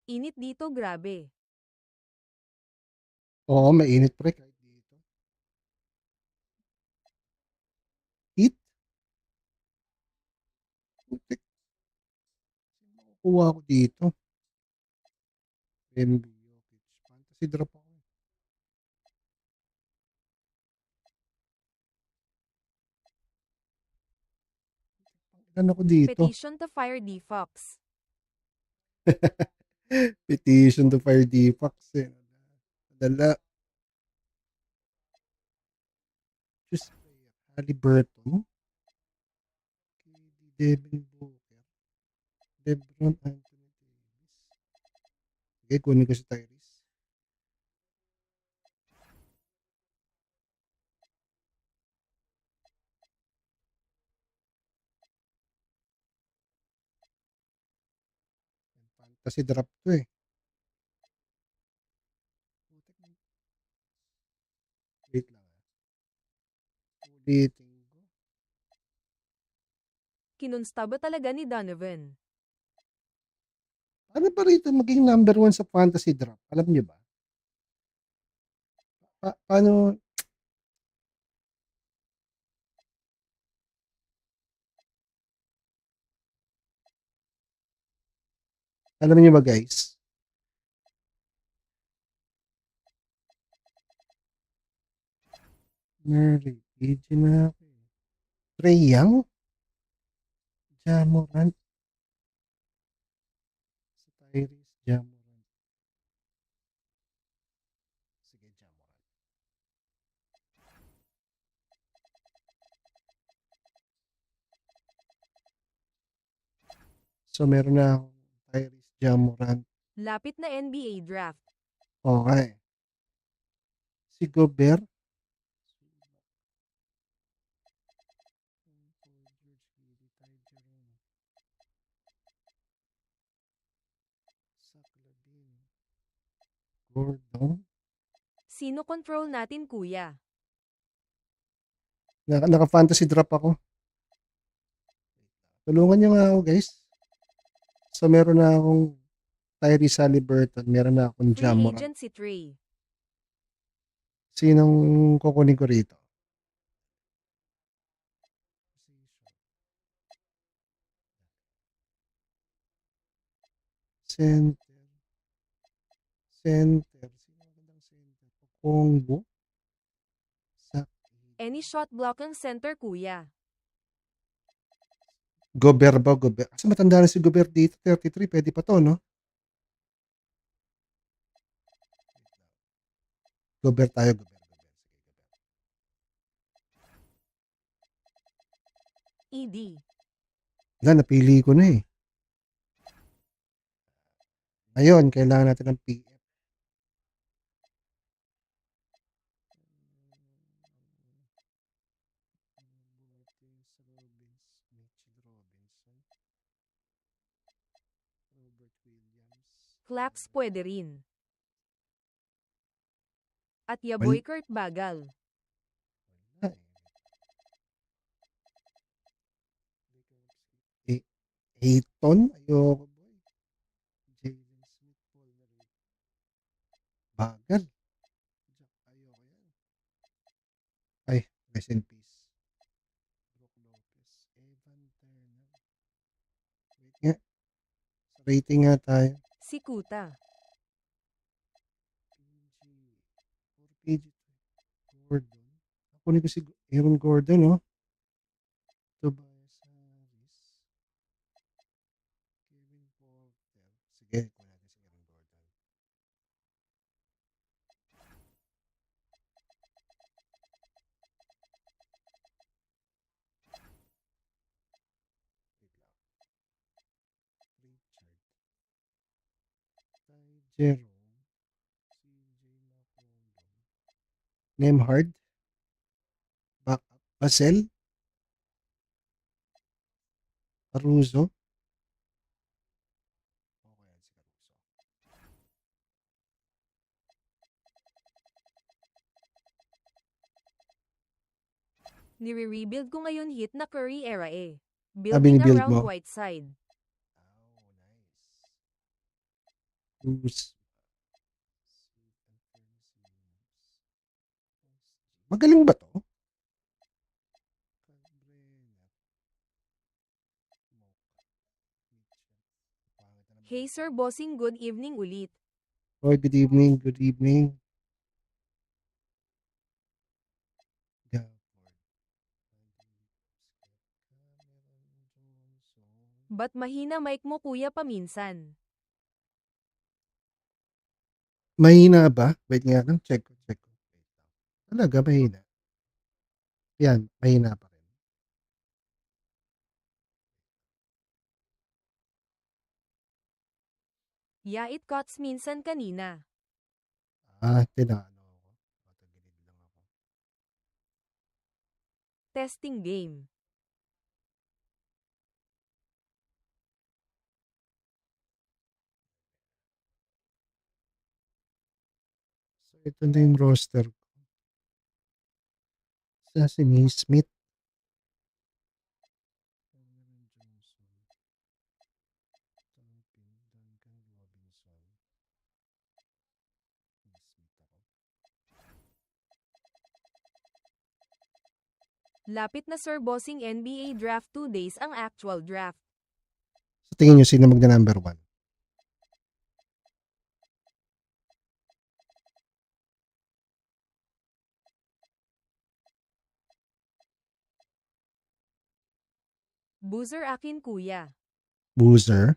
Init dito, grabe. Oo, mainit pre kahit dito. Heat? Putik, kuha ko dito. MB, okay. Fantasy drop ako. Ilan ako dito? Petition to fire D-Fox. Petition to fire Deepak. Eh. Dala. Choose player. Halliburton. KD Devin Booker. Lebron Anthony Davis. Okay, kunin ko si Tyrese. Fantasy drop to eh. Wait lang ah. Ulitin ko. Kinunsta ba talaga ni Donovan? Paano ba rito maging number 1 sa fantasy drop? Alam niyo ba? Paano? Alam niyo ba guys? Murray, PG na ako eh. Trey Young? Jamorant? Sa Tyrese, Jamorant. Sige, Jamorant. So, meron na akong Tyrese, Jamorant. Lapit na NBA draft. Okay. Si Gobert. Gordon. Sino control natin kuya? Naka-fantasy drop ako. Tulungan nyo nga ako, guys. So, meron na akong Tyrese Haliburton. Meron na akong Free Jamorant. agent si Trey. Sinong kukunin ko rito? Center. Center. Sino ang magandang center? Kongbo. Sa Any shot blocking center kuya? Gobert ba? Gobert. Kasi matanda na si Gobert dito. 33. Pwede pa to, no? Gobert tayo. Gobert. ED. Wala, napili ko na eh. Ngayon, kailangan natin ng PF. Robert Williams. Flax pwede rin. At Yaboy Kurt Bagal. Wala eh. Ayton? Ayoko boy. Jalen Smith, Paul na rin. Bagal. Ayoko yan. Ay, rest in peace. Brook Lopez. Evan Turner. Wait nga. Sa rating nga tayo. Si Kuta. PG. Gordon. Kunin ko si Aaron Gordon, no? Tobias Harris. Kevin Porter. Sige, kunin natin si Aaron Gordon. Wait lang. Richard. Ty Jerome. CJ McCollum. Nemhard. Backup. Basel. Caruso. Okay, yan si Caruso. Nire-rebuild ko ngayon hit na Curry era eh. Sabi ni Building build around mo. Whiteside. Oh, nice. Magaling ba to? Hey Sir Bossing, good evening ulit. Oh, good evening. Good evening. Ba't mahina mic mo kuya paminsan? Mahina ba? Wait nga lang. Check ko. Check ko. Talaga, mahina. Yan, mahina pa rin. Yeah, it cuts minsan kanina. Tinaano ako. Matagilid lang ako. Testing game. So, ito na yung roster ko. Sa si Smith. Lapit na Sir Bossing NBA draft 2 days ang actual draft. Sa tingin nyo, sino magna number 1? Boozer akin kuya. Boozer.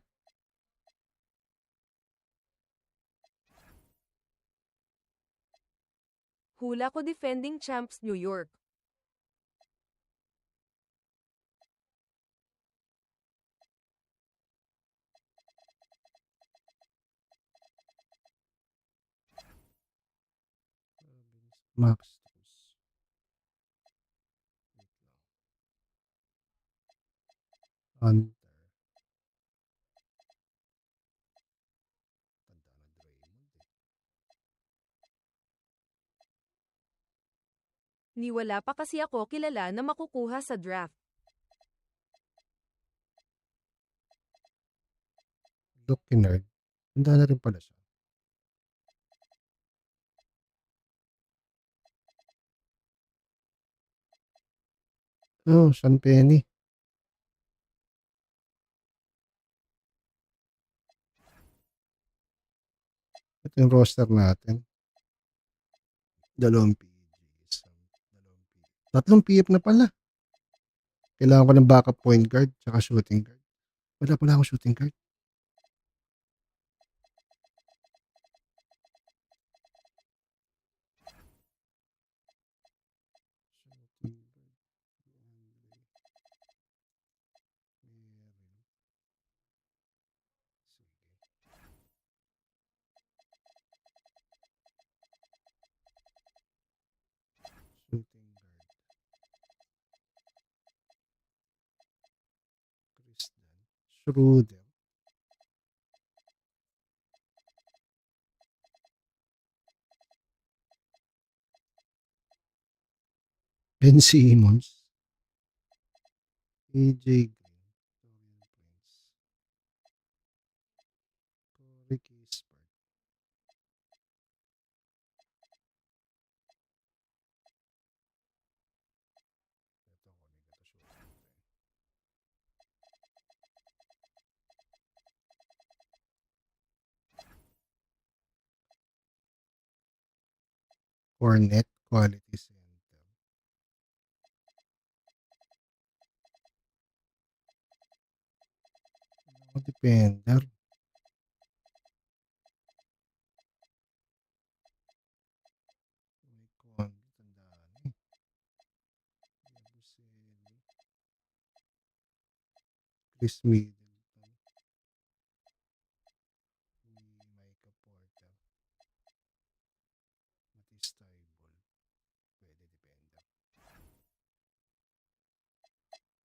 Hula ko defending champs New York. Max. Hunter. Niwala pa kasi ako kilala na makukuha sa draft. Luke Kennard. Handa na rin pala siya. Oh, Sean Penny. Ito yung roster natin. Dalawang PG. Tatlong PF na pala. Kailangan ko ng backup point guard tsaka shooting guard. Wala pala akong shooting guard. Shooting guard. Christian. Schroeder. Ben Simmons. AJ Green. Corey Kispert. Cornet. Quality center. Defender. Chris Middleton. Micah Porter. Matisse Tybul. Pwede defender.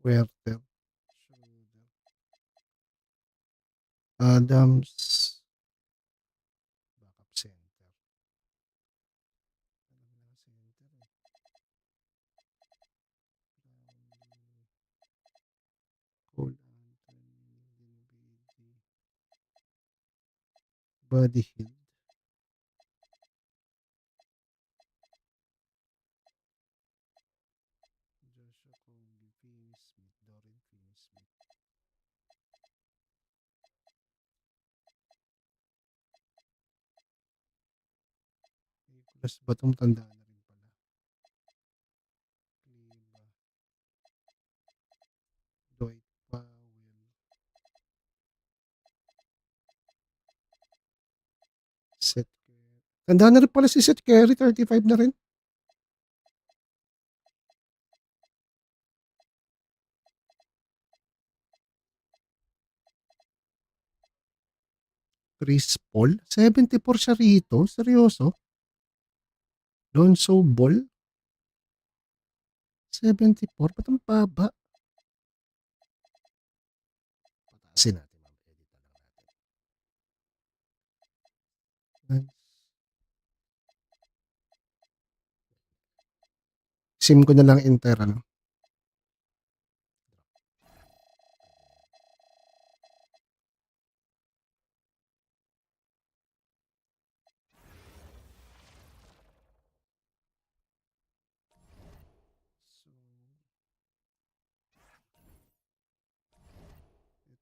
Werther. Schroeder. Adams. Backup center. Cole Anthony. Buddy Hield. Joshua Kogi. Finney-Smith. Dorian Finney-Smith. Nicholas Batum, tanda na rin pala. Kliba. Dwight Powell. Seth Curry. Tanda na rin pala si Seth Curry, 35 na rin. Chris Paul, 74 siya rito. Seryoso? Lonzo Ball, 74. Ba't ang baba? Pataasin natin. Edit na lang natin. Sim ko na lang enter, ano?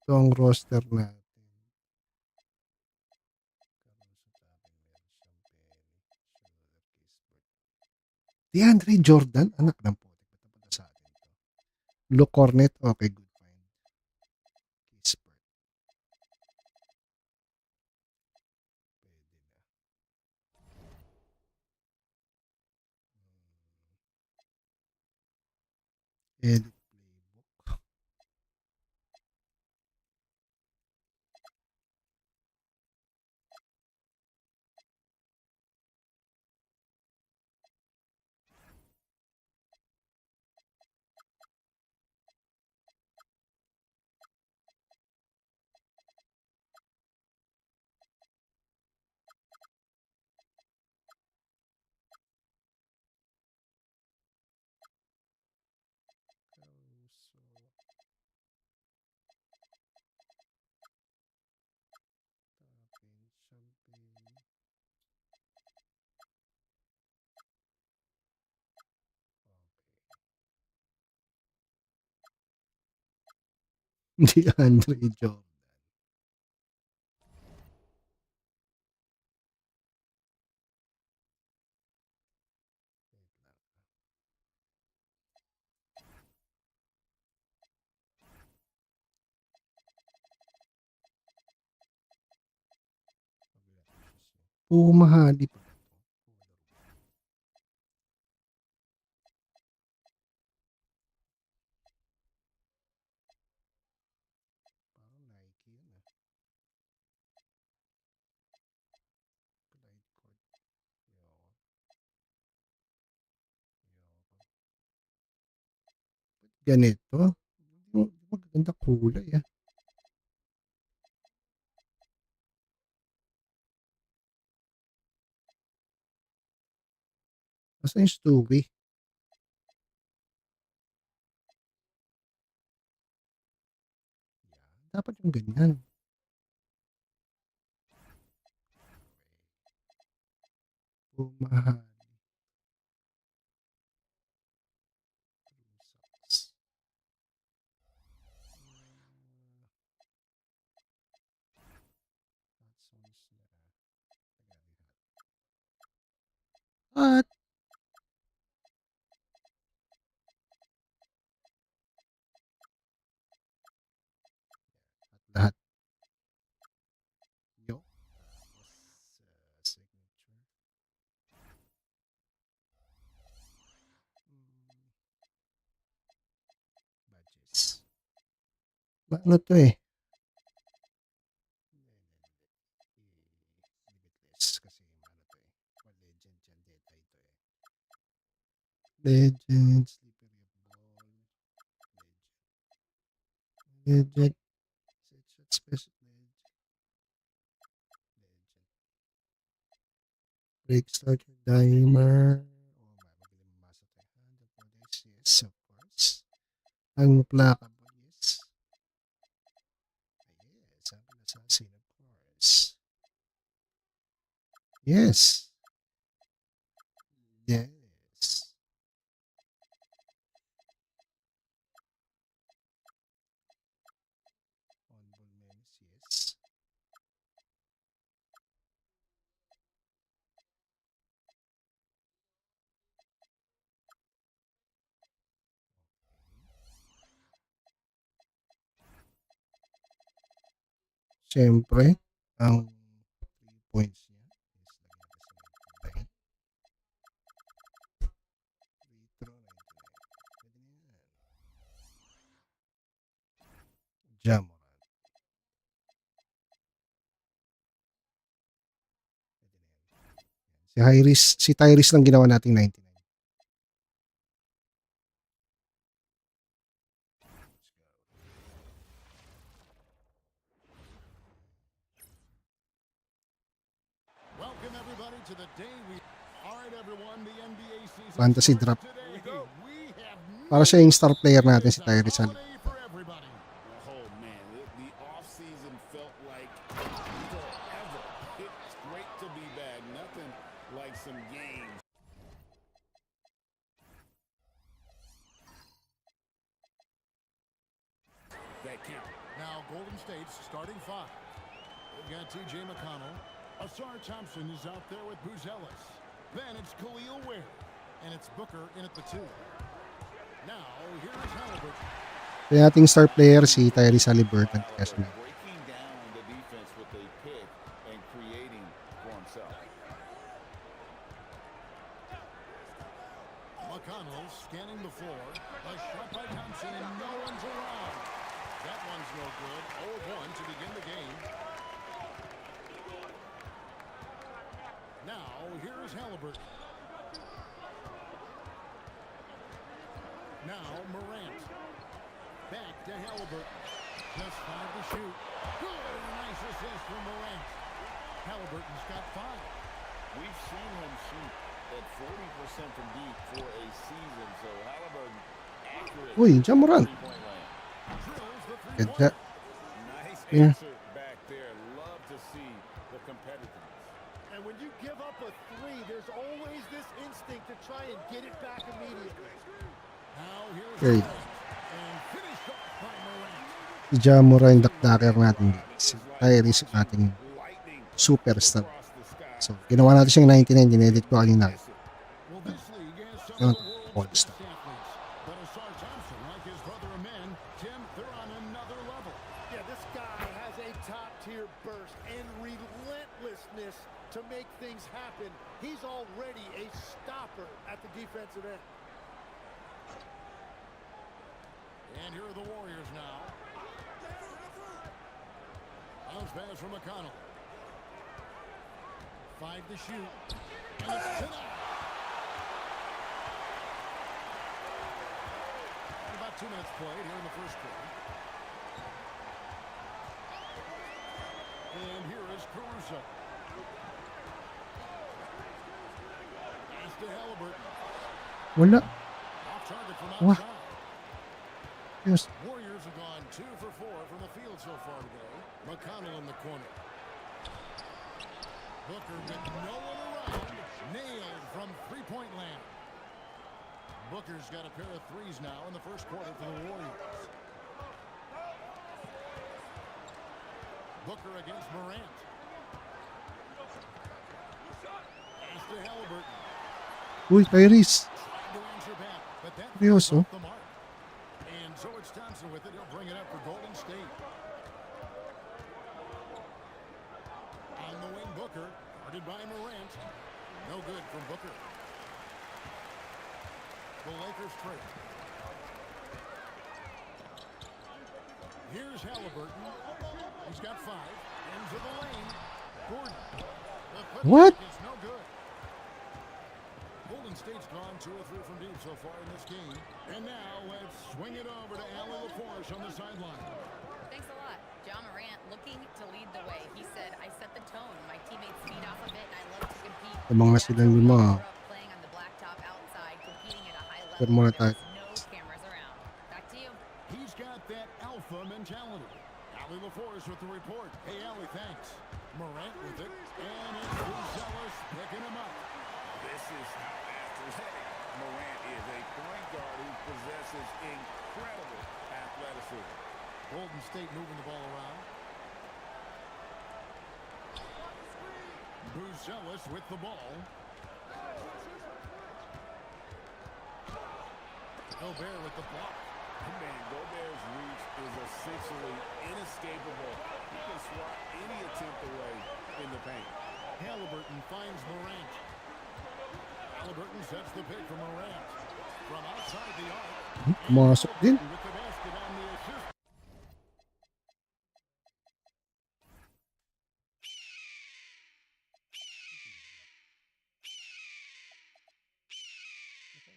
Ito ang roster natin. DeAndre Jordan, anak ng putik. Ba't sa atin to? Blue Cornet, okay, good find. Kispert. Pwede na. Edit playbook. DeAndre Jordan. Pumahali pa. Parang Nike yun ah. Glide cord. Yoko. Ganito. Maganda kulay ah. Basta yung Stewie. Dapat yung ganyan. Pumahali. At lahat. Yo. Signature. Badges. Ano to eh? Limitless kasi ano to eh. Legend yan. Data ito eh. Legend. Slippery of ball. Legend. Legend. Special legend. Legend. Break starter. Dimer. Oh, magaling mamasa to eh. 100 days. Yes, of course. Unpluckable. Yes. Yes. Ang assassin, of course. Yes. Yes. On-ball memes, yes. Siyempre, ang 3 points niya is lagyan natin sa 99. Free throw 99. Pwede na yan. Jamoran. Pwede na yan. Si Tyrese lang ginawa nating 99. Welcome everybody to the day we are everyone the NBA season Fantasy draft. today. We have Para siya yung star player natin si Tyrese Haliburton. for everybody. Oh man, the off season felt like forever. It's great to be back. Nothing like some games. That count. Now Golden State's starting five. They've got T.J. McConnell. Asar Thompson is out there with Buzelis. Then it's Khalil Ware. And it's Booker in at the two. Now, here's Halliburton. Kaya ating star player si Tyrese Halliburton. Kasi Breaking down the defense with a pick and creating for himself. McConnell scanning the floor. A shot by Thompson and no one's around. That one's no good. 0-1 to begin the game. Now, here's Halliburton. Now, Morant. Back to Halliburton. Just 5 to shoot. Good. Nice assist from Morant. Halliburton's got 5. We've seen him shoot at 40% from deep for a season. So Halliburton accurate. Uy, Ja Morant. Three-point land. Drills the Good three-pointer. job. Nice Yeah. answer back there. Love to see the competitiveness. And when you give up a three, there's always this instinct to try and get it back immediately. Now here's Okay. Morant. And finished off by Morant. Si Ja Morant, dakdaker natin. Si Tyrese, ating Lightning superstar. across the sky. So, ginawa natin siyang 99. Dinedit ko kanina. Well, this league has some Yun, of the world's all-star. best athletes. But Asar Thompson, like his brother and man, Tim, they're on another level. Yeah, this guy has a top-tier burst and relentlessness to make things happen. He's already a stopper at the defensive end. And here are the Warriors now. Bounce pass from McConnell. 5 to shoot. And it's tonight. About 2 minutes played here in the first quarter. And here is Caruso. Pass to Halliburton. Wala. Off target from Wah. outside. Yes. Warriors have gone 2 for 4 from the field so far today. McConnell in the corner. Booker with no one around. Nailed from three-point land. Booker's got a pair of threes now in the first quarter for the Warriors. Booker against Morant. Pass to Halliburton. Uy, Tyrese. Tried to answer back, but that Seryoso? off the mark. And so it's Thompson with it. He'll bring it up for Golden State. On the wing, Booker. Guarded by Morant. No good from Booker. The Lakers trade. Here's Halliburton. He's got 5. Into the lane. Gordon. The putback What? is no good. Golden State's gone 2 or 3 from deep so far in this game. And now let's swing it over to Allie LaForce on the sideline. Thanks a lot. John Morant looking to lead the way. He said, I set the tone. My teammates feed off of it and I love to compete. Tabang na sila ni mga. Playing on the blacktop outside, competing at a high level. Pero muna when tayo. there's no cameras around. Back to you. He's got that alpha mentality. Allie LaForce with the report. Hey, Allie, thanks. Morant with it. And it's Buzelis picking him up. This is how athletic Morant is. A point guard who possesses incredible athleticism. Golden State moving the ball around. Buzelis with the ball. Gobert with the block. Man, Gobert's reach is essentially inescapable. He can swat any attempt away in the paint. Halliburton finds Morant. Halliburton sets the pick for Morant. From outside the arc. Pumasok din. With the basket on the assist.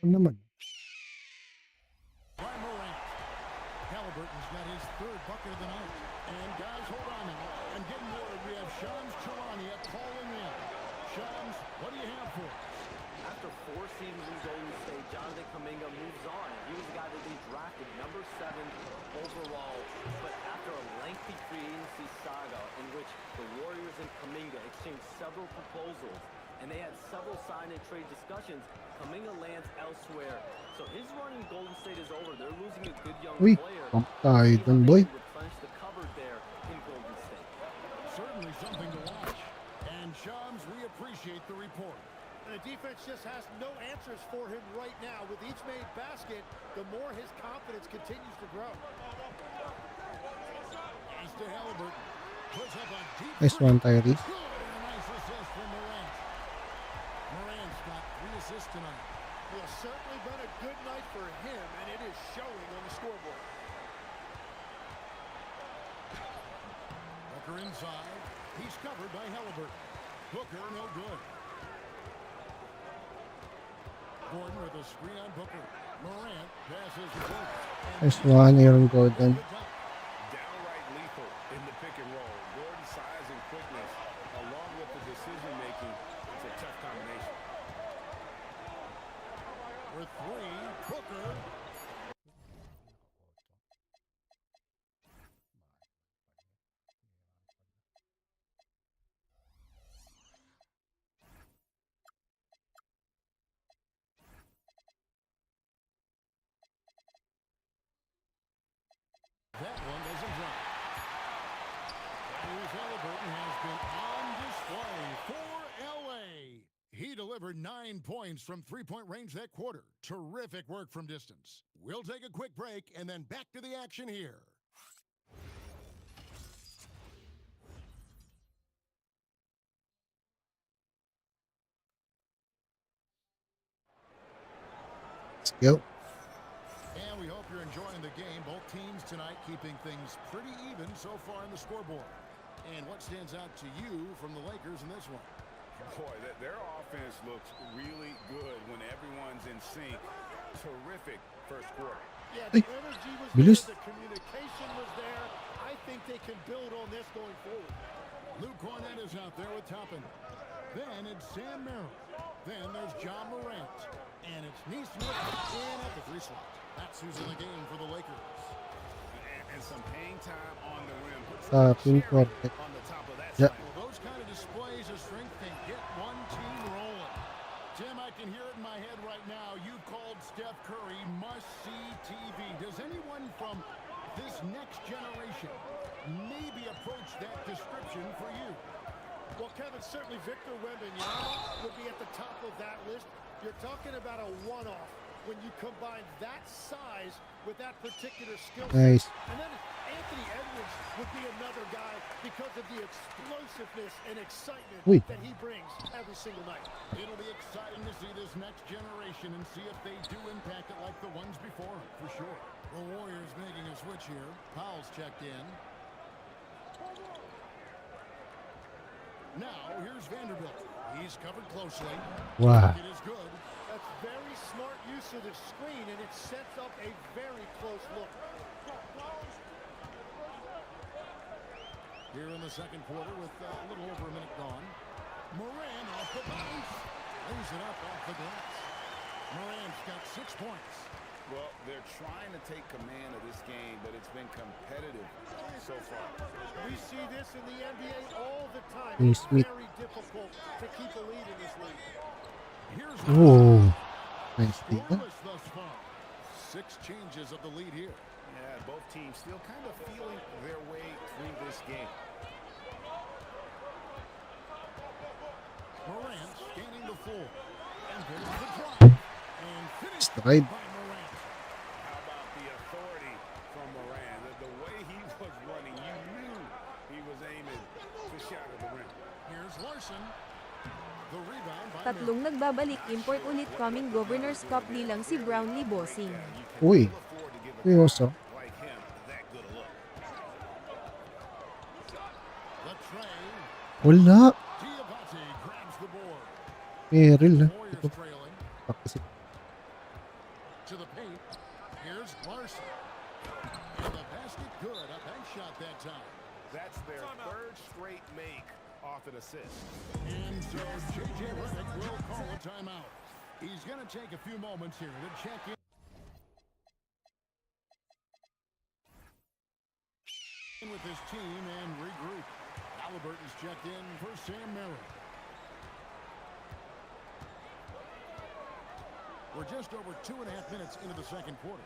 Ano naman? By Morant. Halliburton's got his 3rd bucket of the night. And guys, hold on now. I'm getting word we have Shams Charania calling in. Shams, what do you have for us? After 4 seasons in Golden State, Jonathan Kuminga moves on. He was the guy that they drafted number 7 overall. But after a lengthy free agency saga in which the Warriors and Kuminga exchanged several proposals, and they had several sign and trade discussions, Kuminga lands elsewhere. So his run in Golden State is over. They're losing a good young Uy, player. pump tayo dun, boy. Replenish the cover delivered there in Golden State. Certainly something to watch. And Shams, we appreciate the report. And the defense just has no answers for him right now. With each made basket, the more his confidence continues to grow. As to Halliburton. Puts up a deep Nice one, Tyrese. Good, and a nice assist from Morant. Morant's got 3 assists tonight. Well, certainly been a good night for him, and it is showing on the scoreboard. Booker inside. He's covered by Halliburton. Booker no good. Gordon with a screen on Booker. Morant passes to Gordon. Nice one, Aaron Gordon. Downright lethal in the pick and roll. Gordon's size and quickness, along with the decision making, it's a tough combination. For 3, Booker. That one doesn't drop. Tyrese Halliburton has been on display for LA. He delivered 9 points from three-point range that quarter. Terrific work from distance. We'll take a quick break and then back to the action here. Let's go. And we hope you're enjoying the game. Both teams tonight keeping things pretty even so far in the scoreboard. And what stands out to you from the Lakers in this one? Boy, their offense looks really good when everyone's in sync. Terrific first quarter. Yeah, Hey, the energy was Bilis. there, the communication was there. I think they can build on this going forward. Luke Cornett is out there with Toppin. Then it's Sam Merrill. Then there's John Morant. And it's Neesmith in at the 3 slot. That's who's in the game for the Lakers. And some hang time on the rim. Puts Sa a pin cherry court. on the top of that Yeah. slam. Well, those kind of displays of strength can get one team rolling. Tim, I can hear it in my head right now. You've called Steph Curry must-see TV. Does anyone from this next generation maybe approach that description for you? Well, Kevin, certainly Victor Wembanyama would be at the top of that list. You're talking about a one-off when you combine that size with that particular skill set. Nice. And then Anthony Edwards would be another guy because of the explosiveness and excitement Uy. that he brings every single night. It'll be exciting to see this next generation and see if they do impact it like the ones before them, for sure. The Warriors making a switch here. Powell's checked in. Now, here's Vanderbilt. He's covered closely. Wow. It is good. That's very smart use of the screen, and it sets up a very close look. Here in the second quarter with a little over a minute gone. Moran off the bounce. Lays it up off the glass. Moran's got 6 points. Well, they're trying to take command of this game, but it's been competitive so far. We see this in the NBA all the time. Nice It's sweet. very difficult to keep a lead in this league. Here's Oh, nice deal. scoreless thus far. 6 changes of the lead here. Yeah, both teams still kind of feeling their way through this game. Morant scanning the floor. And there's the drop. And finished Stride. by Morant. How about the authority from Moran? The way he was running, you knew he was aiming to shatter the rim. Here's Larson. The rebound by Tatlong nagbabalik import ulit coming Governor's Cup bilang si Brownlee Bossing. Uy. Afford to give a Seryoso. like him that good a look. the tray. Wala. Diabate grabs the board. Meryl na. Warriors Ito. trailing Pakasip. to the paint. Here's Larson. And the basket good. A bank shot that time. That's their third straight make off an assist. And so J.J. Redick will call a timeout. He's going to take a few moments here to check in with his team and regroup. Halliburton's checked in for Sam Merrill. We're just over 2.5 minutes into the second quarter.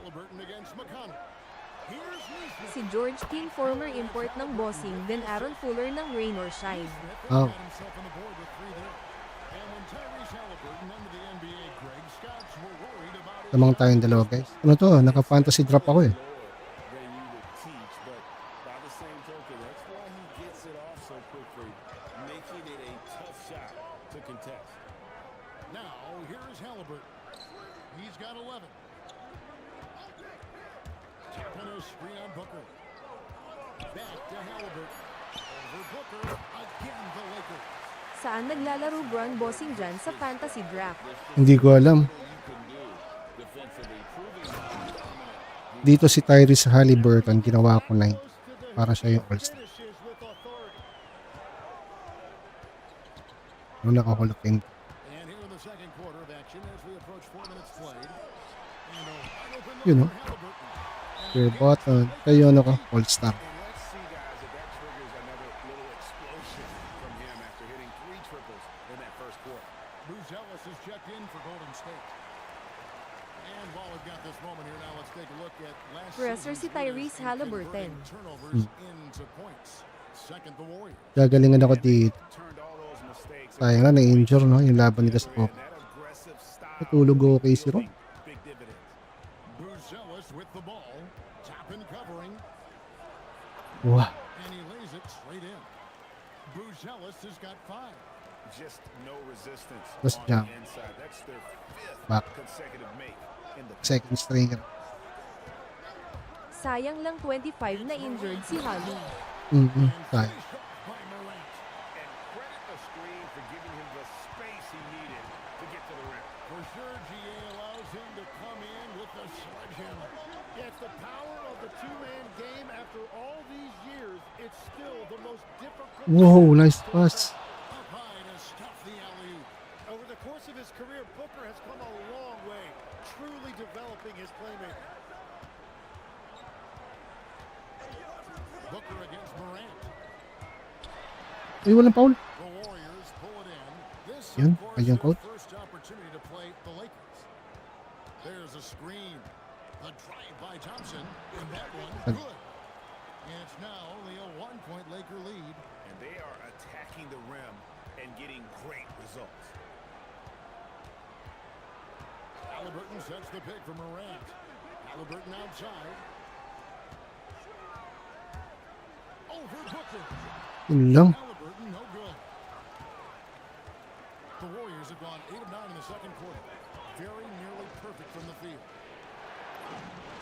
Halliburton against McConnell. Here's Neesmith. Si George King, former import ng bossing, then Aaron Fuller ng Rain or Shine. Oh. Got himself on the board with 3 there. And when Tyrese Halliburton went to the NBA, Greg, scouts were worried about his Lamang tayong dalawa, guys. Ano to? Naka-fantasy drop ako eh. Than you would teach, but by the same token, that's why he gets it off so quickly, making it a tough shot to contest. Now, here's Halliburton. He's got 11. Tapping a screen on Booker. Back to Halliburton. Over Booker. Again, the Lakers. Saan naglalaro Bron bossing dyan sa fantasy draft? Hindi ko alam. Dito si Tyrese Halliburton, ginawa ko 9. Para siya yung all-star. Finishes with authority. Nung nakahuluking. And here in the second quarter of action as we approach 4 minutes played. And a wide open look You know. for Halliburton. Pure button. Kayo ano ko, all-star. And let's see, guys, if that triggers another little explosion from him after hitting 3 triples in that first quarter. Bruce Ellis is checked in for Golden State. And while we've got this moment here now, let's take a look at last Presser si season's Tyrese winners in Halliburton. converting turnovers into points. Second, the Warriors. Gagalingan ako dito. Turned all those mistakes. Sayang nga, na-injure, no? Yung laban nila sa And Oka. that aggressive style Natulog okay si Ron. big dividends. Bruce Ellis with the ball. Top and covering. Wow. And he lays it straight in. Bruce Ellis has got 5. Just no resistance Just on jump. the inside. That's their 5th Back. consecutive make in the Second stringer. Sayang lang 25 na injured si Halu. Sayang. Finished off by Morant. and credit the screen for giving him the space he needed to get to the rim. For sure, GA allows him to come in with the sledgehammer. Yeah, it's the power of the two-man game. After all these years, it's still the most difficult. Wow, nice pass. Up high to stuff the alley-oop. Over the course of his career, Booker has come a long way, truly developing his playmaking. Booker against Morant. Ay, walang foul. The Warriors pull it in. This, Yun, of course, ayun, their coach. first opportunity to play the Lakers. There's a screen. The drive by Thompson. And that one, good. And it's now only a 1-point Laker lead. And they are attacking the rim and getting great results. Halliburton sets the pick for Morant. Halliburton outside. Over Booker. Yun lang. Halliburton, no good. The Warriors have gone 8 of 9 in the second quarter. Very nearly perfect from the field.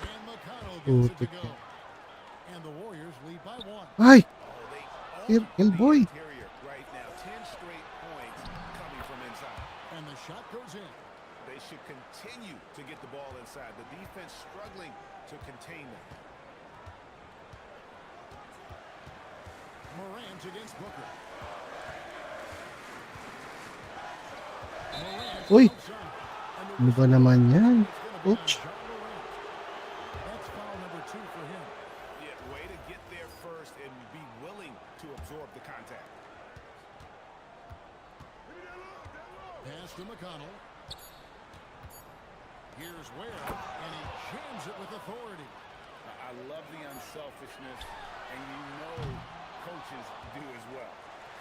And McConnell gets it to go. And the Warriors lead by 1. Ay! They Kill boy. interior right now. 10 straight points coming from inside. And the shot goes in. They should continue to get the ball inside. The defense struggling to contain them. Morant against Booker. Morant Uy! outside. And the Ano ba naman yan? It's gonna be on Ouch. John Morant. That's foul number 2 for him. Yeah, way to get there first and be willing to absorb the contact. Pass to McConnell. Here's Ware, and he jams it with authority. I love the unselfishness, and you know coaches do as well.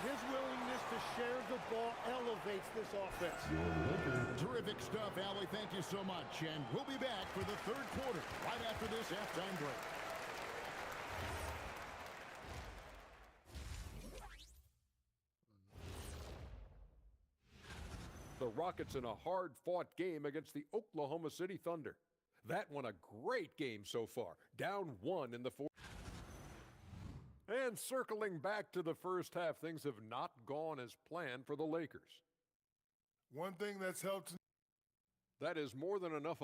His willingness to share the ball elevates this offense. Terrific stuff, Allie. Thank you so much. And we'll be back for the third quarter right after this halftime break. The Rockets in a hard-fought game against the Oklahoma City Thunder. That one a great game so far. Down 1 in the fourth. And circling back to the first half, things have not gone as planned for the Lakers. One thing that's helped. That is more than enough.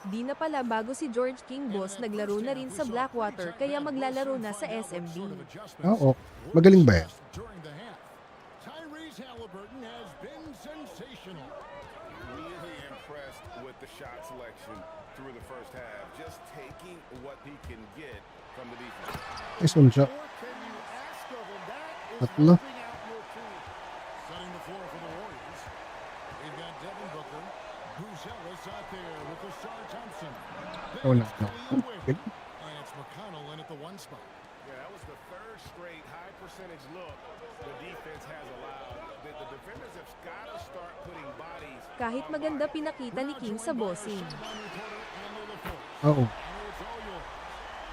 Di na pala bago si George King boss naglaro na rin sa Blackwater kaya maglalaro na sa SMB. Oo. Magaling ba yan? During the half, Tyrese Halliburton has been sensational. Really impressed with the shot selection through the first half. Just taking what he can get from the defense. Nice one shot. What can you ask of him? That is Tatlo. helping out your team. floor for the Warriors. We've got Devin Booker. Bruzelis out there with the star Thompson. Then Wala it's na. Killian Wade. And it's McConnell in at the 1 spot. Yeah, that was the third straight high percentage look the defense has allowed. The defenders have got to start putting bodies. Kahit maganda pinakita ni King sa bossing. Oo.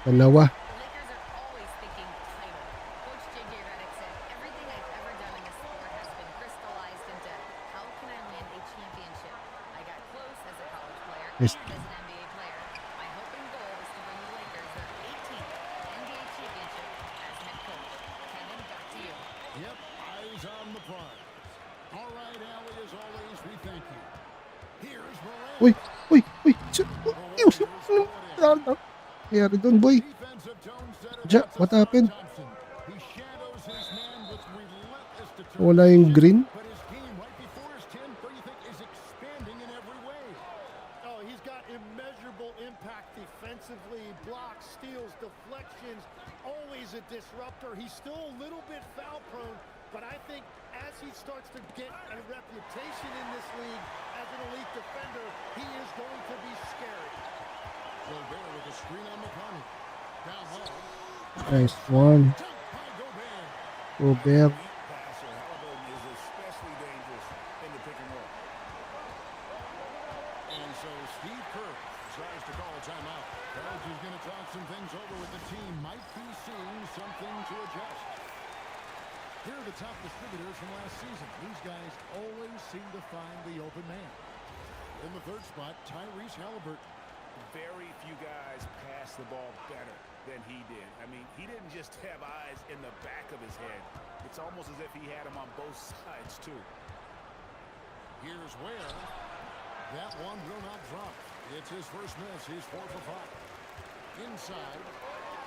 Dalawa. The Lakers are always thinking title. Coach J.J. Redick said, everything I've ever done in this sport has been crystallized into how can I win a championship? I got close as a college player Yes. and as an NBA player. My hope and goal is to bring the Lakers their 18th NBA championship as head coach. Kevin, back to you. Yep, eyes on the prize. All right, Allie, as always, we thank you. Here's Morant. Uy, uy, uy. Nangyari doon, boy. Defensive zone setter. Ja, what happened? Thompson. He shadows his man with relentless Wala yung green. But his game right before his 10, don't you think, is expanding in every way? Oh, he's got immeasurable impact defensively, blocks, steals, deflections, always a disruptor. He's still a little bit foul prone, but I think as he starts to get a reputation in this league as an elite defender, he is going to be scary. Gobert with a screen on McConnell. Down low. Nice one. Dunk by Gobert. Gobert. Passer Halliburton is especially dangerous in the pick and roll. And so Steve Kerr tries to call a timeout. Coach is going to talk some things over with the team. Might be seeing something to adjust. Here are the top distributors from last season. These guys always seem to find the open man. In the 3rd spot, Tyrese Halliburton. Very few guys pass the ball better than he did. I mean, he didn't just have eyes in the back of his head. It's almost as if he had them on both sides, too. Here's where that one will not drop. It's his first miss. He's 4 for 5. Inside.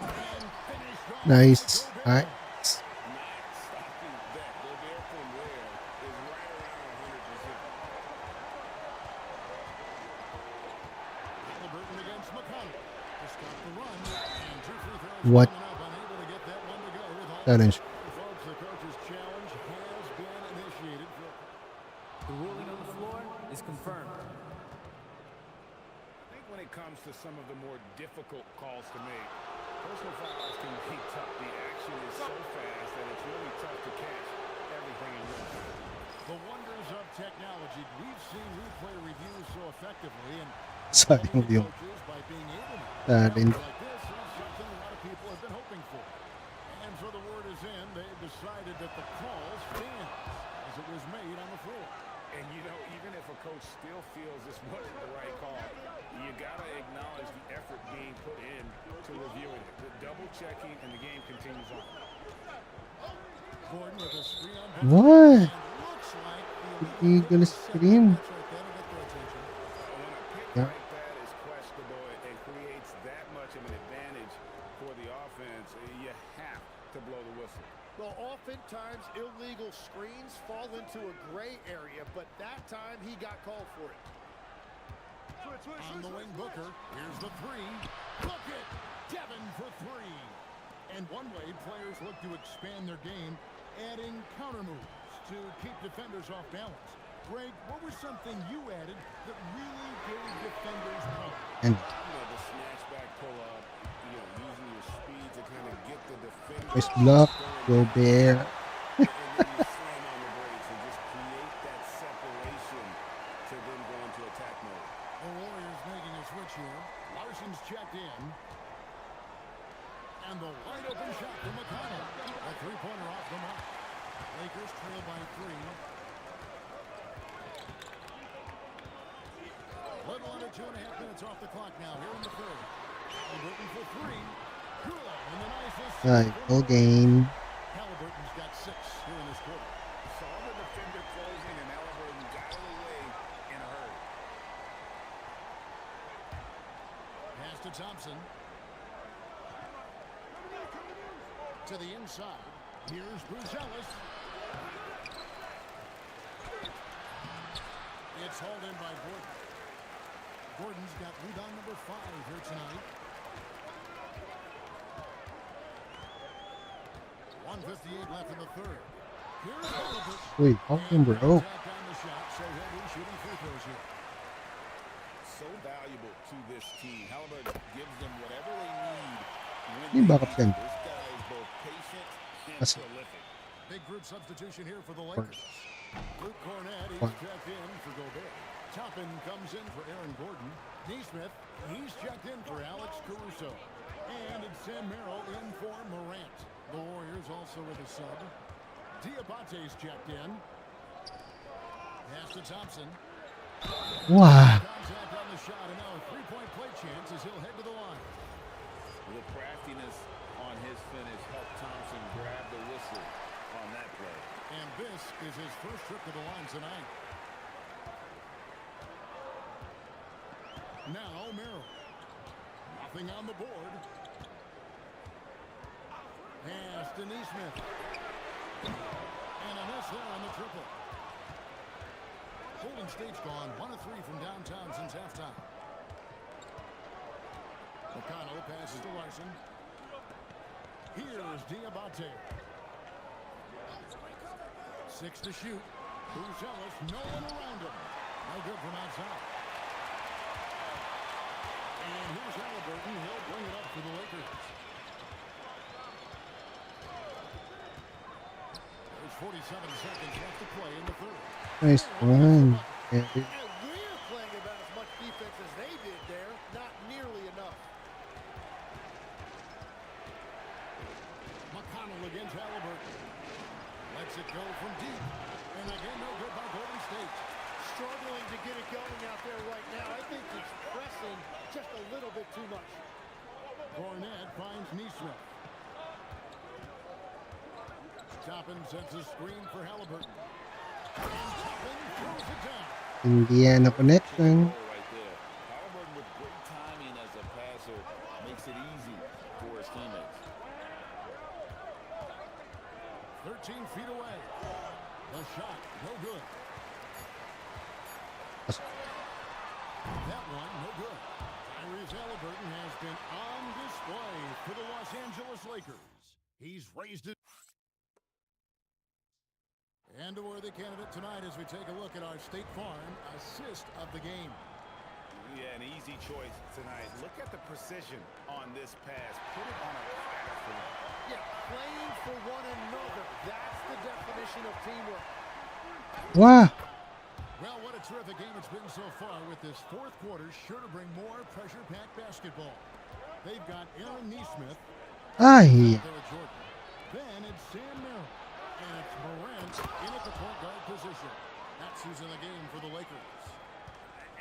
And finished off. Nice. Gobert. Alright. Not stopping that. Gobert from where is right around 100%. Halliburton against McConnell to stop the run. And 2 free throws What? coming up, unable to get that one to go with all. Challenge. Folks, the coach's challenge has been initiated. The ruling on the floor is confirmed. I think when it comes to some of the more difficult calls to make, personal fouls can be tough. The action is so fast that it's really tough to catch everything in real time. The wonders of technology. We've seen replay reviews so effectively, and Sayang yung coaches by being able to talent. like this is something a lot of people have been hoping for. And so the word is in. They've decided that the call stands as it was made on the floor. And, you know, even if a coach still feels this wasn't the right call, you got to acknowledge the effort being put in to reviewing it. The double checking, and the game continues on. Gordon with a screen on What? looks like Eagle screen. that's right there to get their attention. When a pick Yeah. like that is questionable and creates that much of an advantage for the offense, you have to blow the whistle. Well, oftentimes illegal screens fall into a gray area, but that time he got called for it. On the wing, Booker. Here's the 3. Look it! Devin for 3. And one way players look to expand their game, adding counter moves to keep defenders off balance. Greg, what was something you added that really gave defenders power? And You know, the snatchback pull-up, you know, using your speed to kind of get the defender. nice block. Gobert. And then you slam on the brakes and just create that separation to then go into attack mode. The Warriors making a switch here. Larson's checked in. And the wide open shot from McConnell. A 3-pointer off the mark. Lakers trail by 3. Little under 2.5 minutes off the clock now here in the 3rd. Halliburton for 3. Good. And the nicest. Alright, full game. Halliburton's got 6 here in this quarter. Saw the defender closing, and Halliburton got it away in a hurry. Pass to Thompson. To the inside. Here's Bruzelis. It's hauled in by Gordon. Gordon's got rebound number 5 here tonight. 1:58 left in the 3rd. Here's Halliburton. Wait, how And come, bro? contact on the shot, so he'll be shooting free throws here. So valuable to this team. Halliburton gives them whatever they need when Yung they backup need yan. it. This guy is both patient and Kasi- prolific. Big group substitution here for the Lakers. Luke Cornett, he's Fine. checked in for Gobert. Toppin comes in for Aaron Gordon. Neesmith, he's checked in for Alex Caruso. And it's Sam Merrill in for Morant. The Warriors also with a sub. Diabate's checked in. Pass to Thompson. Wow. Contact on the shot, and now a three-point play chance as he'll head to the line. The craftiness on his finish helped Thompson grab the whistle on that play. And this is his first trip to the line tonight. Now Merrill. Nothing on the board. Pass to Neesmith. And a miss there on the triple. Golden State's gone 1 of 3 from downtown since halftime. McConnell passes to Larson. Here's Diabate. 6 to shoot. Buzelis, no one around him. No good from outside. And here's Halliburton. He'll bring it up for the Lakers. There's 47 seconds left to play in the third. Nice one. Yeah, And we're playing about as much defense as they did there. Not nearly enough. McConnell against Halliburton. Lets it go from deep. And again, no good by Golden State. Struggling to get it going out there right now. I think he's pressing just a little bit too much. Cornette finds Neesmith. Toppin sets a screen for Halliburton. And Toppin throws it down. Indiana connection. Goal right there. Halliburton with great timing as a passer makes it easy for his teammates. 13 feet away. The shot, no good. That one, no good. Tyrese Halliburton has been on display for the Los Angeles Lakers. He's raised it. And a worthy candidate tonight as we take a look at our State Farm assist of the game. Yeah, an easy choice tonight. Look at the precision on this pass. Put it on a platter for him. Yeah, playing for one another. That's the definition of teamwork. Wow. Well, what a terrific game it's been so far, with this fourth quarter sure to bring more pressure-packed basketball. They've got Aaron Neesmith. Ay. There at Jordan. Then it's Sam Merrill. And it's Morant in at the point guard position. That's who's in the game for the Lakers.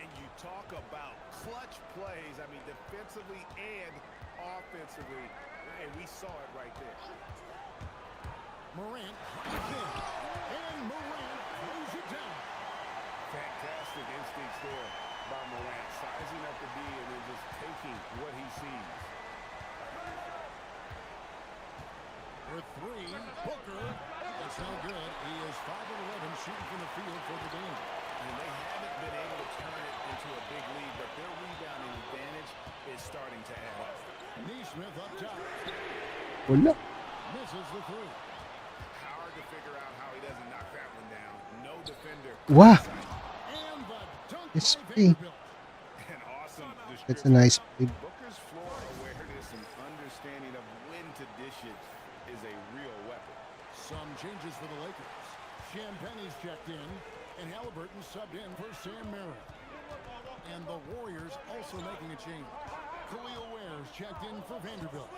And you talk about clutch plays, I mean, defensively and offensively, and we saw it right there. Morant drives in. And Morant throws it down. Fantastic instincts there by Morant, sizing up the D and then just taking what he sees. For 3, Booker. That's no good. He is 5 of 11 shooting from the field for the game. And they haven't been able to turn it into a big lead, but their rebounding advantage is starting to add up. Neesmith up top. Wala. Misses the 3. Hard to figure out how he doesn't knock that one down. No defender. Wow. And the dunk It's by free. Vanderbilt. An awesome That's a nice play. Booker's floor awareness and understanding of when to dish it is a real weapon. Some changes for the Lakers. Champagne's checked in, and Halliburton subbed in for Sam Merrill. And the Warriors also making a change. Khalil Ware's checked in for Vanderbilt.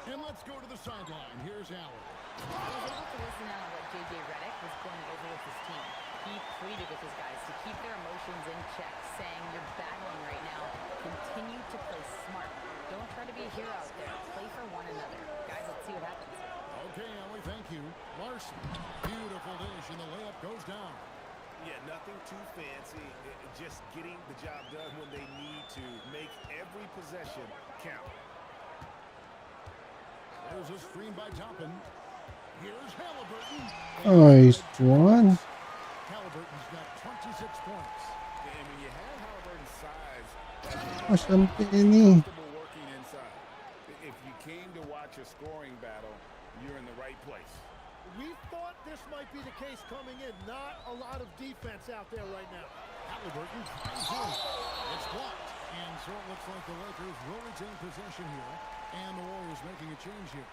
And let's go to the sideline. Here's Allen. I was able to listen in on what J.J. Redick was going over with his team. He pleaded with his guys to keep their emotions in check, saying, "You're battling right now. Continue to play smart. Don't try to be a hero out there. Play for one another." Guys, let's see what happens. Okay, Ellie, thank you. Larson, beautiful dish, and the layup goes down. Yeah, nothing too fancy. Just getting the job done when they need to. Make every possession count. There's a screen by Toppin. Here's Halliburton. Nice one. Halliburton's got 26 points. And when you have Halliburton's size, Awesome penny. comfortable working inside. If you came to watch a scoring battle, you're in the right place. We thought this might be the case coming in. Not a lot of defense out there right now. Halliburton tries in. It's blocked. And so it looks like the Lakers will retain possession here. And the Warriors making a change here.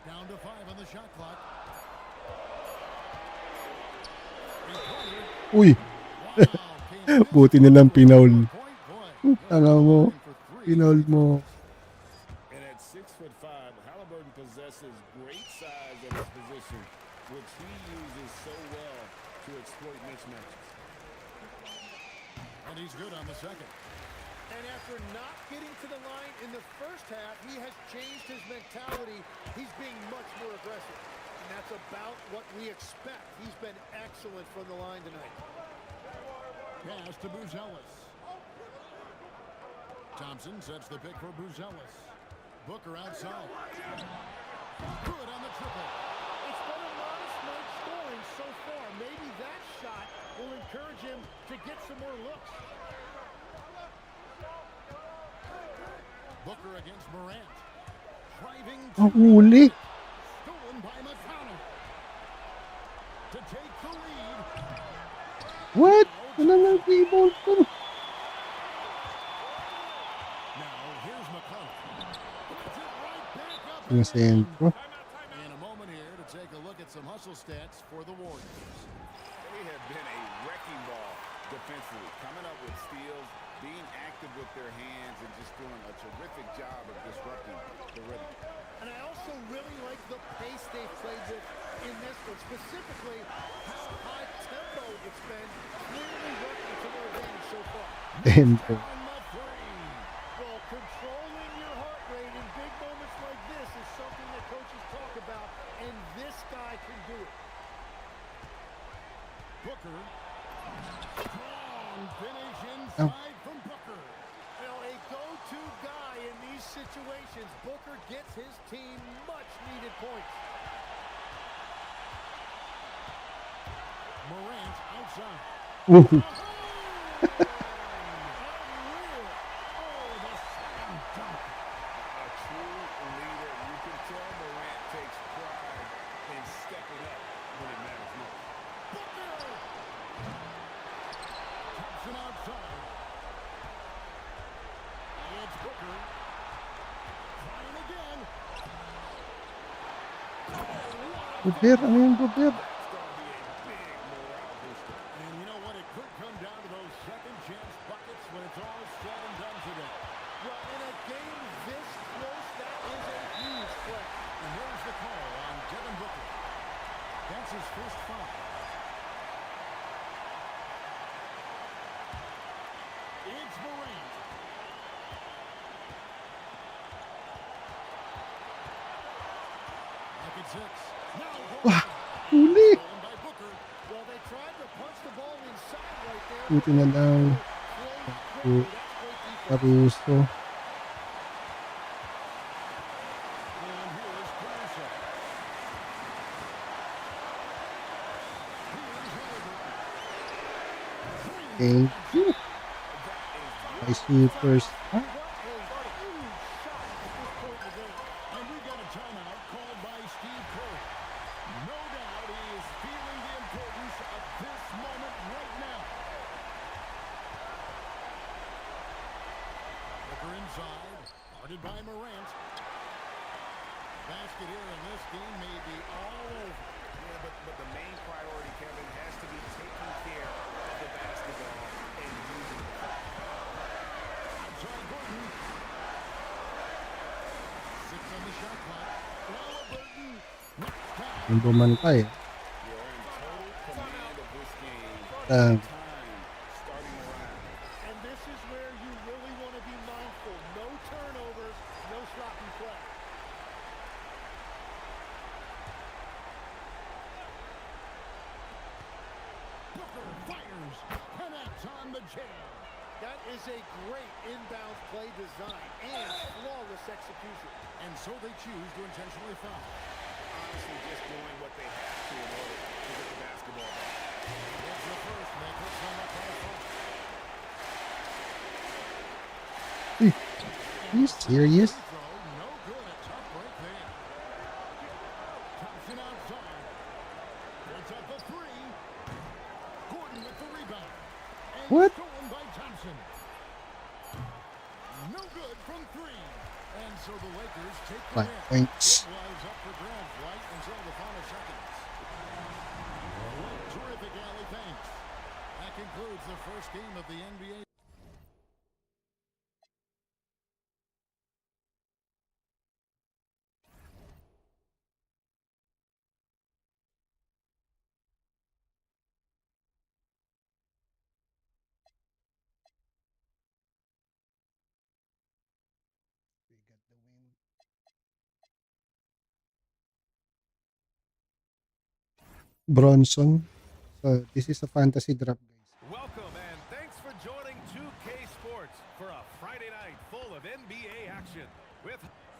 Down to 5 on the shot clock. Uy! Buti na lang pinaul. Tanga mo. Pinaul mo. And at 6'5", Halliburton possesses great size at his position, which he uses so well to exploit mismatches. And he's good on the second. And after not getting to the line in the first half, he has changed his mentality. He's being much more aggressive. And that's about what we expect. He's been excellent from the line tonight. Pass to Buzelis. Thompson sets the pick for Buzelis. Booker outside. Good on the triple. It's been a modest night scoring so far. Maybe that shot will encourage him to get some more looks. Booker against Morant. Driving Ang huli. stolen by McConnell. To take the lead. What? Wala nang rebound ko. Now here's McConnell. Puts it right back up. Yung sentro. And a moment here to take a look at some hustle stats for the Warriors. They have been a wrecking ball defensively, coming up with steals, being active with their hands, and just doing a terrific job of disrupting the rhythm. And I also really like the pace they've played with in this one, specifically how high tempo it's been, clearly working to their advantage so far. Tempo. On the three. Well, controlling your heart rate in big moments like this is something that coaches talk about, and this guy can do it. Booker. Strong finish inside from Booker. You know, a go-to guy in these situations. Booker gets his team much-needed points. Morant outside. Woohoo. Unreal. Oh, the slam dunk. A true leader. You can tell Morant takes pride in stepping up when it matters most. Booker. Thompson outside. It's Booker. Trying again. Gobert, ano yung Gobert? That's going to be a big morale booster. And you know what? It could come down to those second chance buckets when it's all said and done today. Well, in a game this close, that is a huge play. And here's the call on Devin Booker. That's his first foul. It's Morant. Back at 6. Now Wah, huli. stolen by Booker. Well, they tried to punch the ball inside right there. Buti na lang. Played quickly. That's great defense. Caruso. And here's Caruso. Thank you. My supers. What a huge shot at this point in the game. And we got a timeout called by Steve Kerr. No doubt he is feeling the importance of this moment right now. Booker inside, guarded by Morant. Basket here in this game may be all over. Yeah, but the main priority, Kevin, has to be taking care of the basketball and using it. Outside Gordon. 6 on the shot clock. Halliburton. Knocked down. Yung bumantay. You're in total command of this game. Ah. Time starting around. And this is where you really want to be mindful. No turnovers, no sloppy play. Booker fires. Connects on the jam. That is a great inbound play design and flawless execution. And so they choose to intentionally foul. Honestly, just doing what they have to in order to get the basketball back. It's the first, and they put some up on the front. Are you serious? Free throw, no good. A tough break there. Thompson outside. Puts up a three. Gordon with the rebound. And What? stolen by Thompson. No good from three. And so the Lakers take the 5 win. points. It was up for grabs right until the final seconds. Terrific alley, thanks. That concludes the first game of the NBA. We got the win. Bronson. So this is a fantasy draft, guys. Welcome and thanks for joining 2K Sports for a Friday night full of NBA action.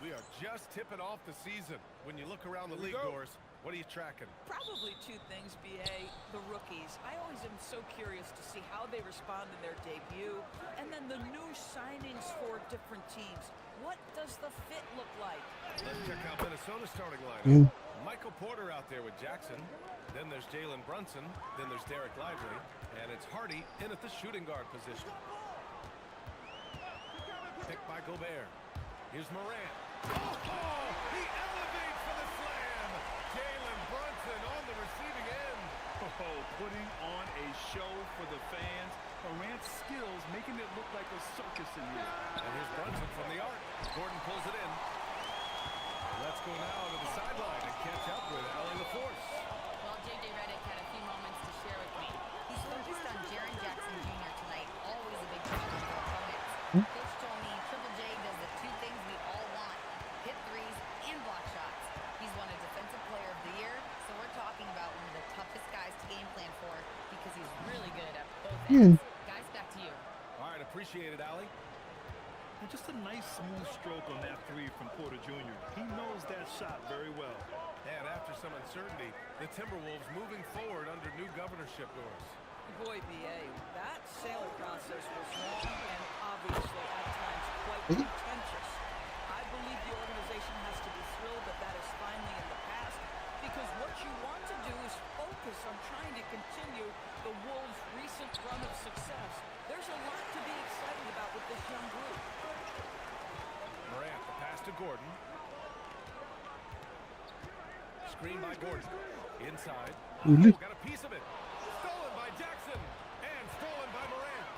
We are just tipping off the season. When you look around the league doors, what are you tracking? Probably two things, BA. The rookies. I always am so curious to see how they respond in their debut. And then the new signings for different teams. What does the fit look like? Let's check out Minnesota's starting lineup. Yun. Michael Porter out there with Jackson. Then there's Jalen Brunson. Then there's Derek Lively. And it's Hardy in at the shooting guard position. Picked by Gobert. Here's Morant. Oh, he elevates for the slam. Jalen Brunson on the receiving end. Oh, putting on a show for the fans. Morant's skills making it look like a circus in here. And here's Brunson from the arc. Gordon pulls it in. Let's go now to the sideline and catch up with Allie LaForce. Well, JJ Redick had a few moments to share with me. He's focused on Jaren Jackson Jr. tonight, always a big problem for opponents. Coach told me Triple J does the two things we all want, hit threes and block shots. He's won a Defensive Player of the Year, so we're talking about one of the toughest guys to game plan for because he's really good at both ends. Guys, back to you. All right, appreciate it, Allie. And just a nice smooth stroke on that three from Porter Jr. He knows that shot very well. And after some uncertainty, the Timberwolves moving forward under new governorship doors. Boy, BA, that sale process was long and obviously at times quite contentious. I believe the organization has to be thrilled that that is finally in the past because what you want to do is focus on trying to continue the Wolves' recent run of success. There's a lot to be excited about with this young group. Morant, the pass to Gordon. Screen by Gordon. Inside. Uli. Oh, got a piece of it. Stolen by Jackson. And stolen by Morant.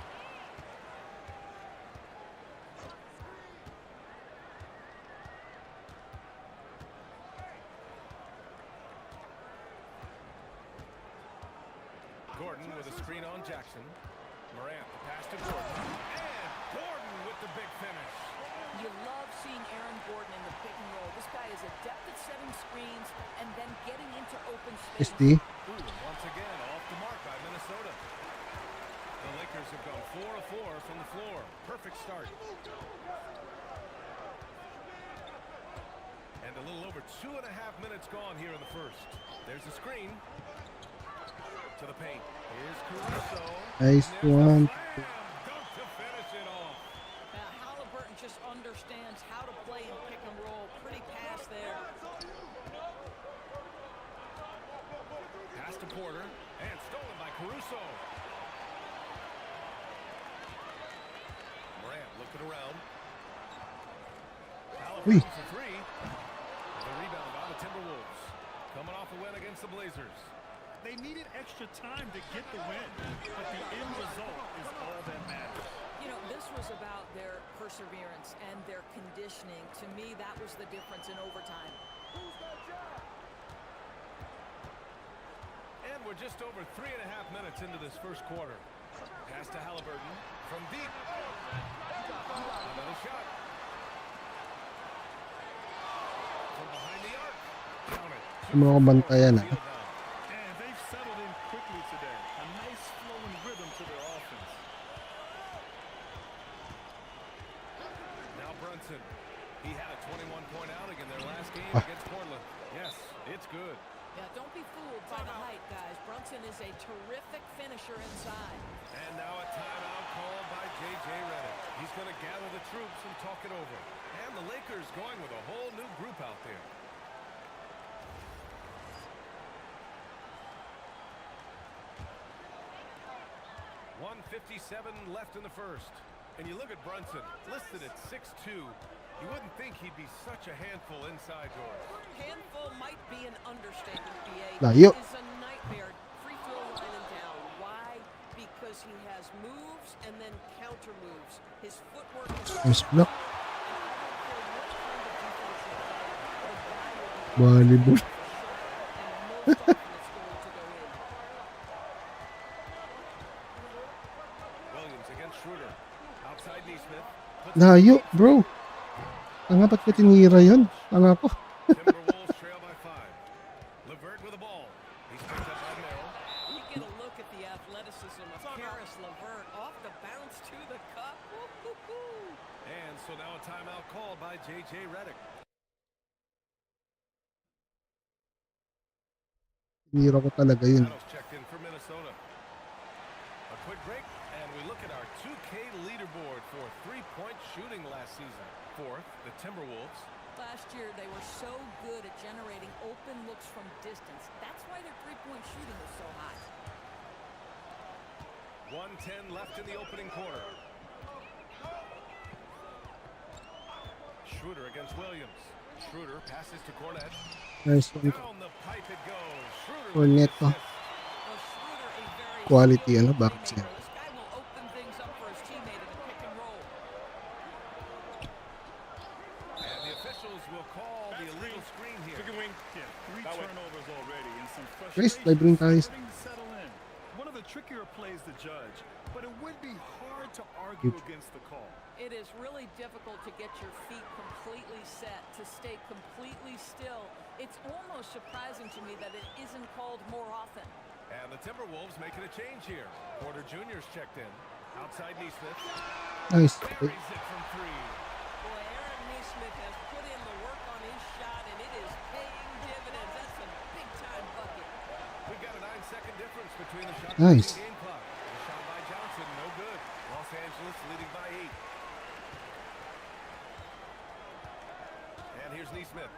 Gordon with a screen on Jackson. Morant, the pass to Gordon. And Gordon with the big finish. You love seeing Aaron Gordon in the pick and roll. This guy is adept at setting screens and then getting into open space. SD. Ooh, and once again, off the mark by Minnesota. The Lakers have gone 4 of 4 from the floor. Perfect start. And a little over 2.5 minutes gone here in the first. There's the screen. To the paint. Here's Caruso. Nice And there's one. the slam dunk to finish it off. Halliburton just understands how to play in pick and roll. Pretty pass there. Pass to Porter. And stolen by Caruso. Morant looking around. Halliburton for three. The rebound by the Timberwolves. Coming off a win against the Blazers. They needed extra time to get the win, but the end result is all that matters. You know, this was about their perseverance and their conditioning. To me, that was the difference in overtime. And we're just over 3.5 minutes into this first quarter. Pass to Halliburton from deep. Another shot. From behind the arc. Count it. Mga kabantayan ah. And they've settled in quickly today. A nice flowing rhythm to their offense. Now Brunson. He had a 21-point outing in their last game against Portland. Yes, it's good. Yeah, don't be fooled by the height, guys. Brunson is a terrific finisher inside. And now a timeout called by J.J. Redick. He's going to gather the troops and talk it over. And the Lakers going with a whole new group out there. .157 left in the first. And you look at Brunson, listed at 6'2". You wouldn't think he'd be such a handful inside doors. Handful might be an understatement, BA. Layo. Is a nightmare. Free throw line and down. Why? Because he has moves and then counter moves. His footwork is Nice block. Volleyball. Williams against Schroeder. Outside Neesmith. Layo, bro. Tanga, ba't ka tinira yun? Tanga ko. Timberwolves trail by 5. LeVert with the ball. He's picked up by Merrill. You get a look at the athleticism of Karis LeVert off the bounce to the cup. Woo-hoo-hoo. And so now a timeout called by J.J. Redick. Tinira ko talaga yun. Shadows checked in for Minnesota. A quick break, and we look at our 2K leaderboard for three-point shooting last season. Fourth, the Timberwolves. Last year, they were so good at generating open looks from distance. That's why their three-point shooting was so high. 1:10 left in the opening quarter. Schroeder against Williams. Schroeder passes to Cornette. Nice one. Down the pipe it goes. Schroeder Cornette to. Quality, ano, bakit siya? This guy will open things up for his teammate in the pick and roll. And the officials will call the illegal screen here. Chicken wing. Yeah, 3 turnovers already and some Chris, frustration Lebron James. starting to settle in. One of the trickier plays to judge, but it would be hard to argue against the call. It is really difficult to get your feet completely set, to stay completely still. It's almost surprising to me that it isn't called more often. And the Timberwolves making a change here. Porter Jr.'s checked in. Outside Neesmith. Nice. Buries it from 3. Boy, Aaron Neesmith has put in the work on his shot, and it is paying dividends. That's a big-time bucket. We've got a 9-second difference between the shot Nice. and game clock. The shot by Johnson, no good. Los Angeles leading by 8. And here's Neesmith.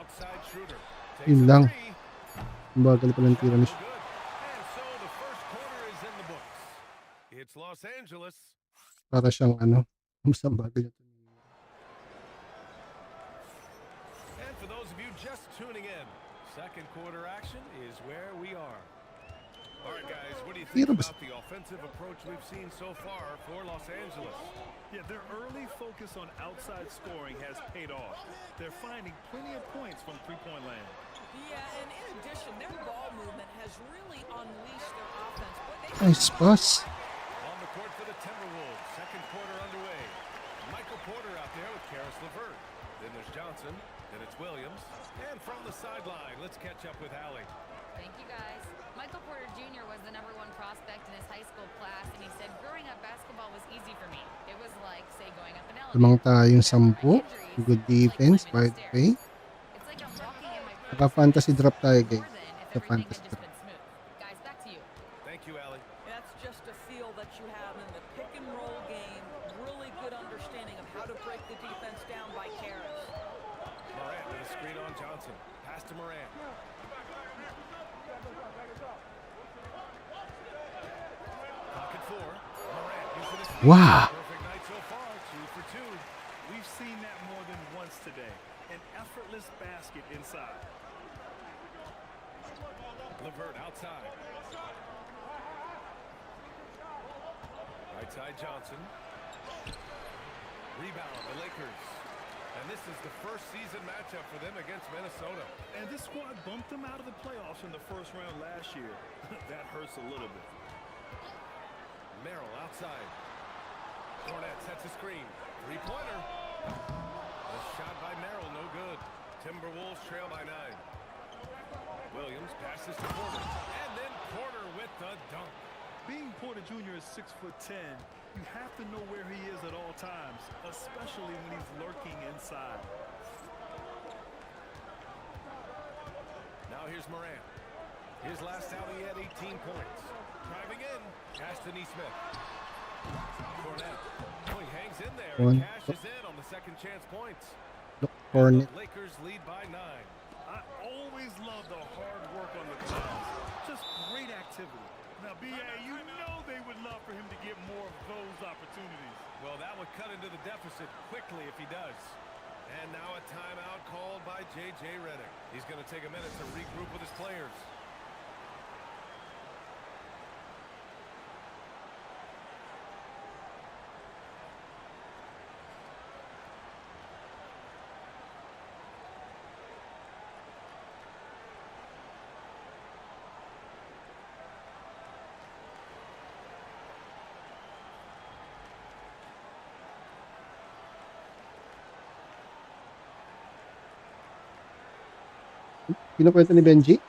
Outside Schroeder. Yun lang. Ang bagal pa ng tira ni Good. And so the first quarter is in the books. It's Los Angeles. para siyang ano, mas ang bagal niya. And for those of you just tuning in, second quarter action is where we are. All right, guys, what do you think about the offensive approach we've seen so far for Los Angeles? Yeah, their early focus on outside scoring has paid off. They're finding plenty of points from three-point land. Yeah, and in addition, their ball movement has really unleashed their offense. Nice pass. On the court for the Timberwolves, second quarter underway. Michael Porter out there with Karis LeVert. Then there's Johnson, then it's Williams. And from the sideline, let's catch up with Allie. Thank you, guys. Michael Porter Jr. was the #1 prospect in his high school class, and he said growing up basketball was easy for me. It was like, say, going up an elevator. Lamang tayong 10. Good defense, by the way. It's like I'm walking in my Naka-fantasy drop tayo, guys. if Sa everything had fantasy just drop. been smooth. Guys, back to you. Thank you, Allie. That's just a feel that you have in the pick and roll game. Really good understanding of how to break the defense down by Karis. Morant with a screen on Johnson. Pass to Morant. Pocket 4. Morant using his feet. Wow. Perfect night so far. 2 for 2. We've seen that more than once today. An effortless basket inside. LeVert outside. Right side Johnson. Rebound, the Lakers. And this is the first season matchup for them against Minnesota. And this squad bumped them out of the playoffs in the first round last year. That hurts a little bit. Merrill outside. Cornette sets a screen. Three-pointer. The shot by Merrill, no good. Timberwolves trail by 9. Williams passes to Porter. And then Porter with the dunk. Being Porter Jr. is 6'10", you have to know where he is at all times, especially when he's lurking inside. here's Morant. His last out, he had 18 points. Driving in, pass to Neesmith. Cornet. Oh, he hangs in there and cashes in on the second chance points. And the Lakers lead by 9. I always love the hard work on the glass. Just great activity. Now, B.A., you know they would love for him to get more of those opportunities. Well, that would cut into the deficit quickly if he does. And now a timeout called by J.J. Redick. He's going to take a minute to regroup with his players. Kinukwento ni Benji?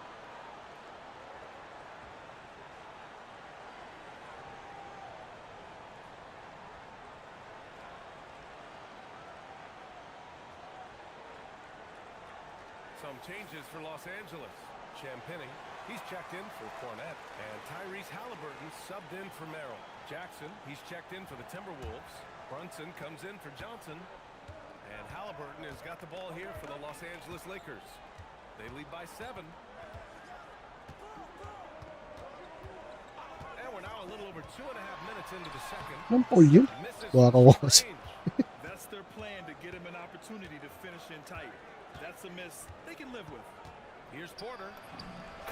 Some changes for Los Angeles. Champagny, he's checked in for Cornet. And Tyrese Halliburton subbed in for Merrill. Jackson, he's checked in for the Timberwolves. Brunson comes in for Johnson. And Halliburton has got the ball here for the Los Angeles Lakers. They lead by 7. And we're now a little over 2.5 minutes into the second. That's their plan, to get him an opportunity to finish in tight. That's a miss they can live with. Here's Porter.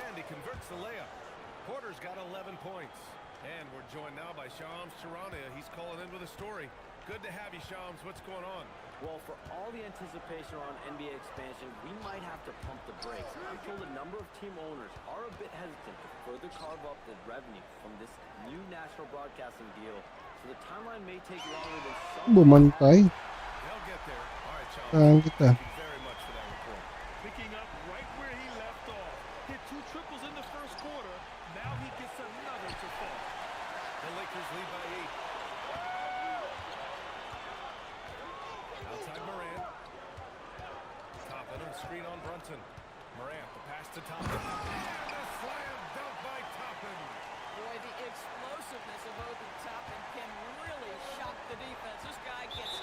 And he converts the layup. Porter's got 11 points. And we're joined now by Shams Charania. He's calling in with a story. Good to have you, Shams. What's going on? Well, for all the anticipation around NBA expansion, we might have to pump the brakes. I'm told a number of team owners are a bit hesitant to further carve up the revenue from this new national broadcasting deal, so the timeline may take longer than some. Bumantay. They'll get there. All right, Shams. Kita. Thank you very much for that report. Picking up right where he left off. Hit 2 triples in the first quarter. Now he gets another to fall. The Lakers lead by 8. Outside Morant. Toppin, a screen on Brunson. Morant, the pass to Toppin. And a slam dunk by Toppin. Boy, the explosiveness of Obi Toppin can really shock the defense. This guy gets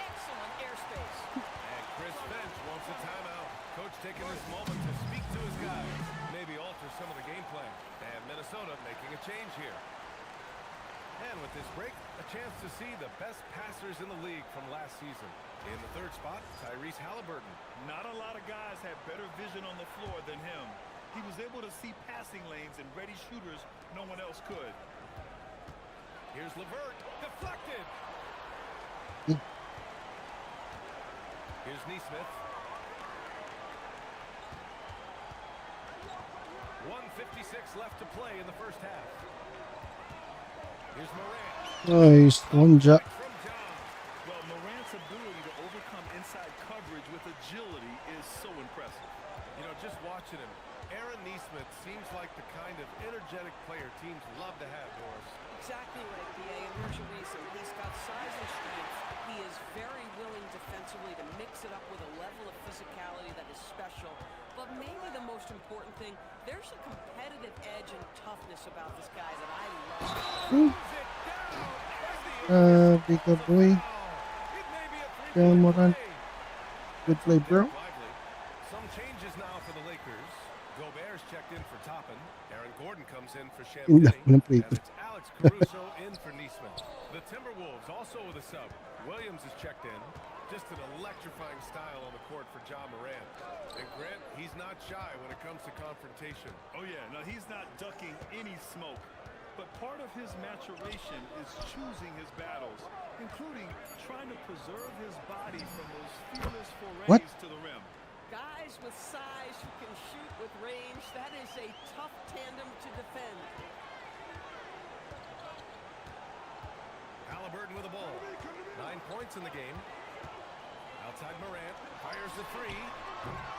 excellent airspace. And Chris Finch wants a timeout. Coach taking this moment to speak to his guys. Maybe alter some of the game plan. And Minnesota making a change here. And with this break, a chance to see the best passers in the league from last season. In the third spot, Tyrese Halliburton. Not a lot of guys had better vision on the floor than him. He was able to see passing lanes and ready shooters no one else could. Here's LeVert, deflected. Here's Neesmith. 1:56 left to play in the first half. Here's Morant. Nice. One jack. Well, Morant's ability to overcome inside coverage with agility is so impressive. You know, just watching him, Aaron Neesmith seems like the kind of energetic player teams love to have, Doris. Exactly right, B.A., and here's your reason. He's got size and strength. He is very willing defensively to mix it up with a level of physicality that is special. But maybe the most important thing, there's a competitive edge and toughness about this guy that I love. Big boy. Moran. Good play, bro. Some changes now for the Lakers. Gobert's checked in for Toppin. Aaron Gordon comes in for Champagny. And it's Alex Caruso in for Neesmith. The Timberwolves also with a sub. Williams is checked in. Just an electrifying style on the court for John Morant. And Grant, he's not shy when it comes to confrontation. Oh yeah, no, he's not ducking any smoke. But part of his maturation is choosing his battles, including trying to preserve his body from those fearless forays to the rim. Guys with size who can shoot with range, that is a tough tandem to defend. Halliburton with the ball. 9 points in the game. Outside Morant, fires the 3.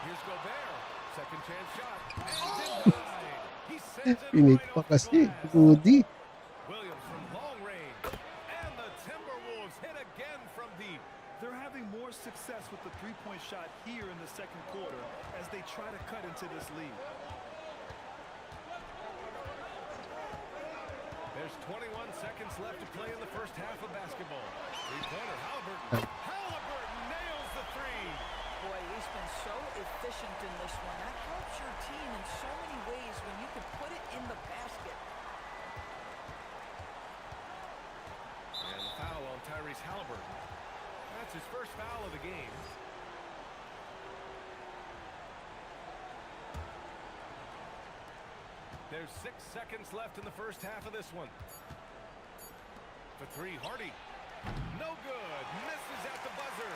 Here's Gobert. Second chance shot. And denied. He sends it Pinig right pa off the kasi. glass. Rudy. Williams from long range. And the Timberwolves hit again from deep. They're having more success success with the three-point shot here in the second quarter as they try to cut into this lead. There's 21 seconds left to play in the first half of basketball. Three-pointer, Halliburton. Halliburton nails the three. Boy, he's been so efficient in this one. That helps your team in so many ways when you can put it in the basket. And the foul on Tyrese Halliburton. That's his first foul of the game. There's 6 seconds left in the first half of this one. For three, Hardy. No good. Misses at the buzzer.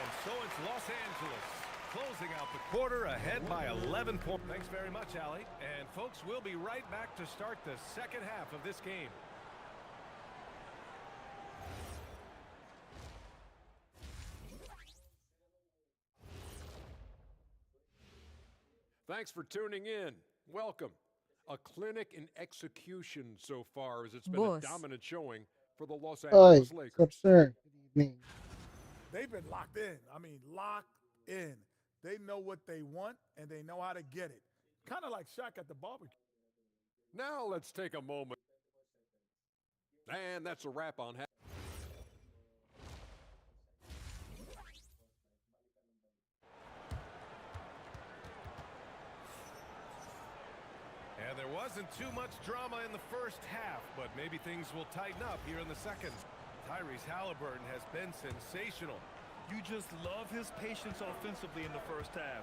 And so it's Los Angeles closing out the quarter ahead by 11 points. Thanks very much, Allie. And folks, we'll be right back to start the second half of this game. Thanks for tuning in. Welcome. A clinic in execution so far, as it's been Boss. a dominant showing for the Los Oi, Angeles Lakers. what's up, sir? Good evening. They've been locked in. I mean, locked in. They know what they want, and they know how to get it. Kind of like Shaq at the barbecue. Now let's take a moment. And that's a wrap on half. And there wasn't too much drama in the first half, but maybe things will tighten up here in the second. Tyrese Halliburton has been sensational. You just love his patience offensively in the first half.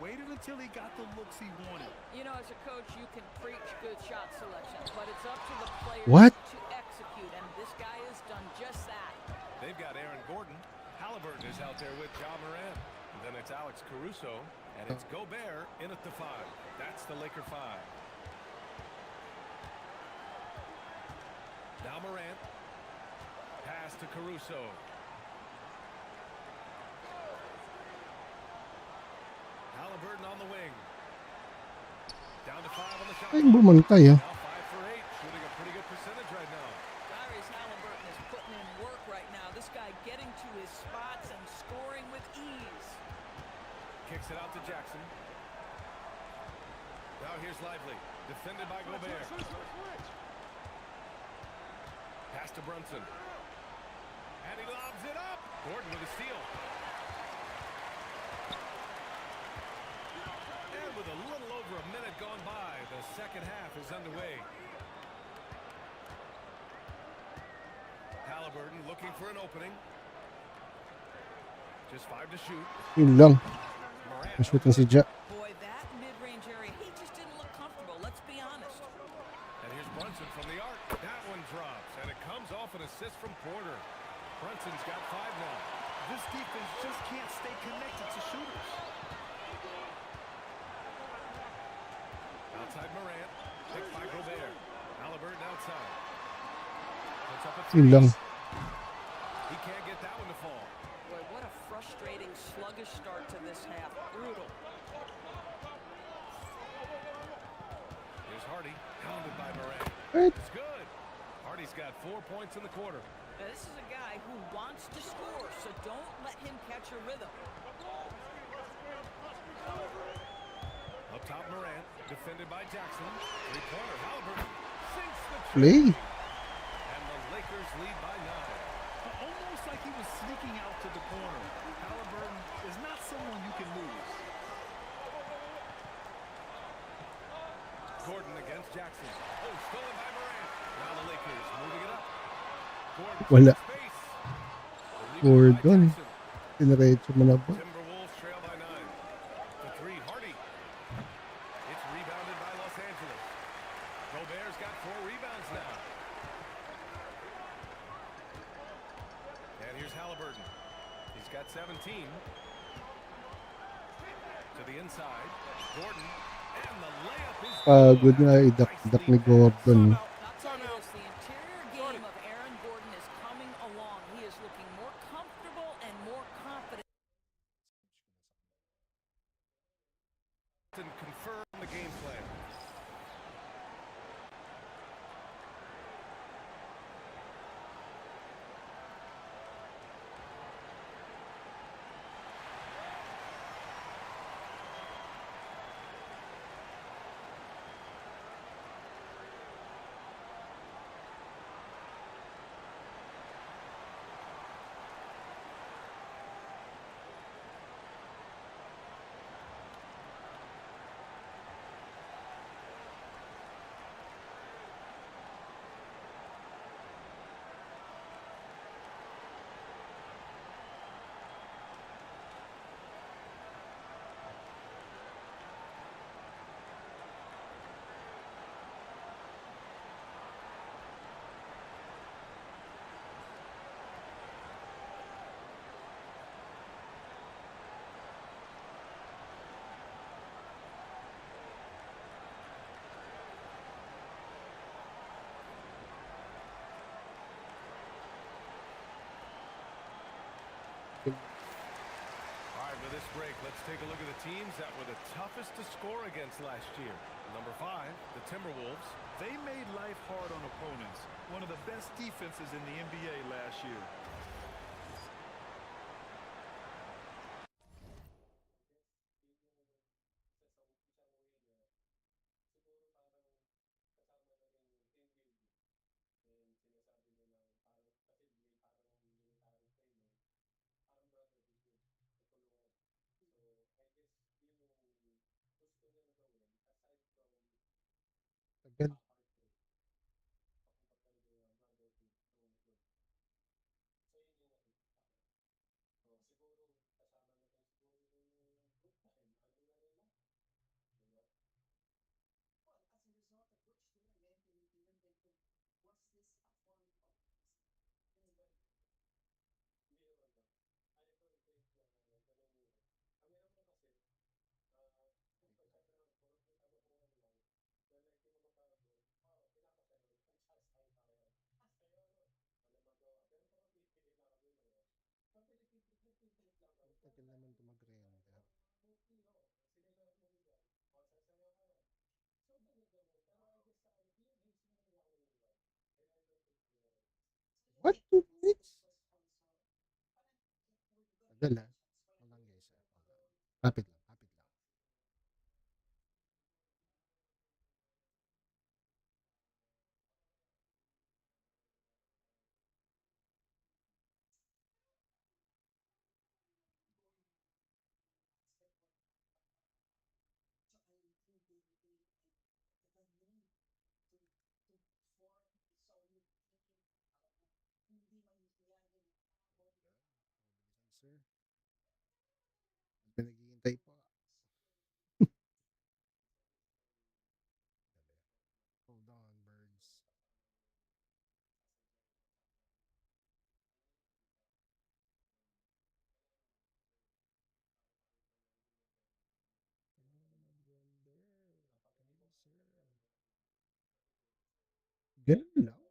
Waited until he got the looks he wanted. You know, as a coach, you can preach good shot selection, but it's up to the players What? to execute, and this guy has done just that. They've got Aaron Gordon. Halliburton is out there with Ja Morant. And then it's Alex Caruso, and it's Gobert in at the 5. That's the Laker 5. Now Morant. Pass to Caruso. Halliburton on the wing. Down to 5 on the shot. Ay, bumantay, ah. Now 5 for 8, shooting a pretty good percentage right now. Tyrese Halliburton is putting in work right now. This guy getting to his spots and scoring with ease. Kicks it out to Jackson. Now here's Lively, defended by Gobert. Pass to Brunson. And he lobs it up. Gordon with a steal. And with a little over a minute gone by, the second half is underway. Halliburton looking for an opening. Just 5 to shoot. Yun lang. Morant. Mashoot si Ja. Boy, that mid-range area, he just didn't look comfortable. Let's be honest. And here's Brunson from the arc. That one drops, and it comes off an assist from Porter. Brunson's got 5 now. This defense just can't stay connected to shooters. Outside Morant, picked by Gobert. Halliburton outside. Puts up a Yun 3. lang. He can't get that one to fall. Boy, what a frustrating, sluggish start to this half. Brutal. Here's Hardy, hounded by Morant. Right. It's good. Hardy's got 4 points in the quarter. Now, this is a guy who wants to score, so don't let him catch a rhythm. Up top, Morant, defended by Jackson. Three-pointer, Halliburton sinks the Play. tree. And the Lakers lead by 9. Almost like he was sneaking out to the corner. Halliburton is not someone you can lose. Gordon against Jackson. Oh, stolen by Morant. Now the Lakers moving it up. Gordon Wala. space. Gordon. Tinaretso mo na ba? Timberwolves trail by 9. The 3, Hardy. It's rebounded by Los Angeles. Gobert's got 4 rebounds now. And here's Halliburton. He's got 17. To the inside. Gordon. And the layup is Pagod nga idak-dak ni Gordon. I'll tell you this, the interior game of Aaron Gordon is coming along. He is looking more comfortable and more confident. And confirm the game plan. this break, let's take a look at the teams that were the toughest to score against last year. Number 5, the Timberwolves. They made life hard on opponents. One of the best defenses in the NBA last year. Tagal. Tagal naman ito mag-render. What? 2 minutes? Tagal ah. Hold on guys. Hold on. Hapit lang, hapit lang. Sir, pinaghihintay po. Hold on, birds. Ganun lang.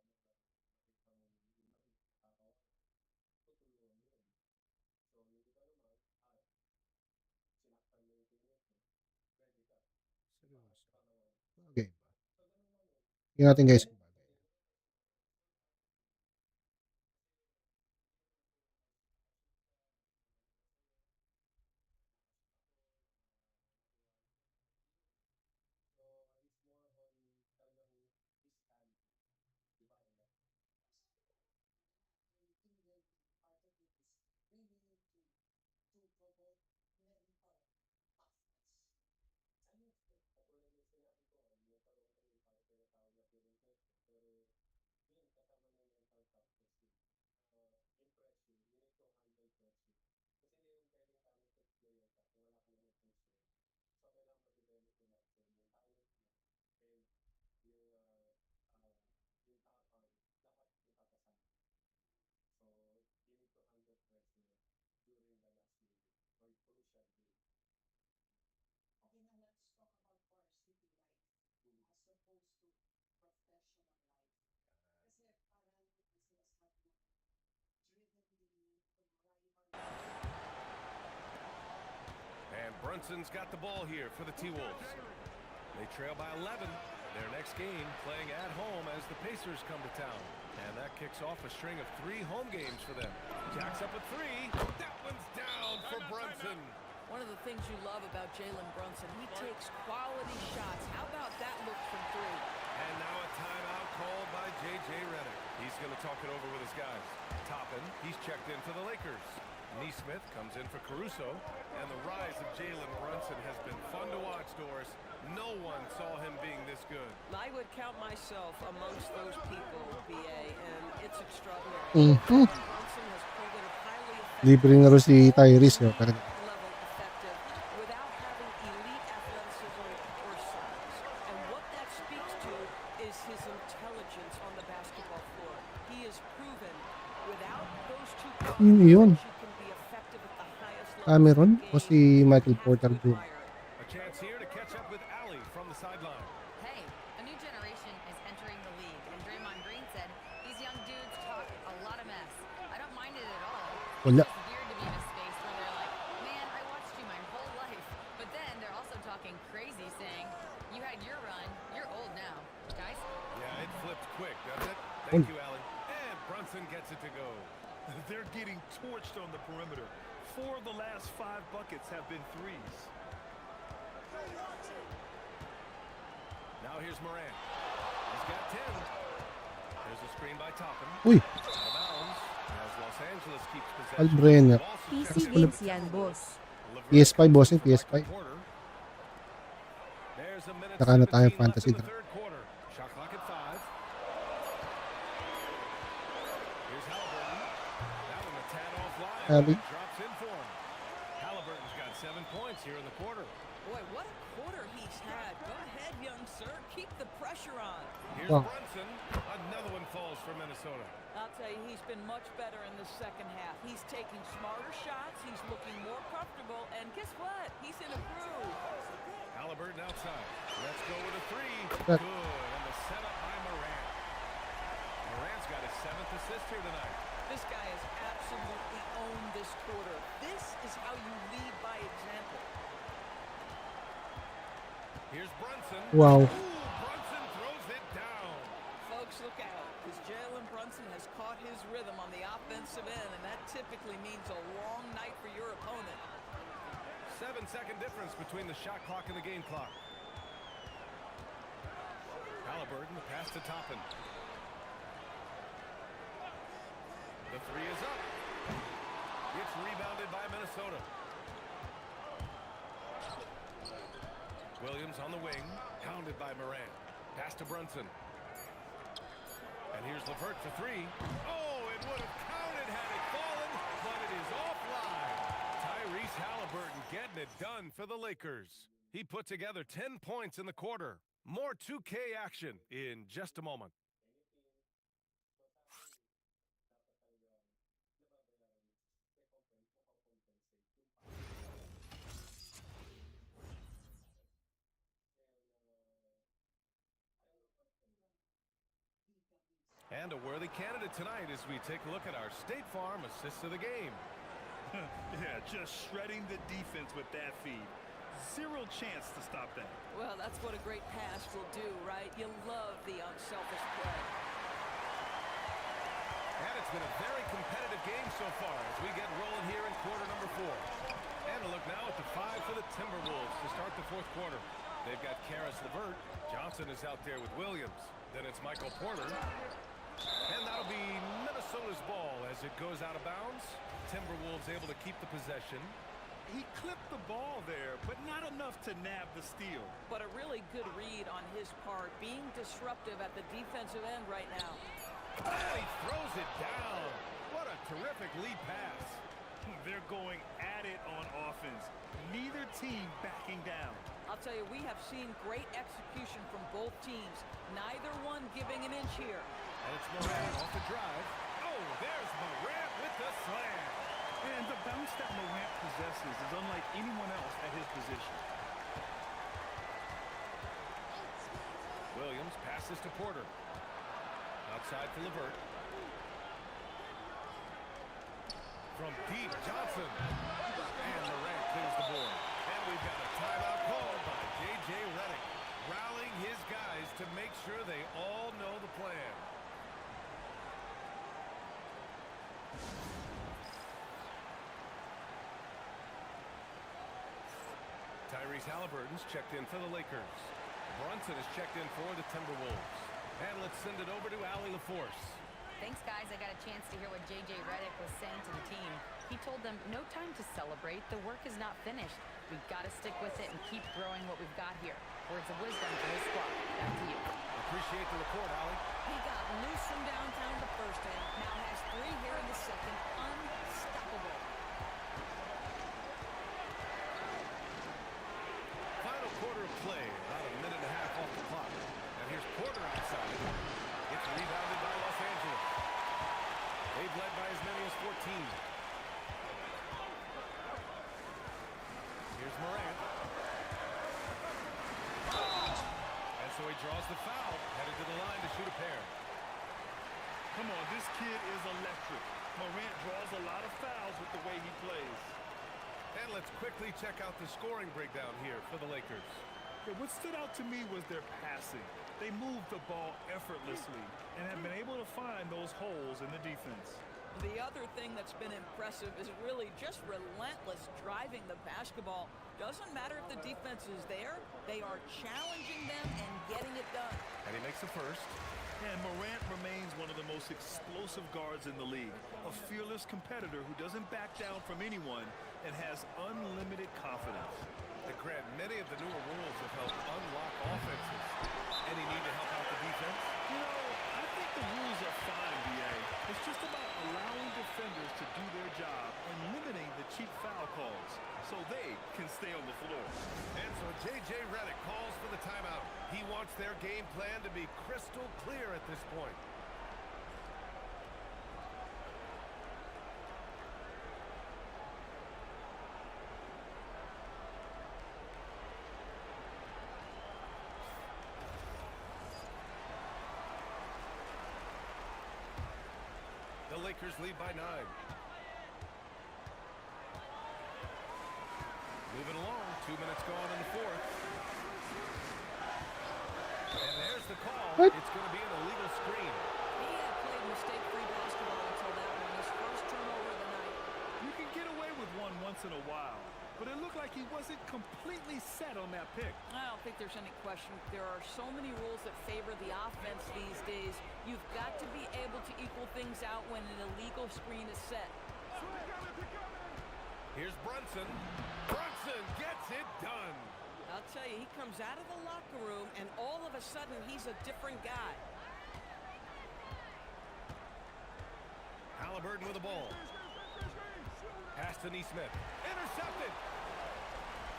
Seryoso. Okay ba? Tingnan natin guys kung bagay. And Brunson's got the ball here for the T-Wolves. They trail by 11. Their next game playing at home as the Pacers come to town. And that kicks off a string of 3 home games for them. Jacks up a 3. That one's down for Brunson. One of the things you love about Jalen Brunson, he takes quality shots. How about that look from 3? And now a timeout called by J.J. Redick. He's going to talk it over with his guys. Toppin, he's checked in for the Lakers. Neesmith comes in for Caruso. And the rise of Jalen Brunson has been fun to watch, Doris. No one saw him being this good. I would count myself amongst those people, BA, and it's extraordinary. Mhm. Brunson has pulled in highly effective Libre na rin si Tyrese. Pero level effective without having elite athleticism or size. And what that speaks to is his intelligence on the basketball floor. He has proven without those two yun yun. you can be effective at the highest level. Cameron o si Michael Porter Jr. A chance here to catch up with Allie from the sideline. Hey, a new generation is entering the league, and Draymond Green said these young dudes talk a lot of mess. I don't mind it at all. Wala. It's weird to be in a space where they're like, man, I watched you Thank you, Allie. And Brunson gets it to go. They're getting torched on the perimeter. 4 of the last 5 buckets have been threes. Now here's Morant. He's got 10. There's a screen by Toppin. Uy, Out of bounds as Los Angeles keeps possession. Albrenner. PC games yan, boss. PS5 bossing, PS5. There's a minute Saka na tayo 17 left fantasy in the draft. third quarter. Shot clock at 5. Here's Halliburton. That one a tad offline. Hallie. Drops in for him. Halliburton's got 7 points here in the quarter. Boy, what a quarter he's had. Go ahead, young sir. Keep the pressure on. Here's Wow. Brunson. Another one falls for Minnesota. I'll tell you, he's been much better in the second half. He's taking smarter shots. He's looking more comfortable. And guess what? He's in a groove. Halliburton outside. Let's go with a 3. That- Good. And the setup by Morant. Morant's got his 7th assist here tonight. This guy has absolutely owned this quarter. This is how you lead by example. Here's Brunson. Wow. Ooh, Brunson throws it down. Folks, look out, because Jalen Brunson has caught his rhythm on the offensive end, and that typically means a long night for your opponent. 7-second difference between the shot clock and the game clock. Halliburton, the pass to Toppin. The 3 is up. It's rebounded by Minnesota. Williams on the wing, pounded by Morant. Pass to Brunson. And here's LeVert for 3. Oh, it would have counted had it fallen, but it is offline. Tyrese Halliburton getting it done for the Lakers. He put together 10 points in the quarter. More 2K action in just a moment. And a worthy candidate tonight as we take a look at our State Farm assists of the game. Yeah, just shredding the defense with that feed. 0 chance to stop that. Well, that's what a great pass will do, right? You love the unselfish play. And it's been a very competitive game so far as we get rolling here in quarter number 4. And a look now at the 5 for the Timberwolves to start the 4th quarter. They've got Karis LeVert. Johnson is out there with Williams. Then it's Michael Porter. And that'll be Minnesota's ball as it goes out of bounds. Timberwolves able to keep the possession. He clipped the ball there, but not enough to nab the steal. But a really good read on his part, being disruptive at the defensive end right now. And he throws it down. What a terrific lead pass. They're going at it on offense. Neither team backing down. I'll tell you, we have seen great execution from both teams. Neither one giving an inch here. And it's Morant off the drive. Oh, there's Morant with the slam. And the bounce that Morant possesses is unlike anyone else at his position. Williams passes to Porter. Outside for LeVert. From deep, Johnson. And Morant clears the board. And we've got a timeout called by J.J. Redick, rallying his guys to make sure they all know the plan. Tyrese Halliburton's checked in for the Lakers. Brunson is checked in for the Timberwolves. And let's send it over to Allie LaForce. Thanks, guys. I got a chance to hear what J.J. Redick was saying to the team. He told them, no time to celebrate. The work is not finished. We've got to stick with it and keep growing what we've got here. Words of wisdom for his squad. Back to you. Appreciate the report, Allie. He got loose from downtown the first half. Now has 3 here in the second. Unstoppable. Final quarter of play. About a minute and a half off the clock. And here's Porter outside. It's rebounded by Los Angeles. They've led by as many as 14. Here's Morant. And so he draws the foul. Headed to the line to shoot a pair. Come on, this kid is electric. Morant draws a lot of fouls with the way he plays. And let's quickly check out the scoring breakdown here for the Lakers. Yeah, what stood out to me was their passing. They moved the ball effortlessly and have been able to find those holes in the defense. The other thing that's been impressive is really just relentless driving the basketball. Doesn't matter if the defense is there, they are challenging them and getting it done. And he makes the first. And Morant remains one of the most explosive guards in the league. A fearless competitor who doesn't back down from anyone and has unlimited confidence. And Grant, many of the newer rules have helped unlock offenses. Any need to help out the defense? You know, I think the rules are fine, B.A. It's just about allowing defenders to do their job and limiting the cheap foul calls so they can stay on the floor. And so J.J. Redick calls for the timeout. He wants their game plan to be crystal clear at this point. The Lakers lead by 9. Moving along, 2 minutes gone in the fourth. And there's the call. What? It's going to be an illegal screen. He had played mistake-free basketball until that one, his first turnover of the night. You can get away with one once in a while, but it looked like he wasn't completely set on that pick. I don't think there's any question. There are so many rules that favor the offense these days. You've got to be able to equal things out when an illegal screen is set. Here's Brunson. Brunson gets it done. I'll tell you, he comes out of the locker room, and all of a sudden, he's a different guy. Halliburton with the ball. Pass to Neesmith. Intercepted.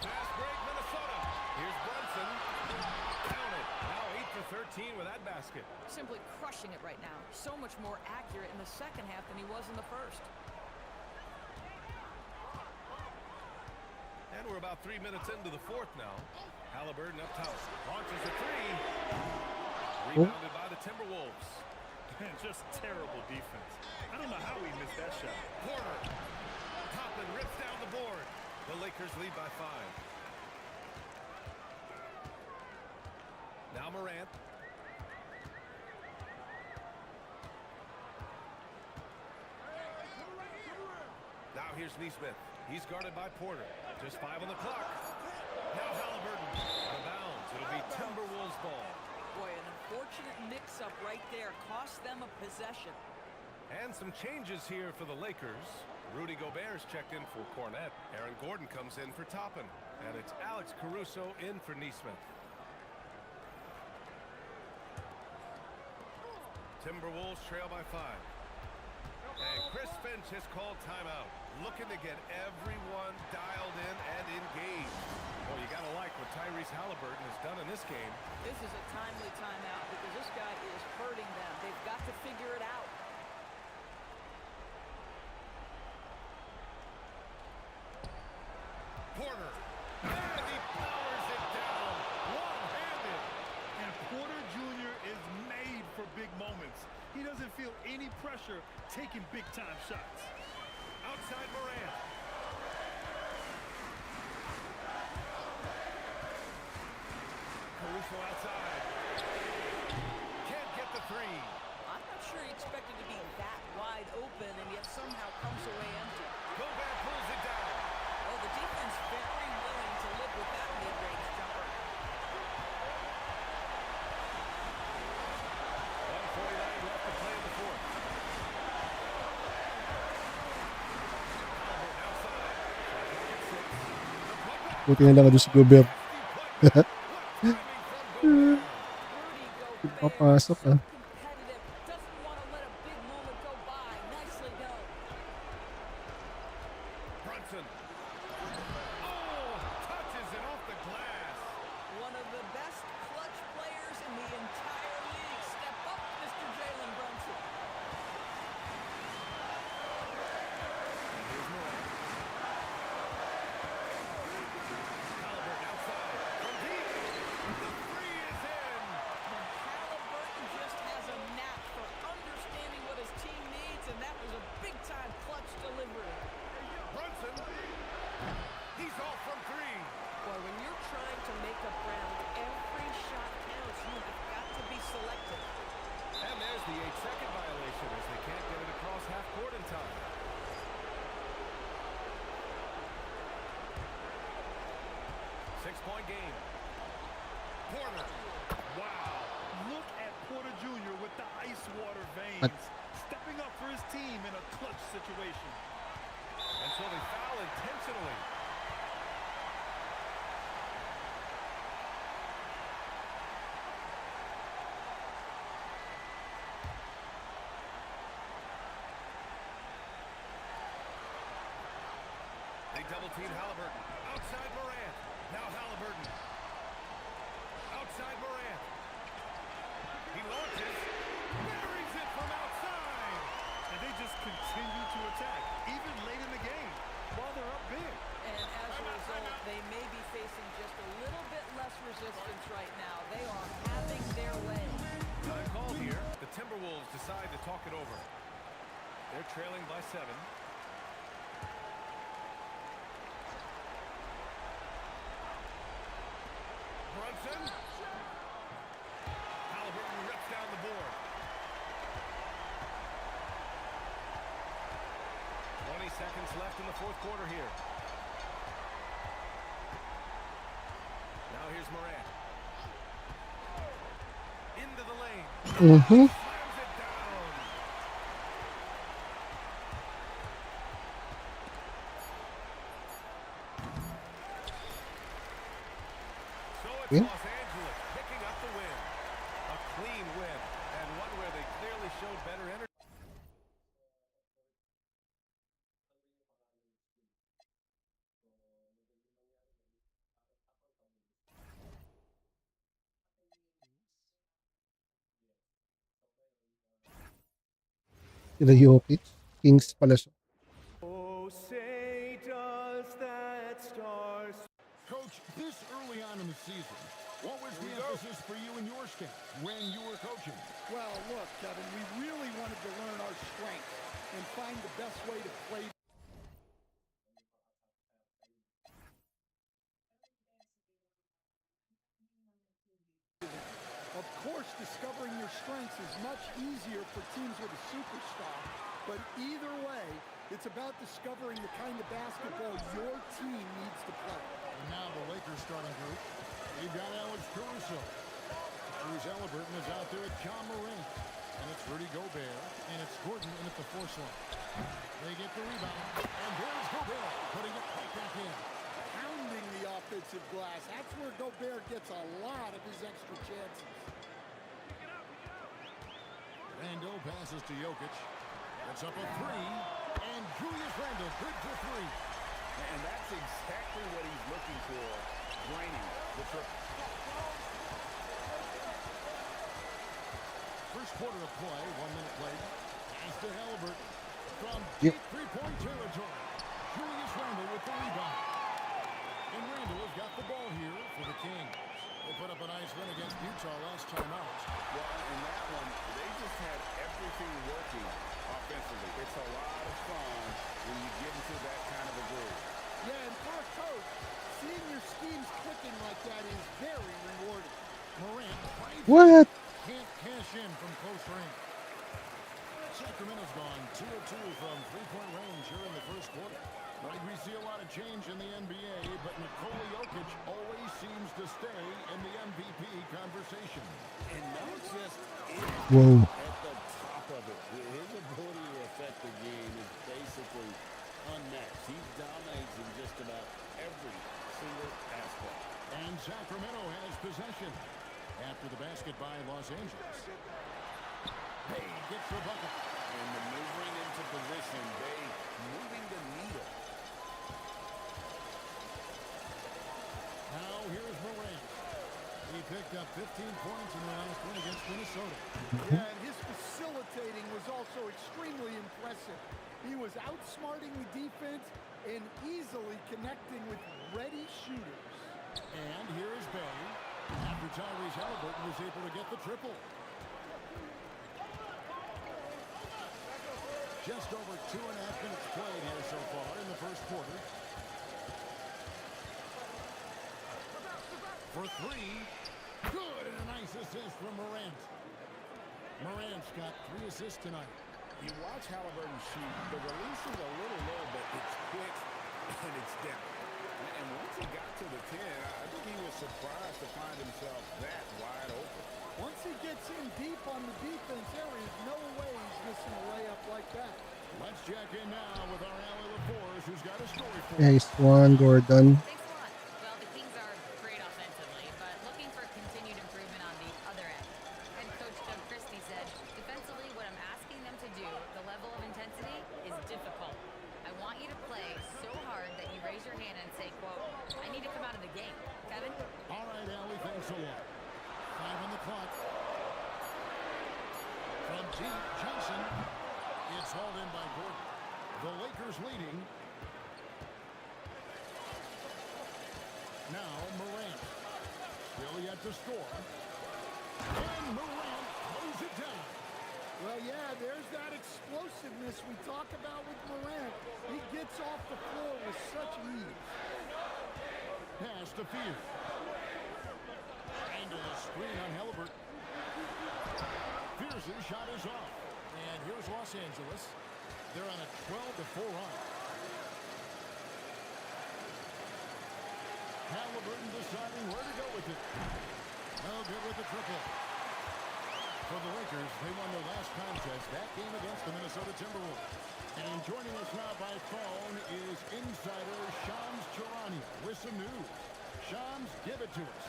Fast break, Minnesota. Here's Brunson. Count it. Now 8 for 13 with that basket. Simply crushing it right now. So much more accurate in the second half than he was in the first. And we're about 3 minutes into the fourth now. Halliburton up top. Launches a three. Rebounded by the Timberwolves. Man, just terrible defense. I don't know how he missed that shot. Porter. Toppin rips down the board. The Lakers lead by 5. Now Morant. Now here's Neesmith. He's guarded by Porter. Just 5 on the clock. Now Halliburton. Out of bounds. It'll be Timberwolves ball. Boy, an unfortunate mix-up right there. Cost them a possession. And some changes here for the Lakers. Rudy Gobert's checked in for Cornette. Aaron Gordon comes in for Toppin. And it's Alex Caruso in for Neesmith. Timberwolves trail by 5. And Chris Finch has called timeout. Looking to get everyone dialed in and engaged. Well, you got to like what Tyrese Halliburton has done in this game. This is a timely timeout because this guy is hurting them. They've got to figure it out. Porter. And he powers it down. One-handed. And Porter Jr. is made for big moments. He doesn't feel any pressure taking big-time shots. Outside Morant. Caruso outside. Can't get the three. I'm not sure he expected to be that wide open and yet somehow comes away empty. Gobert pulls it down. Oh, the defense very willing to live with that mid-range jumper. 1:49 left to play in the fourth. Halliburton outside. Buti na lang doon si Gobert. Papasok ah. Competitive, doesn't want to let a big moment go by. Nicely done. Brunson. Oh, touches it off the glass. One of the best clutch players in the entire league. Step up, Mr. Jalen Brunson. And here's Morant. Halliburton outside. From deep. The three is in. Halliburton just Six-point game. Porter. Wow. Look at Porter Jr. with the ice water veins. Stepping up for his team in a clutch situation. And so they foul intentionally. They double team Halliburton. Outside Morant. Now Halliburton. Outside Morant. He launches. Buries it from outside. And they just continue to attack, even late in the game, while they're up big. And as a result, they may be facing just a little bit less resistance right now. They are having their way. Time called here. The Timberwolves decide to talk it over. They're trailing by 7. Brunson. Halliburton rips down the board. 20 seconds left in the fourth quarter here. Now here's Morant. Into the lane. Mm-hmm. Slams it down. So it's Win? Los Angeles picking up the win. A clean win, and one where they clearly showed better energy. Sila Jokic. Kings pala siya. Oh, say does that star... Coach, this early on in the season, what was the emphasis for you and your staff when you were coaching? Well, look, Kevin, we really wanted to learn our strengths and find the best way to play. Of course, discovering your strengths is much easier for teams with a superstar, but either way, it's about discovering the kind of basketball your team needs to play. And now the Lakers starting group. They've got Alex Caruso. Bruce Halliburton is out there at John Morant. And it's Rudy Gobert. And it's Gordon in at the force line. They get the rebound. And there's Gobert putting it right back in. Pounding the offensive glass. That's where Gobert gets a lot of his extra chances. Randle passes to Jokic. It's up a 3. And Julius Randle good for 3. And that's exactly what he's looking for, draining the triple. First quarter of play, 1 minute played. Pass to Halliburton from deep three-point territory. Julius Randle with the rebound. And Randle has got the ball here for the Kings. They put up a nice win against Utah last time out. Well, in that one, they just had everything working offensively. It's a lot of fun when you get into that kind of a groove. Yeah, and for a coach, seeing your schemes clicking like that is very rewarding. Morant, What? can't cash in from close range. Sacramento's gone 2 of 2 from three-point range here in the first quarter. Right, we see a lot of change in the NBA, but Nikola Jokic always seems to stay in the MVP conversation. And not just Whoa. at the top of it. His ability to affect the game is basically unmatched. He dominates in just about every single aspect. And Sacramento has possession after the basket by Los Angeles. Bay gets the bucket. And maneuvering into position, Bay moving the needle. Now here's Morant. He picked up 15 points in the last win against Minnesota. Yeah, and his facilitating was also extremely impressive. He was outsmarting the defense and easily connecting with ready shooters. And here's Bay after Tyrese Halliburton was able to get the triple. Just over 2.5 minutes played here so far in the first quarter. For 3. Good, and a nice assist from Morant. Morant's got 3 assists tonight. You watch Halliburton shoot, the release is a little low, but it's quick and it's down. And And once he got to the 10, I think he was surprised to find himself that wide open. Once he gets in deep on the defense, there is no way he's missing a layup like that. Let's check in now with our Allie LaForce, who's got a story for us. Nice one, Gordon. Thanks a lot. Well, the Kings are great offensively, but looking for continued improvement on the other end. Head coach Doug Christie said, defensively, what I'm asking them to do, the level of intensity, is difficult. I want you to play so hard that you raise your hand and say, quote, I need to come out of the game. Kevin? All right, Allie, thanks a lot. 5 on the clock. From deep, Johnson. It's hauled in by Gordon. The Lakers leading. Now Morant. Still yet to score. And Morant throws it down. Well, yeah, there's that explosiveness we talk about with Morant. He gets off the floor with such ease. Pass to Field. Into the screen on Halliburton. Pierce's shot is off. And here's Los Angeles. They're on a 12-4 run. Halliburton deciding where to go with it. No good with the triple. For the Lakers, they won their last contest, that game against the Minnesota Timberwolves. And joining us now by phone is insider Shams Charania with some news. Shams, give it to us.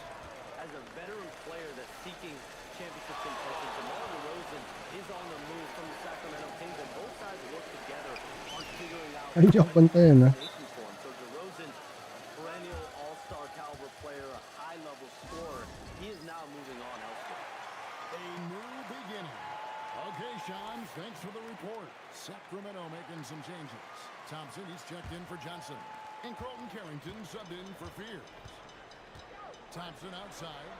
As a veteran player that's seeking championship contention, DeMar DeRozan is on the move from the Sacramento Kings, and both sides work together on figuring out Ay, joke bantayan, ha? for him. So DeRozan, perennial all-star caliber player, a high-level scorer, he is now moving on elsewhere. A new beginning. Okay, Shams, thanks for the report. Sacramento making some changes. Thompson, he's checked in for Johnson. And Carlton Carrington subbed in for Fears. Thompson outside.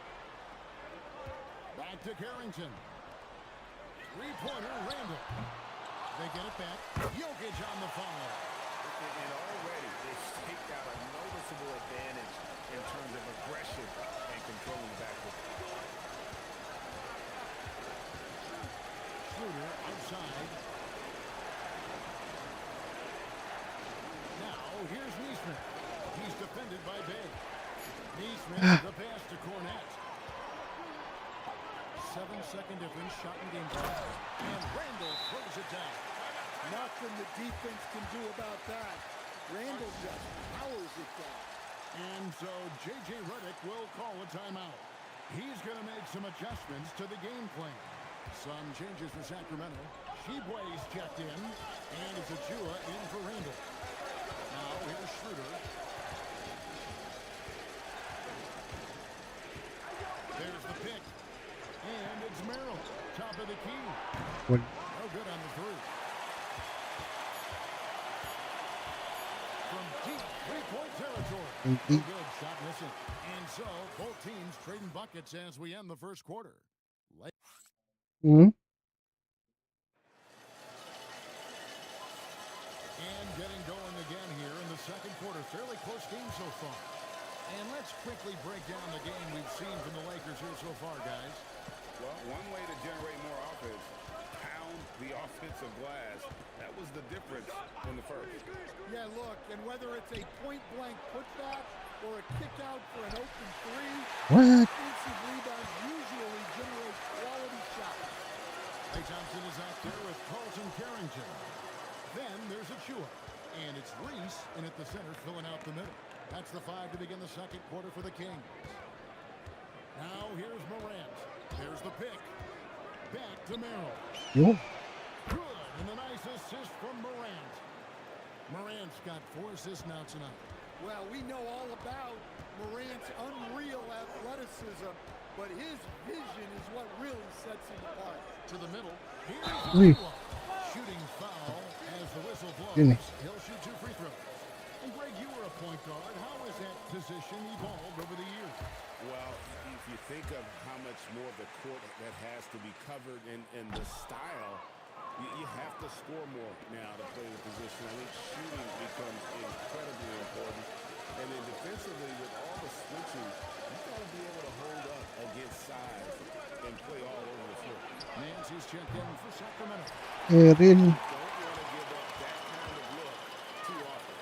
Back to Carrington. Three-pointer, Randall. They get it back. Jokic on the foul. And already they've staked out a noticeable advantage in terms of aggression and controlling the backcourt. Schroeder outside. Now, here's Neesmith. He's defended by Bay. Neesmith, the pass to Cornette. 7-second difference, shot in game time. And Randall throws it down. Nothing the defense can do about that. Randall just powers it down. And so J.J. Redick will call a timeout. He's going to make some adjustments to the game plan. Some changes for Sacramento. Sheboy's checked in. And it's Achua in for Randall. Now here's Schroeder. There's the pick. And it's Merrill. Top of the key. What? No good on the three. From deep three-point territory. No good. Shot missing. And so both teams trading buckets as we end the first quarter. Mm-hmm. And getting going again here in the second quarter. Fairly close game so far. And let's quickly break down the game we've seen from the Lakers here so far, guys. Well, one way to generate more offense, pound the offensive glass. That was the difference in the first. Yeah, look, and whether it's a point-blank putback or a kick-out for an open three, What? offensive rebounds usually generate quality shots. Klay Thompson is out there with Carlton Carrington. Then there's Achua. And it's Reese in at the center filling out the middle. That's the 5 to begin the second quarter for the Kings. Now here's Morant. There's the pick. Back to Merrill. Yo. Good. And the nice assist from Morant. Morant's got 4 assists now tonight. Well, we know all about Morant's unreal athleticism, but his vision is what really sets him apart. To the middle. Here's Uy. Achua. Shooting foul as the whistle blows. Yun eh. He'll shoot 2 free throws. And Greg, you were a point guard. How has that position evolved over the years? Well, if you think of how much more of the court that has to be covered and the style, you have to score more now to play the position. I think shooting becomes incredibly important. And then defensively, with all the switching, you've got to be able to hold up against size and play all over the floor. Nancy's checked in for Sacramento. Erin. Don't want to give up that kind of look too often.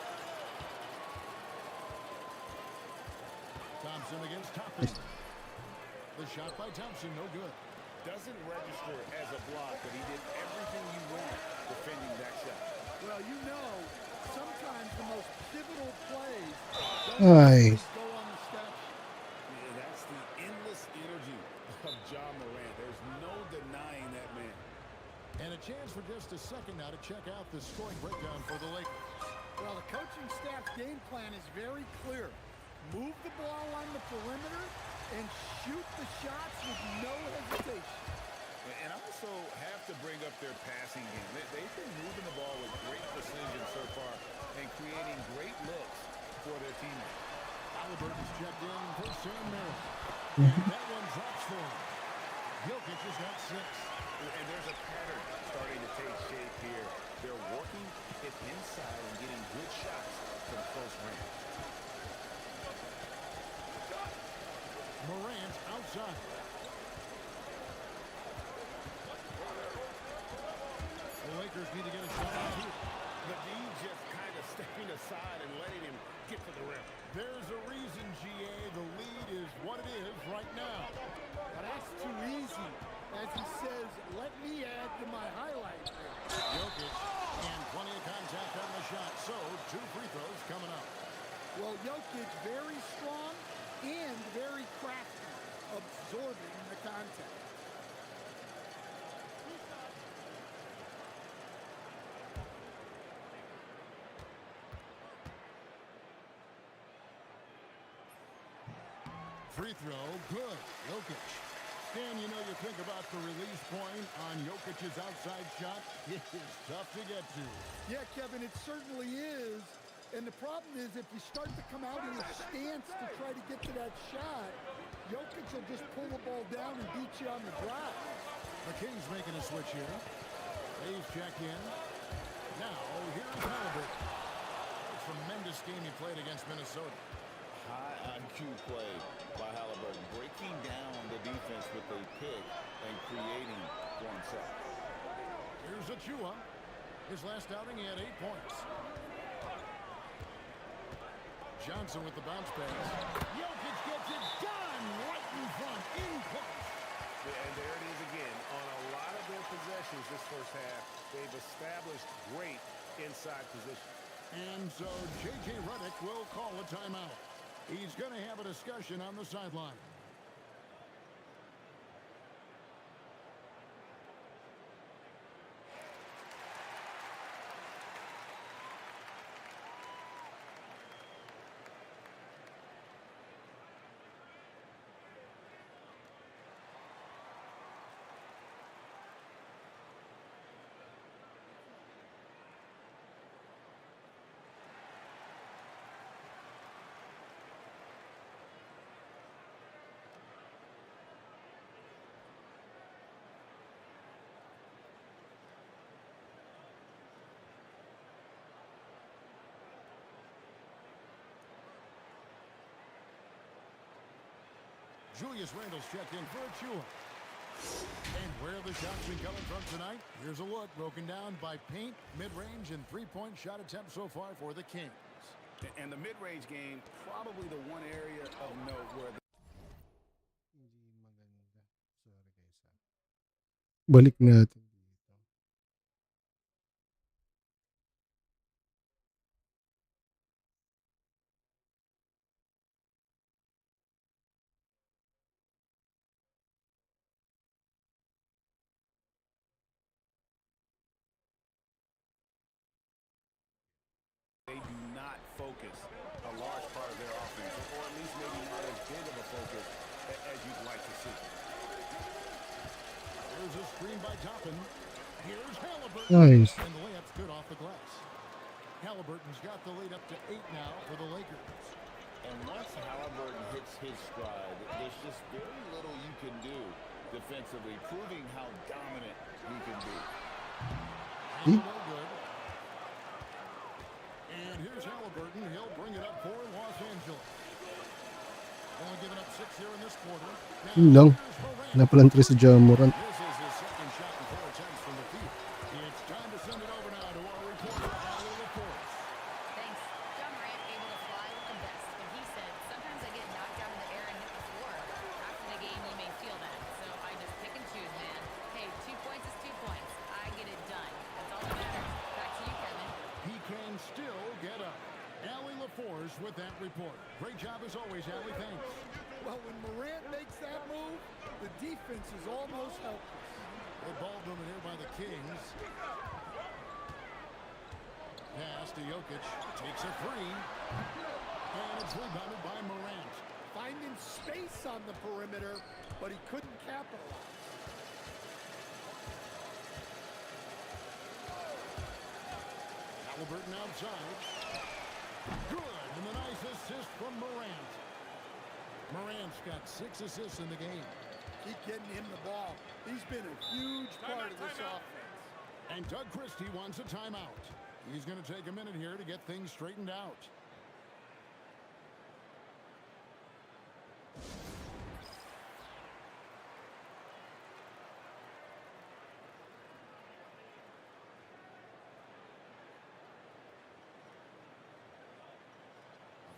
Nice. Go on the steps. Yeah, that's the endless energy of John Morant. There's no denying that man. And a chance for just a second now to check out the scoring breakdown for the Lakers. Well, the coaching staff's game plan is very clear. Move the ball on the perimeter and shoot the shots with no hesitation. And I also have to bring up their passing game. They've been moving the ball with great precision so far and creating great looks for their teammates. Halliburton's checked in for Sam Merrill. That one drops for him. Jokic has got 6. And there's a pattern starting to take shape here. They're working it inside and getting good shots from close range. Morant outside. The Lakers need to get a shot on here. But D just kind of stepping aside and letting him get to the rim. There's a reason, GA, the lead is what it is right now. But that's too easy. As he says, let me add to my highlight reel. Jokic, and plenty of contact on the shot. So, 2 free throws coming up. Well, Jokic very strong and very crafty, absorbing the contact. Free throw, good. Jokic. Dan, you know, you think about the release point on Jokic's outside shot. It is tough to get to. Yeah, Kevin, it certainly is. And the problem is if you start to come out in a stance to try to get to that shot, Jokic will just pull the ball down and beat you on the drive. The Kings making a switch here. Hayes check in. Now, here's Halliburton. A tremendous game he played against Minnesota. High IQ play by Halliburton, breaking down the defense with a pick and creating for himself. Here's Achua. His last outing, he had 8 points. Johnson with the bounce pass. Jokic gets it done right in front, in place. And there it is again. On a lot of their possessions this first half, they've established great inside position. And so J.J. Redick will call a timeout. He's going to have a discussion on the sideline. Julius Randle's checked in for Achua. And where the shots been coming from tonight? Here's a look broken down by paint, mid-range, and three-point shot attempts so far for the Kings. And the mid-range game, probably the one area of note where Balik natin dito. they do not focus a large part of their offense, or at least maybe not as big of a focus as you'd like to see. There's a screen by Toppin. Here's Halliburton. Nice. And the layup's good off the glass. Halliburton's got the lead up to 8 now for the Lakers. And once Halliburton hits his stride, there's just very little you can do defensively, proving how dominant he can be. And no good. And here's Halliburton. He'll bring it up for Los Angeles. Only giving up 6 here in this quarter. Yun lang. Napalantri si Ja Morant. This is his second shot in 4 attempts from the field. It's time to send it over now to our reporter, Ali LaForce. Thanks. John Morant able to fly with the best, but he said, sometimes I get knocked out in the air and hit the floor. After the game, you may feel that. So I just pick and choose, man. Hey, 2 points is 2 points. I get it done. That's all that matters. Back to you, Kevin. He can still get up. Ali LaForce Finished with that report. Great job as always, Allie. Thanks. Well, when Morant makes that move, the defense is almost helpless. Good ball movement here by the Kings. Pass to Jokic. Takes a three. And it's rebounded by Morant. Finding space on the perimeter, but he couldn't capitalize. Halliburton outside. Good. And the nice assist from Morant. Morant's got 6 assists in the game. Keep getting him the ball. He's been a huge part of this offense. And Doug Christie wants a timeout. He's going to take a minute here to get things straightened out.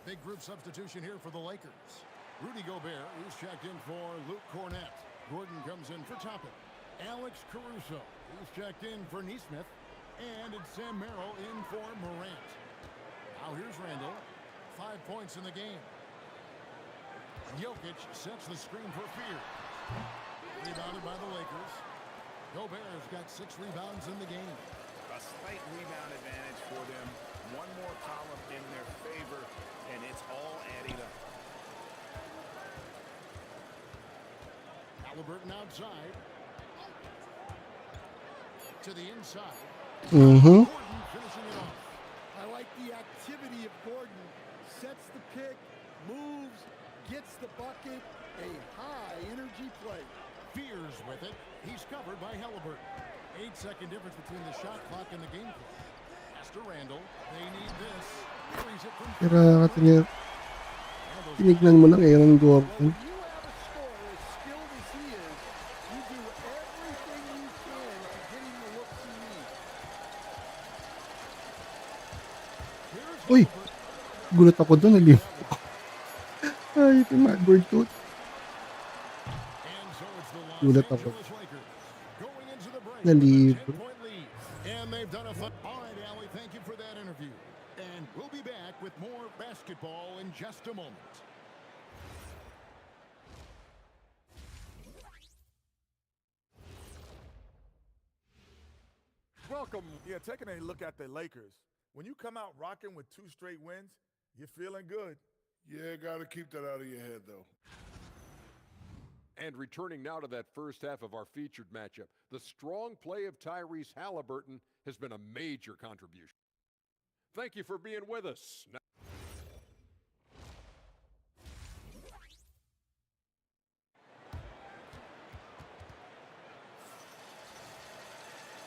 Big group substitution here for the Lakers. Rudy Gobert, who's checked in for Luke Cornett. Gordon comes in for Toppin. Alex Caruso, who's checked in for Nesmith. And it's Sam Merrill in for Morant. Now here's Randall. 5 points in the game. Jokic sets the screen for Fear. Rebounded by the Lakers. Gobert's got 6 rebounds in the game. A slight rebound advantage for them. One more column in their favor, and it's all adding up. Halliburton outside. To the inside. Mm-hmm. Gordon finishing it off. I like the activity of Gordon. Sets the pick, moves, gets the bucket. A high-energy play. Fears with it. He's covered by Halliburton. 8-second difference between the shot clock and the game clock. Pass to Randall. They need this. Frees it from Kira katanya tinignan mo lang Aaron Gordon. You have a scorer as skilled as he is. You do everything you can to get him the looks he needs. Here's Uy! Halliburton. Gulat ako doon. Naliw ako. Ay, pinag-board ko. And so it's the Los Gulat ako. Angeles Lakers going into the break. Nalibro. 10-point lead. And they've done a fun. All right, Allie, thank you for that interview. And we'll be back with more basketball in just a moment. Welcome. Yeah, taking a look at the Lakers. When you come out rocking with 2 straight wins, you're feeling good. Yeah, got to keep that out of your head, though. And returning now to that first half of our featured matchup, the strong play of Tyrese Halliburton has been a major contribution. Thank you for being with us.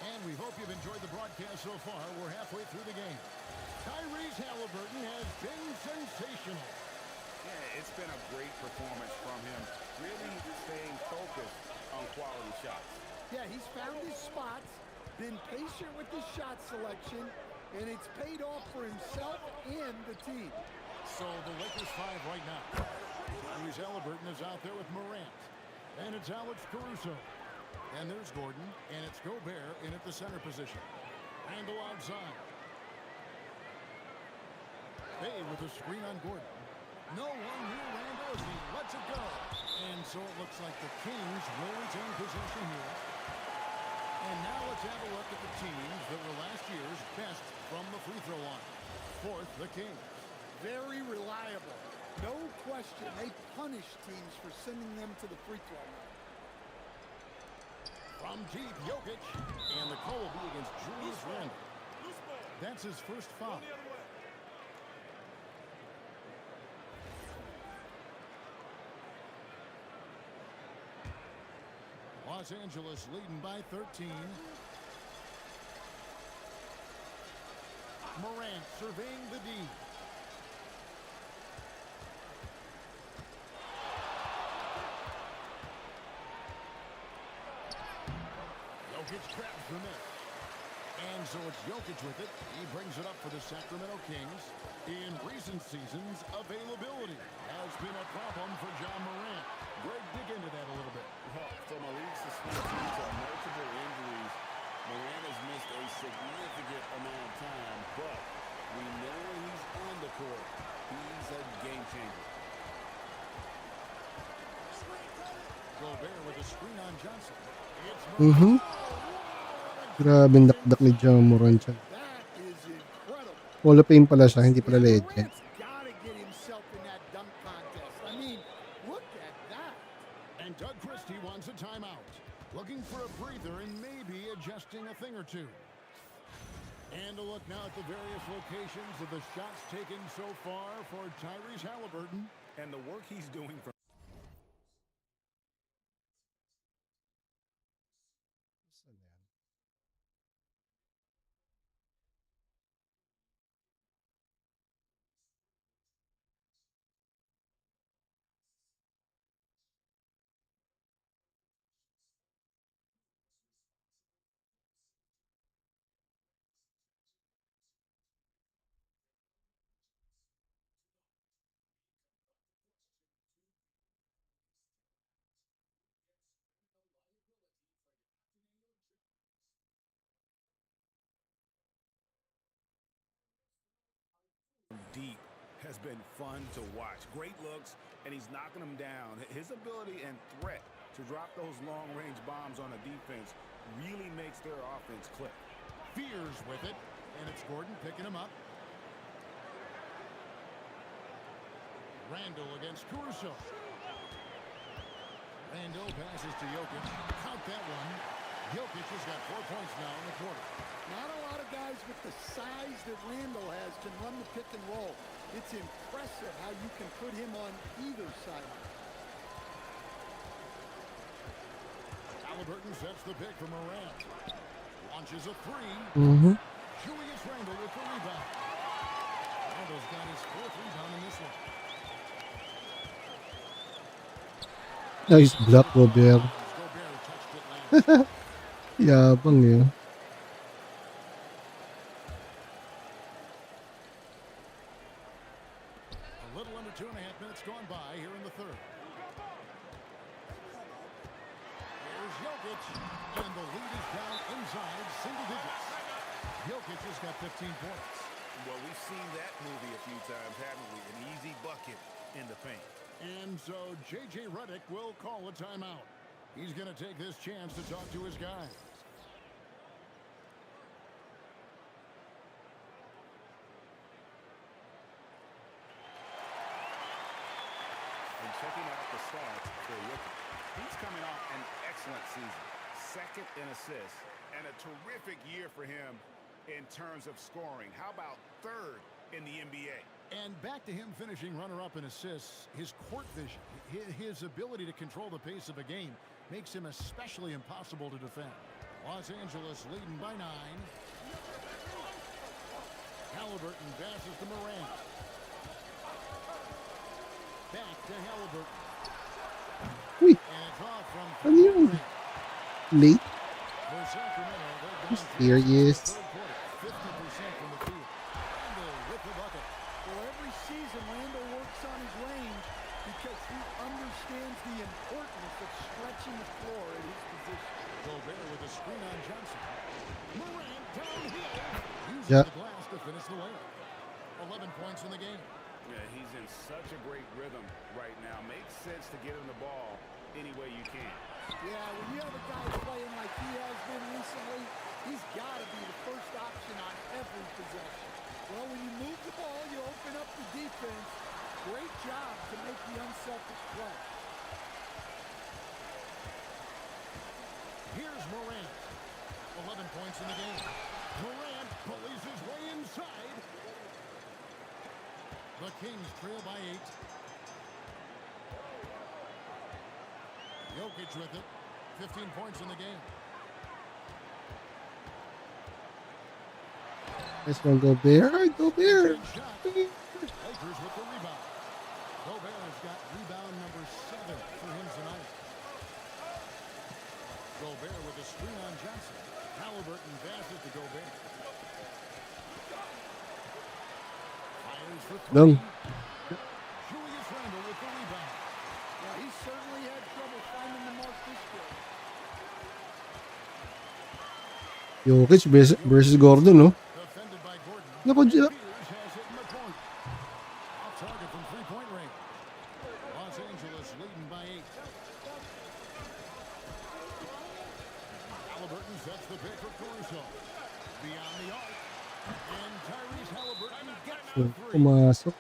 And we hope you've enjoyed the broadcast so far. We're halfway through the game. Tyrese Halliburton has been sensational. Yeah, it's been a great performance from him. Really staying focused on quality shots. Yeah, he's found his spots, been patient with his shot selection, and it's paid off for himself and the team. So the Lakers 5 right now. Tyrese Halliburton is out there with Morant. And it's Alex Caruso. And there's Gordon. And it's Gobert in at the center position. Randall outside. Hey, with a screen on Gordon. No one near Randall as he lets it go. And so it looks like the Kings will retain possession here. And now let's have a look at the teams that were last year's best from the free throw line. Fourth, the Kings. Very reliable. No question. They punish teams for sending them to the free throw line. From deep, Jokic. And the call will be against Julius Randle. That's his first foul. Los Angeles leading by 13. Morant surveying the D. Jokic grabs the miss. And so it's Jokic with it. He brings it up for the Sacramento Kings. In recent seasons, availability has been a problem for John Morant. Greg, dig into that a little bit. Well, from a league suspension to multiple injuries, Morant has missed a significant amount of time, but We know when he's on the court, he's a game changer. Gobert with a screen on Johnson. It's Mhm. Grabe ang dakdak ni Ja Morant siya. That is incredible. Hall of Fame pala siya, hindi pala Yeah, legend. Morant's gotta get himself in that dunk contest. I mean, look at that. And Doug Christie wants a timeout. Looking for a breather and maybe adjusting a thing or two. And a look now at the various locations of the shots taken so far for Tyrese Halliburton. And the work he's doing from deep has been fun to watch. Great looks, and he's knocking them down. His ability and threat to drop those long-range bombs on a defense really makes their offense click. Fears with it, and it's Gordon picking him up. Randall against Caruso. Randall passes to Jokic. Count that one. Jokic has got 4 points now in the quarter. Not a lot of guys with the size that Randall has can run the pick and roll. It's impressive how you can put him on either side. Halliburton sets the pick for Morant. Launches a three. Mhm. Julius Randle with the rebound. Randle's got his 4th rebound in this one. Nice block, Gobert. Gobert touched it last. Yabang yun. A little under 2.5 minutes gone by here in the third. Here's Jokic, and the lead is down inside single digits. Jokic has got 15 points. Well, we've seen that movie a few times, haven't we? An easy bucket in the paint. And so J.J. Redick will call a timeout. He's going to take this chance to talk to his guys. And checking out the stats for Jokic. He's coming off an excellent season. 2nd in assists, and a terrific year for him in terms of scoring. How about 3rd in the NBA? And back to him finishing runner-up in assists, his court vision, his ability to control the pace of a game makes him especially impossible to defend. Los Angeles leading by 9. Halliburton passes to Morant. Back to Halliburton. Uy, And it's off from ano yun? Late? For Sacramento, they're down Mysterious. third quarter, 50% from the field. Randall with the bucket. Well, every season, Randall works on his range because he understands the importance of stretching the floor at his position. Gobert with a screen on Johnson. Morant downhill. Uses Yeah. the glass to finish the layup. 11 points in the game. Yeah, he's in such a great rhythm right now. Makes sense to get him the ball any way you can. Yeah, when you have a guy playing like he has been recently, he's got to be the first option on every possession. Well, when you move the ball, you open up the defense. Great job to make the unselfish play. Here's Morant. 11 points in the game. Morant pulleys his way inside. The Kings trail by 8. Jokic with it. 15 points in the game. Nice one, Gobert. Gobert. Shot. Lakers with the rebound. Gobert has got rebound number 7 for him tonight. Gobert with a screen on Johnson. Halliburton passes to Gobert. Fires for 3. Long. Julius Randle with the rebound. Yeah, he certainly had trouble finding the mark this game. Jokic versus Gordon, no? Defended by Gordon. Naku, Here's And Tyrese Halliburton gets So, the three. pumasok.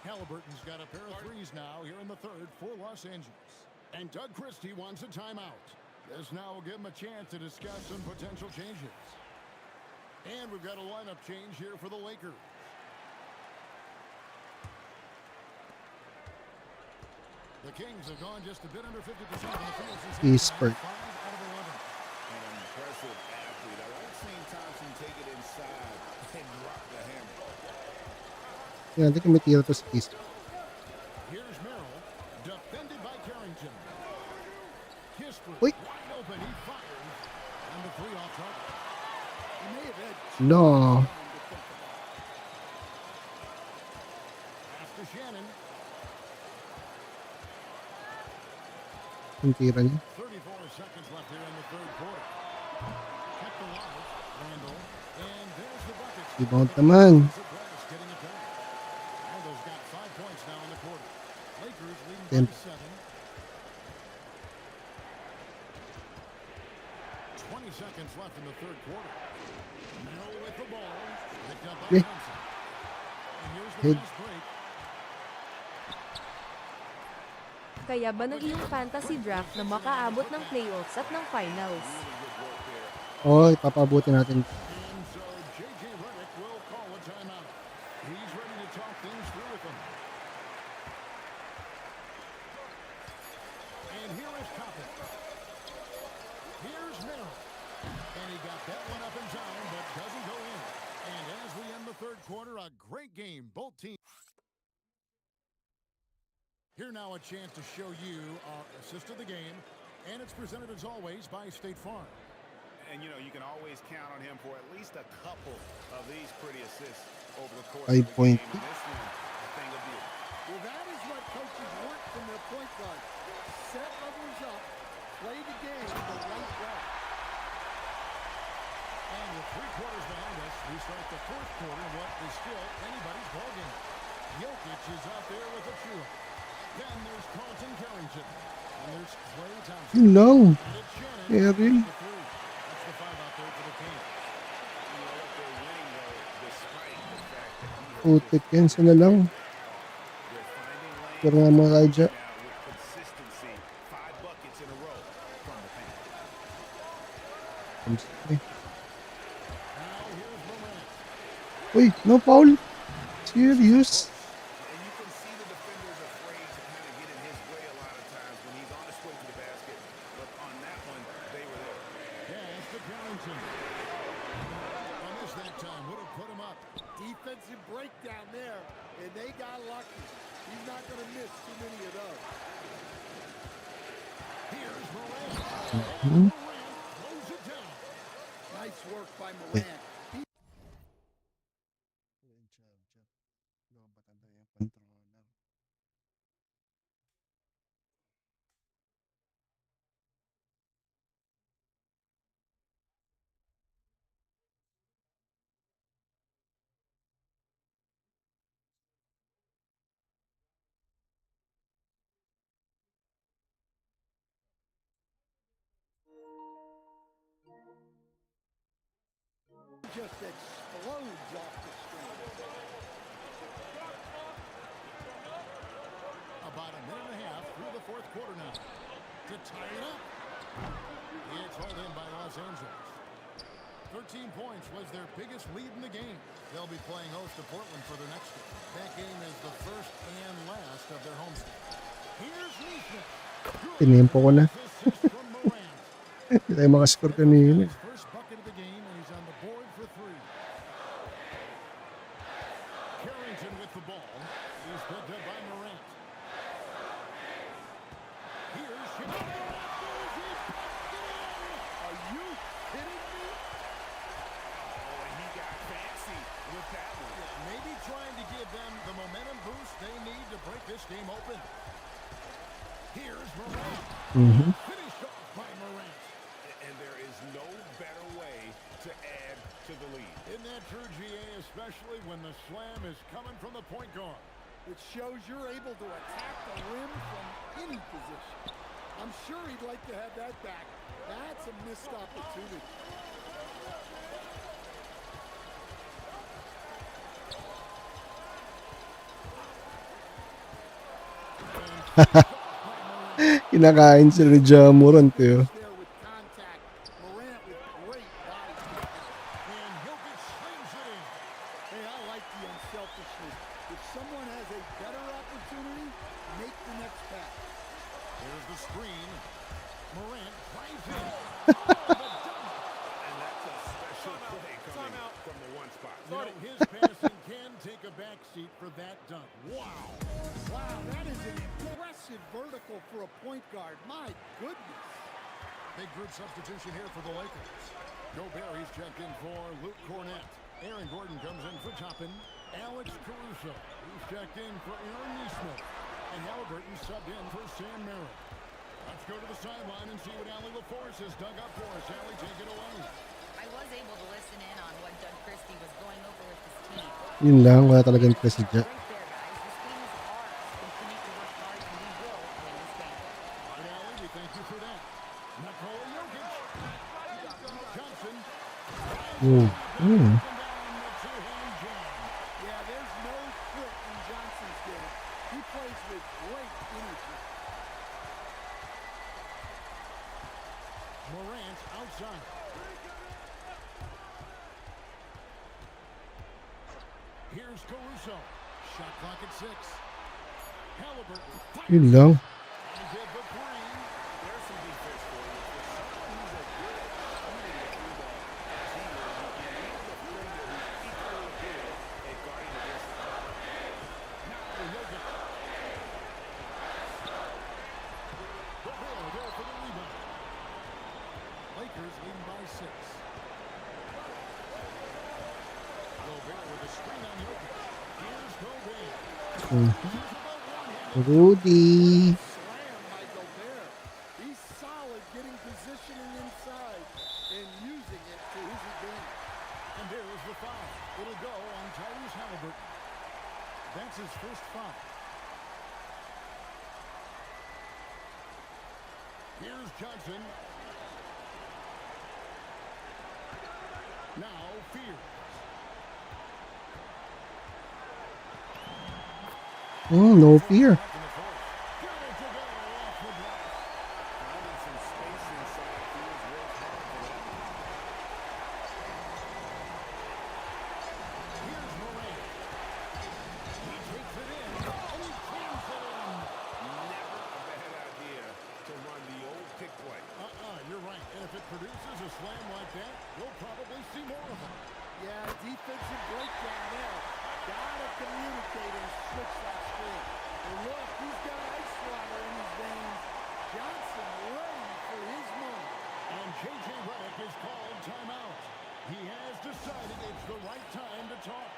Halliburton's got a pair of threes now here in the third for Los Angeles. And Doug Christie wants a timeout. This now will give him a chance to discuss some potential changes. And we've got a lineup change here for the Lakers. The Kings have gone just a bit under 50% of the field since Eastburg. 5 out of 11. An impressive athlete. I like seeing Thompson take it inside and drop the hammer. Yan, hindi kumitira to sa East. Here's Merrill, defended by Carrington. Kispert, Uy. wide open, he fires. And the three off target. He may have had No. time to think about it. Pass to Shannon. Yung tira niya. 34 seconds left here in the third quarter. Kept alive. Randall. And there's the bucket. Rebound naman. Brass getting it done. Randall's got 5 points now in the quarter. Lakers leading Ten. by 7. 20 seconds left in the third quarter. Merrill with the ball. Picked up by Yeah. Thompson. And here's the Head. fast break. Kaya ba ng iyong fantasy draft na makaabot ng playoffs at ng finals? Oh, ipapabuti natin. And so J.J. Redick will call a timeout. He's ready to talk things through with them. And here is Coppin. Here's Merrill. And he got that one up in time, but doesn't go in. And as we end the third quarter, a great game. Both teams. Here now a chance to show you our assist of the game. And it's presented as always by State Farm. And, you know, you can always count on him for at least a couple of these pretty assists over the course 5 of the point. game. And this one, a thing of beauty. Well, that is what coaches want from their point guard. Set others up, play the game the right way. And with 3 quarters behind us, we start the fourth quarter in what is still anybody's ballgame. Jokic is out there with a true. Then there's Carlton Carrington. And there's Klay Thompson. You know. And it's Shannon. Yeah, really. with the three. That's the 5 out there for the Kings. You know what, they're winning, though, despite the fact that Putik yan, sana lang. they're finding lanes Pero nga mga Raja. now with consistency. 5 buckets in a row from the paint. Now here's Morant. Uy, no foul. Serious? And you can see the defenders afraid to kind of get in his way a lot of times when he's on his way to the basket. But on that one, they were there. Pass to Carrington. On this that time would have put him up. Defensive breakdown there, and they got lucky. He's not going to miss too many of those. Here's Morant. Mhm. Morant throws it down. Nice work by Morant. Just explodes off the screen. About a minute and a half through the fourth quarter now. To tie it up. It's hauled in by Los Angeles. 13 points was their biggest lead in the game. They'll be playing host to Portland for their next game. That game is the first and last of their homestand. Here's Neesmith. Tinimpo ko na. Assist from Morant. Hindi tayo makascore kanina. His first bucket of the game, and he's on the board for 3. Carrington with the ball. He's picked up by Morant. Here's Shannon. Are you kidding me? Oh, and he got fancy with that one. Maybe trying to give them the momentum boost they need to break this game open. Here's Morant. Mhm. Finished off by Morant. And there is no better way to add to the lead. Isn't that true, GA, especially when the slam is coming from the point guard? It shows you're able to attack the rim from any position. I'm sure he'd like to have that back. That's a missed opportunity. Kinakain sila ni Ja Morant eh. There with contact. Morant with great body control. And Jokic slings it in. Hey, I like the unselfishness. If someone has a better opportunity, make the next pass. Here's the screen. Morant drives in. And that's a special play coming from the one spot. You know, his passing can take a backseat for that dunk. Wow. Wow, that is an impressive vertical for a point guard. My goodness. Big group substitution here for the Lakers. Gobert, he's checked in for Luke Cornett. Aaron Gordon comes in for Toppin. Alex Caruso, he's checked in for Aaron Nesmith. And Halliburton subbed in for Sam Merritt. Let's go to the sideline and see what Allie LaForce has dug up for us. Allie, take it away. I was able to listen in on what Doug Christie was going over with his team. Yun lang, wala talagang interest si Ja. Right there, guys. This game is ours. Continue to work hard, and we will win this game. All right, Allie, we thank you for that. Nikola Jokic. Johnson. Mm. Mm. Yeah, there's no quit in Johnson's game. He plays with great energy. Morant outside. Here's Caruso. Shot clock at 6. Halliburton. Yun lang. And did the three. There's some defense for you. He's a good shooting at through ball. As he is, you need a defender who's equally good at guarding against the ball. Now Jokic. Gobert there for the rebound. Lakers leading by 6. Gobert with a screen on Jokic. Here's Gobert. Rudy. Slam by Gobert. He's solid getting positioning inside and using it to his advantage. And there's the foul. It'll go on Tyrese Halliburton. That's his first foul. Here's Johnson. Now Fears. Oh, no fear. Finding some space inside. Fields worked hard for that one. Here's Morant. He takes it in. And he cleans it in. Never a bad idea to run the old pick play. You're right. And if it produces a slam like that, we'll probably see more of them. Yeah, defensive breakdown there. Gotta communicate and switch that screen. And look, he's got ice water in his veins. Johnson ready for his moment. And J.J. Redick is called timeout. He has decided it's the right time to talk.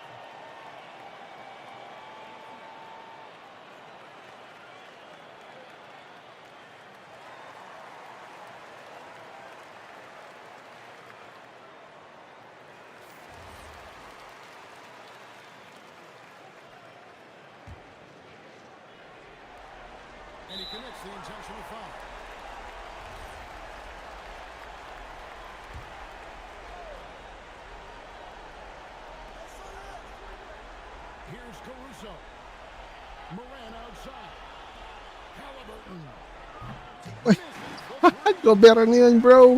And he commits the intentional foul. Here's Caruso. Moran outside. Halliburton. Gobert na yun, bro.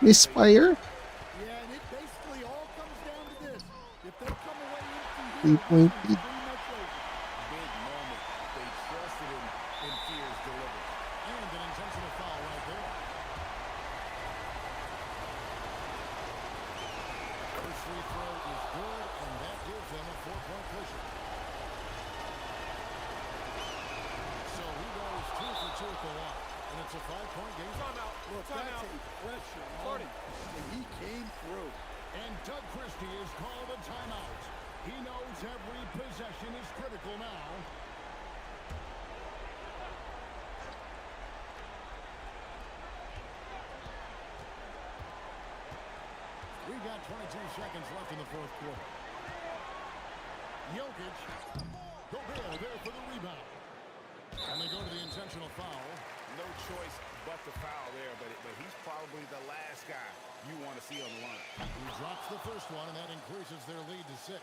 Misfire. Yeah, and it basically all comes down to this. If they come away empty, 3-point lead. pretty much over. Big moment. They trusted him, and Fears delivered. And an intentional foul right there. First free throw is good, and that gives them a 4-point cushion. So he goes 2 for 2 at the line, and it's a 5-point game. Look, that's a pressure moment, and he came through. And Doug Christie is called a timeout. He knows every possession is critical now. We've got 22 seconds left in the fourth quarter. Jokic. Gobert there for the rebound. And they go to the intentional foul. No choice but to foul there, but he's probably the last guy you want to see on the line. He drops the first one, and that increases their lead to 6.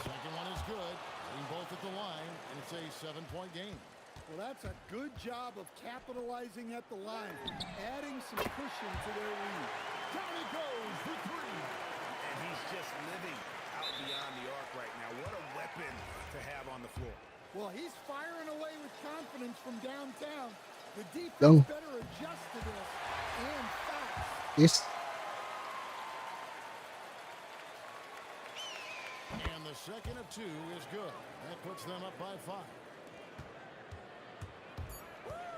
Second one is good. Hitting both at the line, and it's a 7-point game. Well, that's a good job of capitalizing at the line, adding some cushion to their lead. Down it goes for three. And he's just living out beyond the arc right now. What a weapon to have on the floor. Well, he's firing away with confidence from downtown. The defense Go. better adjust to this, and fast. Yes. And the second of two is good. That puts them up by 5.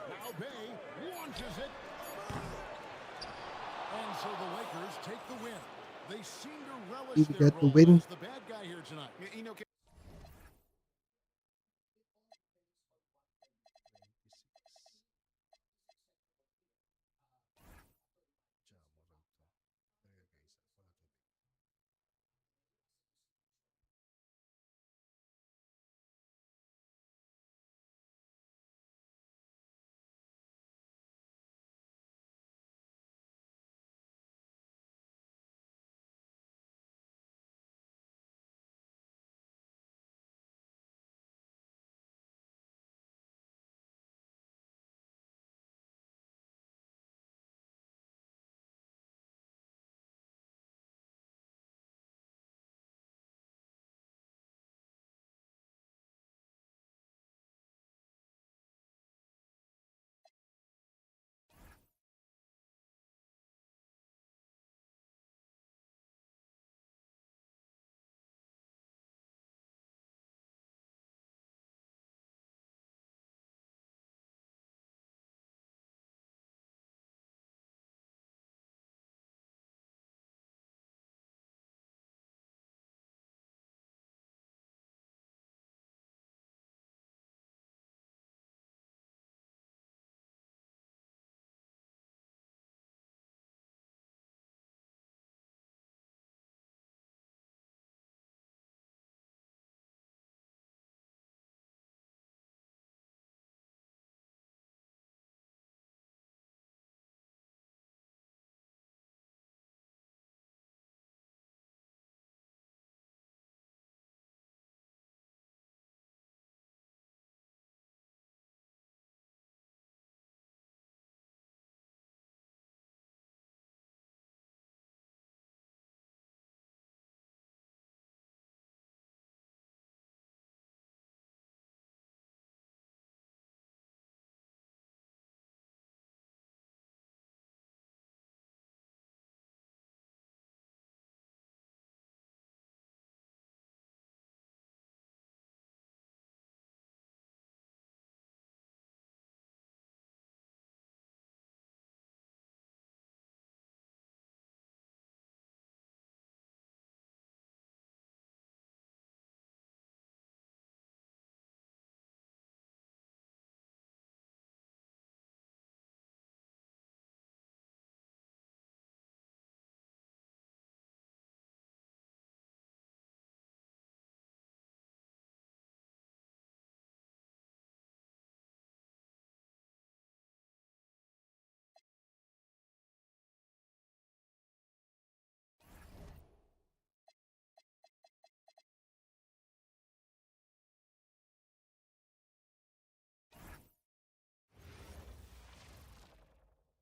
Now Bay launches it. And so the Lakers take the win. They seem to relish You their got the role win. as the bad guy here tonight. You know,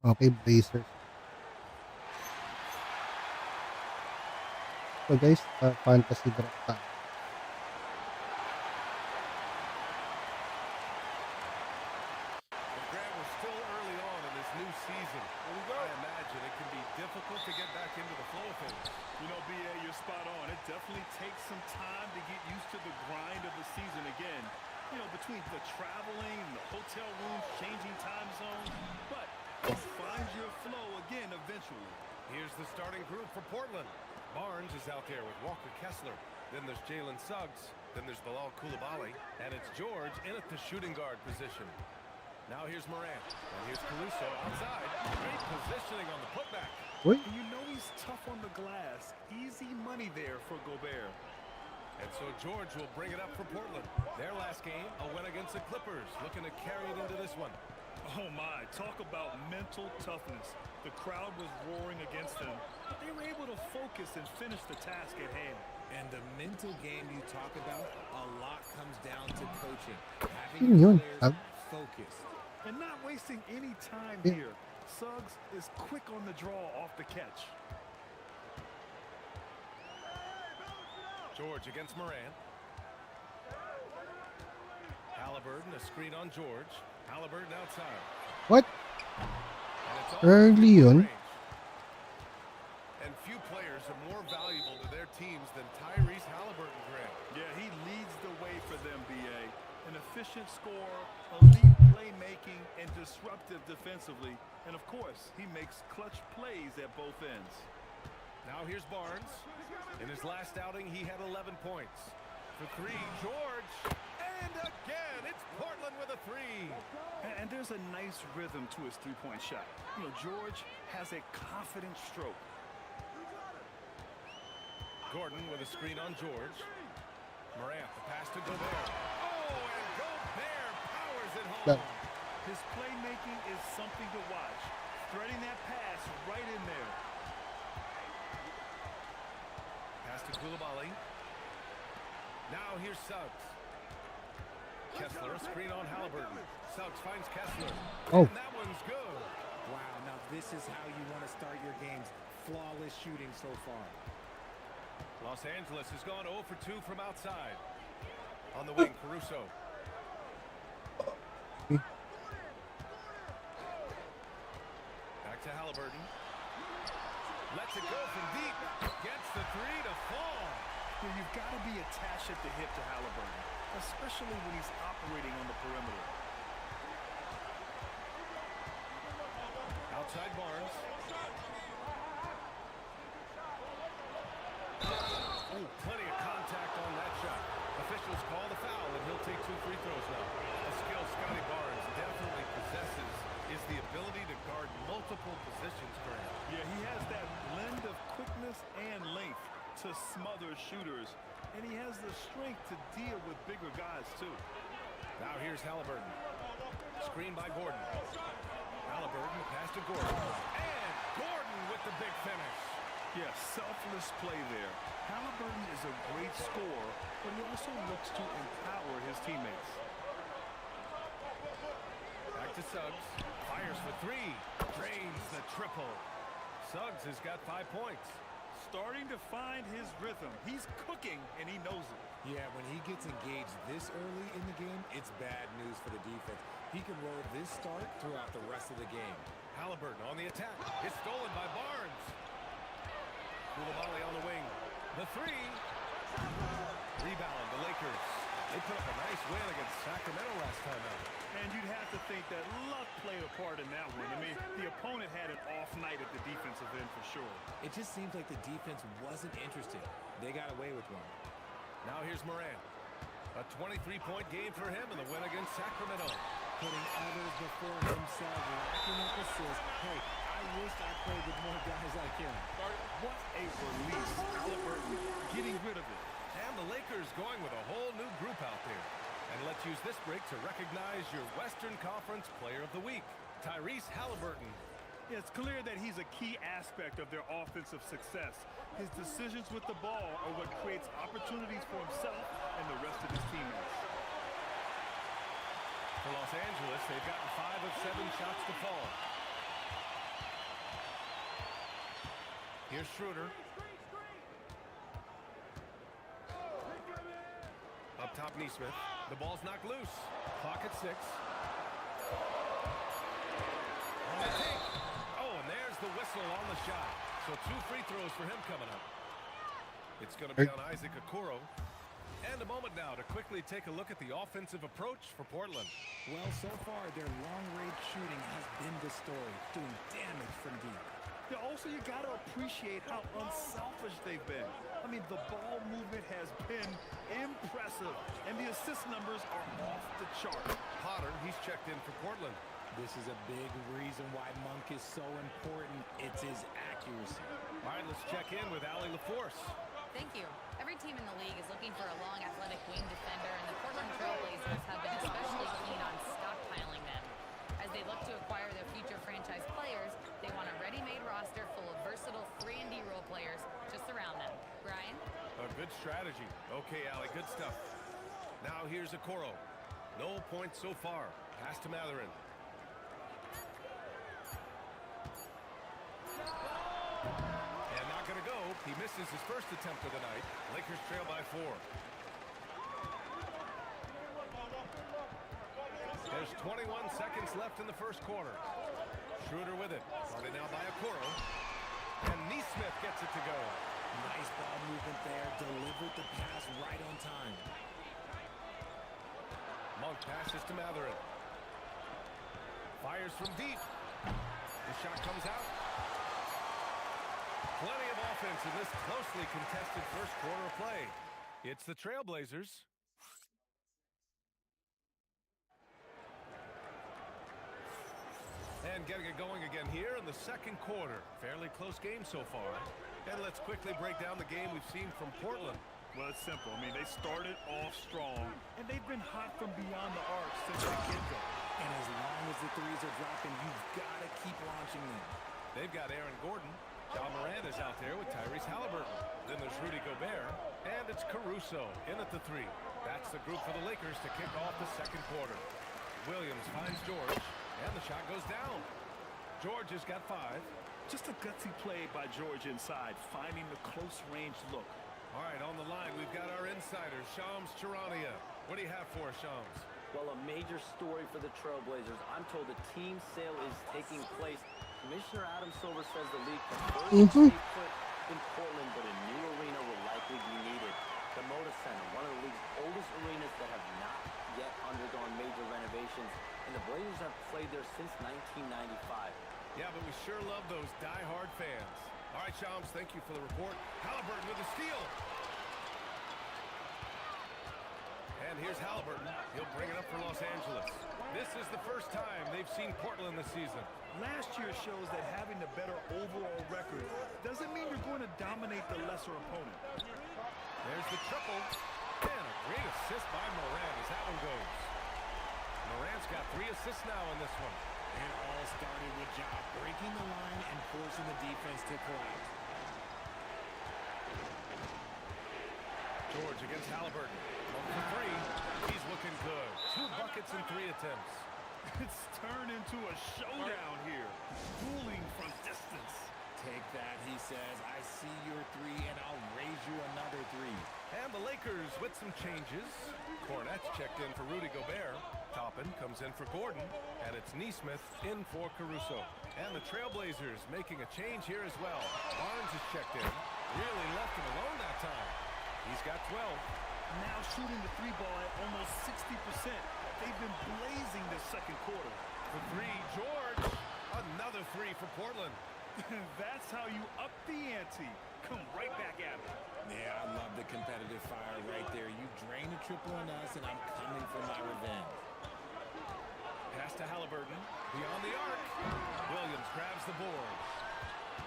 Okay, Blazers. So guys, fantasy draft tayo. Grant, we're still early on in this new season. I imagine it can be difficult to get back into the flow of things. You know, BA, you're spot on. It definitely takes some time to get used to the grind of the season again. You know, between the traveling and the hotel rooms, changing time zones. But you'll find your flow again eventually. Here's the starting group for Portland. Barnes is out there with Walker Kessler. Then there's Jalen Suggs. Then there's Bilal Coulibaly. And it's George in at the shooting guard position. Now here's Morant. And here's Caruso outside. Great positioning on the putback. Wait. And you know he's tough on the glass. Easy money there for Gobert. And so George will bring it up for Portland. Their last game, a win against the Clippers. Looking to carry it into this one. Oh my, talk about mental toughness. The crowd was roaring against them, but they were able to focus and finish the task at hand. And the mental game you talk about, a lot comes down to coaching. Yun Having your yun. players focused. And not wasting any time Yeah. here. Suggs is quick on the draw off the catch. George against Morant. Halliburton, a screen on George. Halliburton outside. What? And it's all Early yun. range. And few players are more valuable to their teams than Tyrese Halliburton, Grant. Yeah, he leads the way for them, BA. An efficient scorer, elite playmaking, and disruptive defensively. And of course, he makes clutch plays at both ends. Now here's Barnes. In his last outing, he had 11 points. For three, George. And again, it's Portland with a three. And there's a nice rhythm to his three-point shot. You know, George has a confident stroke. Gordon with a screen on George. Morant, the pass to Gobert. Oh, and Gobert powers it home. His playmaking is something to watch. Threading that pass right in there. Pass to Koulibaly. Now here's Suggs. Kessler, a screen on Halliburton. Suggs finds Kessler. Oh. And that one's good. Wow, now this is how you want to start your games. Flawless shooting so far. Los Angeles has gone 0 for 2 from outside. On the wing, Caruso. Back to Halliburton. Lets it go from deep. Gets the three to fall. Well, you've got to be attached at the hip to Halliburton, especially when he's operating on the perimeter. Outside Barnes. Oh, plenty of contact on that shot. Officials call the foul, and he'll take 2 free throws now. A skill Scotty Barnes definitely possesses is the ability to guard multiple positions, Grant. Yeah, he has that blend of quickness and length to smother shooters, and he has the strength to deal with bigger guys, too. Now here's Halliburton. Screen by Gordon. Halliburton, pass to Gordon. And Gordon with the big finish. Yeah, selfless play there. Halliburton is a great scorer, but he also looks to empower his teammates. Back to Suggs. Fires for three. Drains the triple. Suggs has got 5 points. Starting to find his rhythm. He's cooking, and he knows it. Yeah, when he gets engaged this early in the game, it's bad news for the defense. He can roll this start throughout the rest of the game. Halliburton on the attack. It's stolen by Barnes. Koulibaly on the wing. The three. Rebound, the Lakers. They put up a nice win against Sacramento last time out. And you'd have to think that luck played a part in that one. I mean, the opponent had an off night at the defensive end for sure. It just seems like the defense wasn't interested. They got away with one. Now here's Morant. A 23-point game for him in the win against Sacramento. Putting others before himself, racking up assists. Hey, I wish I played with more guys like him. What a release. Halliburton getting rid of it. And the Lakers going with a whole new group out there. And let's use this break to recognize your Western Conference Player of the Week, Tyrese Halliburton. Yeah, it's clear that he's a key aspect of their offensive success. His decisions with the ball are what creates opportunities for himself and the rest of his teammates. For Los Angeles, they've gotten 5 of 7 shots to fall. Here's Schroeder. Up top, Neesmith. The ball's knocked loose. Clock at 6. On the take. Oh, and there's the whistle on the shot. So 2 free throws for him coming up. It's going to be on Isaac Okoro. And a moment now to quickly take a look at the offensive approach for Portland. Well, so far, their long-range shooting has been the story, doing damage from deep. Yeah, also, you got to appreciate how unselfish they've been. I mean, the ball movement has been impressive, and the assist numbers are off the chart. Potter, he's checked in for Portland. This is a big reason why Monk is so important. It's his accuracy. All right, let's check in with Allie LaForce. Thank you. Every team in the league is looking for a long, athletic wing defender, and the Portland Trailblazers have been especially keen on stockpiling them. As they look to acquire their future franchise players, they want a ready-made roster full of versatile 3-and-D role players to surround them. Brian? A good strategy. Okay, Allie, good stuff. Now here's Okoro. No points so far. Pass to Matherin. And not going to go. He misses his first attempt of the night. Lakers trail by 4. There's 21 seconds left in the first quarter. Schroeder with it. Started now by Okoro. And Neesmith gets it to go. Nice ball movement there. Delivered the pass right on time. Monk passes to Matherin. Fires from deep. The shot comes out. Plenty of offense in this closely contested first quarter of play. It's the Trailblazers. And getting it going again here in the second quarter. Fairly close game so far. And let's quickly break down the game we've seen from Portland. Well, it's simple. I mean, they started off strong, and they've been hot from beyond the arc since the get-go. And as long as the threes are dropping, you've got to keep launching them. They've got Aaron Gordon. John Moran is out there with Tyrese Halliburton. Then there's Rudy Gobert. And it's Caruso in at the 3. That's the group for the Lakers to kick off the second quarter. Williams finds George. And the shot goes down. George has got 5. Just a gutsy play by George inside, finding the close-range look. All right, on the line, we've got our insider, Shams Charania. What do you have for us, Shams? Well, a major story for the Trailblazers. I'm told a team sale is taking place. Commissioner Adam Silver says the league prefers to be put in Portland, but a new arena will likely be needed. The Moda Center, one of the league's oldest arenas that have not yet undergone major renovations, and the Blazers have played there since 1995. Yeah, but we sure love those die-hard fans. All right, Shams, thank you for the report. Halliburton with a steal. And here's Halliburton. He'll bring it up for Los Angeles. This is the first time they've seen Portland this season. Last year shows that having the better overall record doesn't mean you're going to dominate the lesser opponent. There's the triple. And a great assist by Moran as that one goes. Moran's got 3 assists now in this one. It all started with Ja breaking the line and forcing the defense to collapse. George against Halliburton. 1 for 3. He's looking good. 2 buckets in 3 attempts. It's turned into a showdown here. Dueling from distance. Take that, he says. I see your 3, and I'll raise you another 3. And the Lakers with some changes. Cornette's checked in for Rudy Gobert. Toppin comes in for Gordon. And it's Neesmith in for Caruso. And the Trailblazers making a change here as well. Barnes is checked in. Really left him alone that time. He's got 12. Now shooting the 3 ball at almost 60%. They've been blazing this second quarter. For 3, George. Another 3 for Portland. That's how you up the ante. Come right back at it. Yeah, I love the competitive fire right there. You drain a triple on us, and I'm coming for my revenge. Pass to Halliburton. Beyond the arc. Williams grabs the board.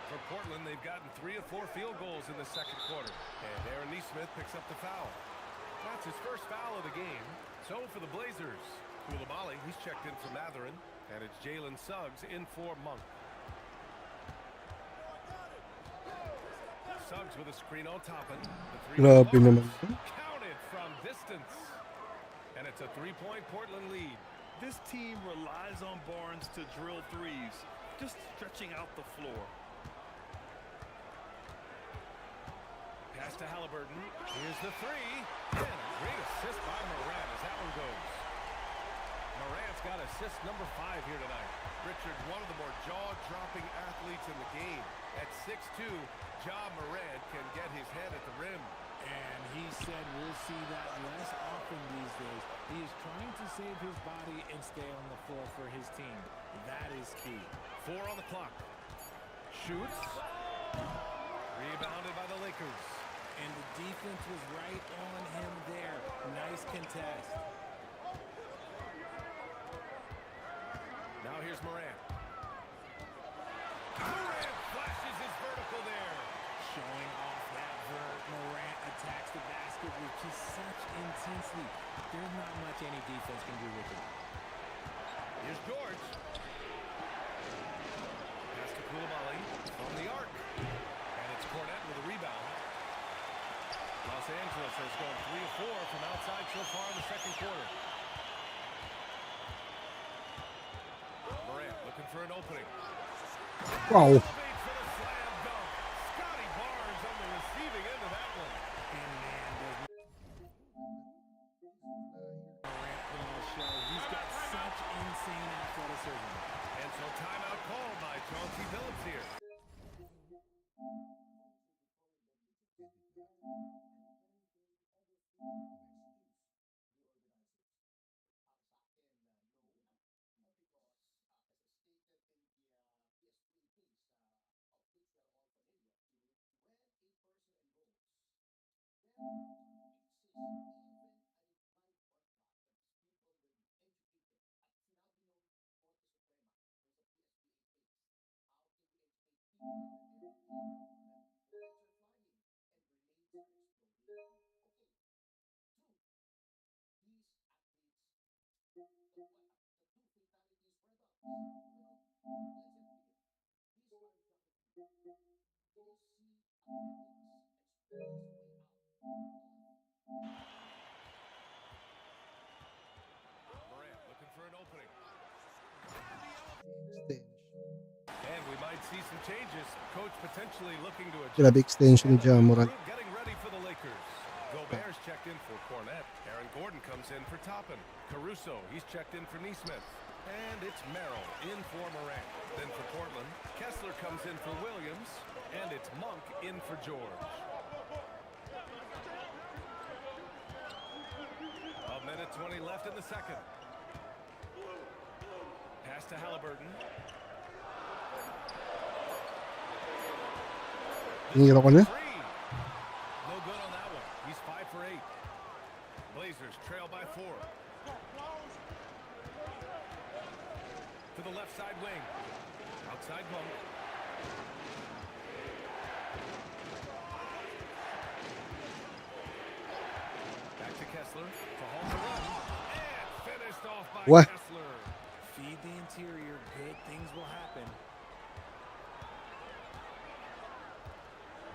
For Portland, they've gotten 3 of 4 field goals in the second quarter. And Aaron Neesmith picks up the foul. That's his first foul of the game. So for the Blazers, Koulibaly, he's checked in for Matherin. And it's Jalen Suggs in for Monk. Suggs with a screen on Toppin. Grabe naman. Counted from distance. And it's a 3-point Portland lead. This team relies on Barnes to drill 3s, just stretching out the floor. Pass to Halliburton. Here's the 3. And a great assist by Moran as that one goes. Moran's got assist number 5 here tonight. Richard, one of the more jaw-dropping athletes in the game. At 6'2", Ja Morant can get his head at the rim. And he said we'll see that less often these days. He is trying to save his body and stay on the floor for his team. That is key. 4 on the clock. Shoots. Rebounded by the Lakers. And the defense was right on him there. Nice contest. Now here's Morant. Morant flashes his vertical there. Showing off that vert. Morant attacks the basket with just such intensity. There's not much any defense can do with it. Here's George. Pass to Koulibaly from the arc. And it's Cornette with a rebound. for an opening. Wow. Elevates for the slam dunk. Scotty Barnes on the receiving end of that one. And man, Morant ball show. He's got such insane athleticism. And so timeout called by Chauncey Billups here. Morant looking for an opening. And we might see some changes. Coach potentially looking to adjust. Grabe extension ni Ja Morant. Getting ready for the Lakers. Gobert's checked in for Cornette. Aaron Gordon comes in for Toppin. Caruso, he's checked in for Neesmith. And it's Merrill in for Morant. Then for Portland, Kessler comes in for Williams. And it's Monk in for George. A minute 20 left in the second. Pass to Halliburton. Hinihira ko na. No good on that one. He's 5 for 8. Blazers trail by 4. To the left side wing. Outside Monk. Back to Kessler. To hold the run. And finished off by What? Kessler. Feed the interior. Good things will happen.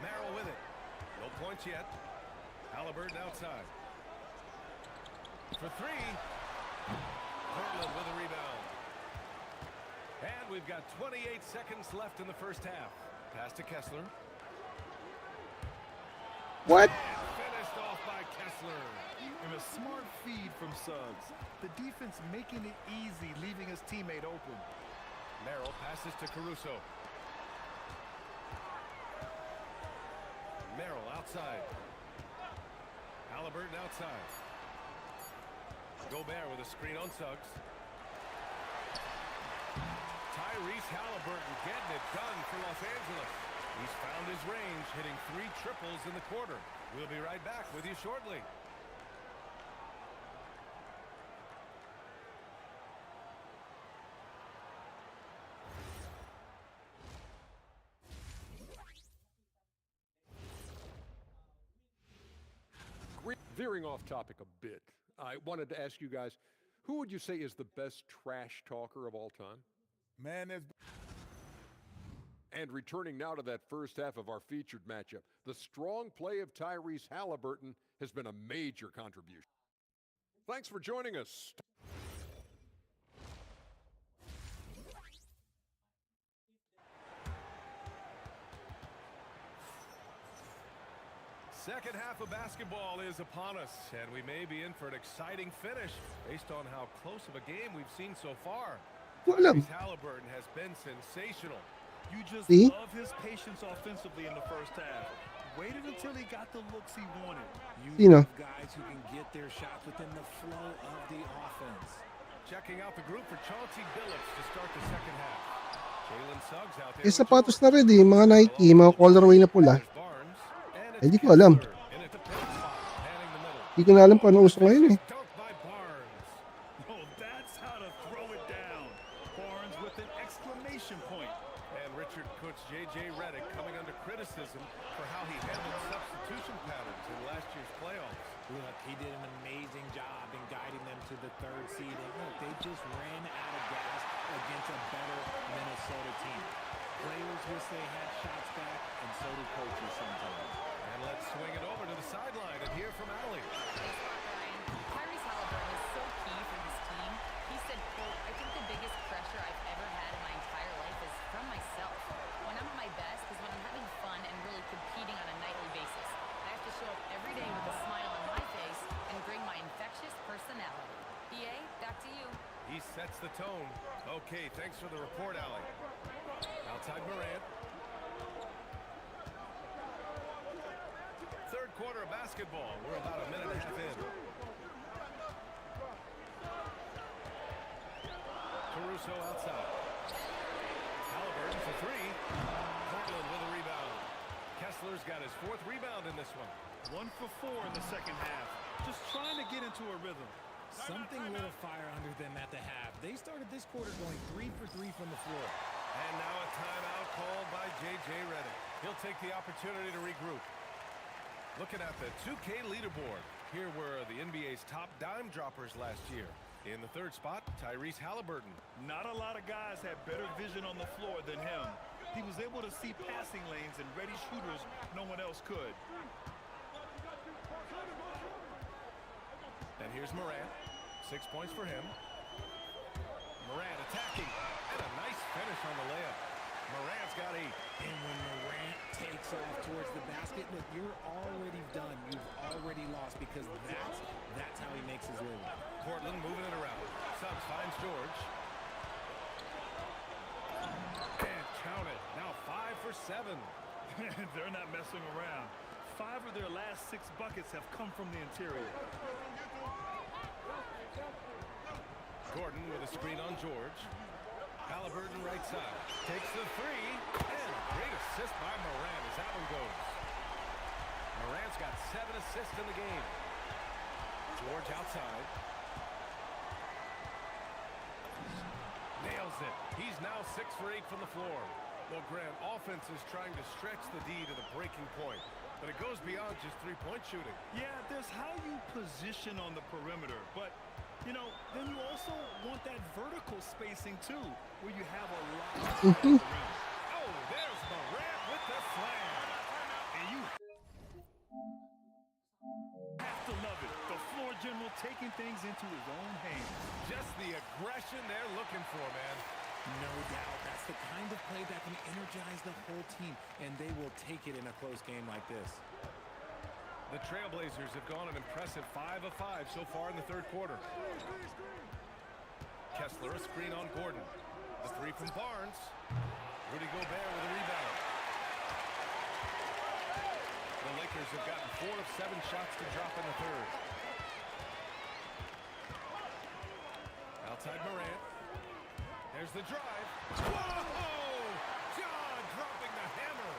Merrill with it. No points yet. Halliburton outside. For 3. Portland with a rebound. And we've got 28 seconds left in the first half. Pass to Kessler. What? And finished off by Kessler. And a smart feed from Suggs. The defense making it easy, leaving his teammate open. Merrill passes to Caruso. Merrill outside. Halliburton outside. Gobert with a screen on Suggs. Tyrese Halliburton getting it done for Los Angeles. He's found his range, hitting 3 triples in the quarter. We'll be right back with you shortly. Veering off topic a bit, I wanted to ask you guys, who would you say is the best trash talker of all time? Man, there's And returning now to that first half of our featured matchup, the strong play of Tyrese Halliburton has been a major contribution. Thanks for joining us. Second half of basketball is upon us, and we may be in for an exciting finish based on how close of a game we've seen so far. Walam. Tyrese Halliburton has been sensational. You just See? love his patience offensively in the first half. Waited until he got the looks he wanted. You know. Guys who can get their shots within the flow of the offense. Checking out the group for Chauncey Billups to start the second half. Jalen Suggs out there. Eh, with sapatos George. na rin eh. Mga Nike, mga colorway na pula. There's Barnes, and it's Hindi ko alam. Kessler in at the pin spot, panning the middle. Hindi ko na alam kung ano uso ngayon eh. Dunk by Barnes. Oh, that's how to throw it down. Barnes with an exclamation point. And Richard coach J.J. Redick coming under criticism for how he handled substitution patterns in last year's playoffs. Look, he did an amazing job in guiding them to the 3rd seed. And look, they just ran out of gas against a better Minnesota team. Players wish they had shots back, and so do coaches sometimes. And let's swing it over to the sideline and hear from Allie. Tyrese Halliburton is so key for this team. He said, quote, I think the biggest pressure I've ever had in my entire the tone. Okay, thanks for the report, Allie. Outside Morant. Third quarter of basketball. We're about a minute and a half in. Caruso outside. Halliburton for three. Portland with a rebound. Kessler's got his fourth rebound in this one. 1 for 4 in the second half. Just trying to get into a rhythm. Something lit a fire under them at the half. They started this quarter going 3 for 3 from the floor. And now a timeout called by J.J. Redick. He'll take the opportunity to regroup. Looking at the 2K leaderboard, here were the NBA's top dime droppers last year. In the third spot, Tyrese Halliburton. Not a lot of guys had better vision on the floor than him. He was able to see passing lanes and ready shooters no one else could. And here's Morant. 6 points for him. Morant attacking. And a nice finish on the layup. Morant's got 8. And when Morant takes off towards the basket, look, you're already done. You've already lost because that's how he makes his living. Portland moving it around. Suggs finds George. And count it. Now 5 for 7. They're not messing around. 5 of their last 6 buckets have come from the interior. Gordon with a screen on George. Halliburton right side. Takes the three. And a great assist by Morant as that one goes. Morant's got 7 assists in the game. George outside. Nails it. He's now 6 for 8 from the floor. Well, Grant, offense is trying to stretch the D to the breaking point. But it goes beyond just three-point shooting. Yeah, there's how you position on the perimeter. But, you know, then you also want that vertical spacing, too, where you have a lot of around. Oh, there's Morant with the slam. And you have to love it. The floor general taking things into his own hands. Just the aggression they're looking for, man. No doubt. That's the kind of play that can energize the whole team, and they will take it in a close game like this. The Trailblazers have gone an impressive 5 of 5 so far in the third quarter. Kessler, a screen on Gordon. The three from Barnes. Rudy Gobert with a rebound. The Lakers have gotten 4 of 7 shots to drop in the third. Outside Morant. There's the drive. Whoa! John dropping the hammer.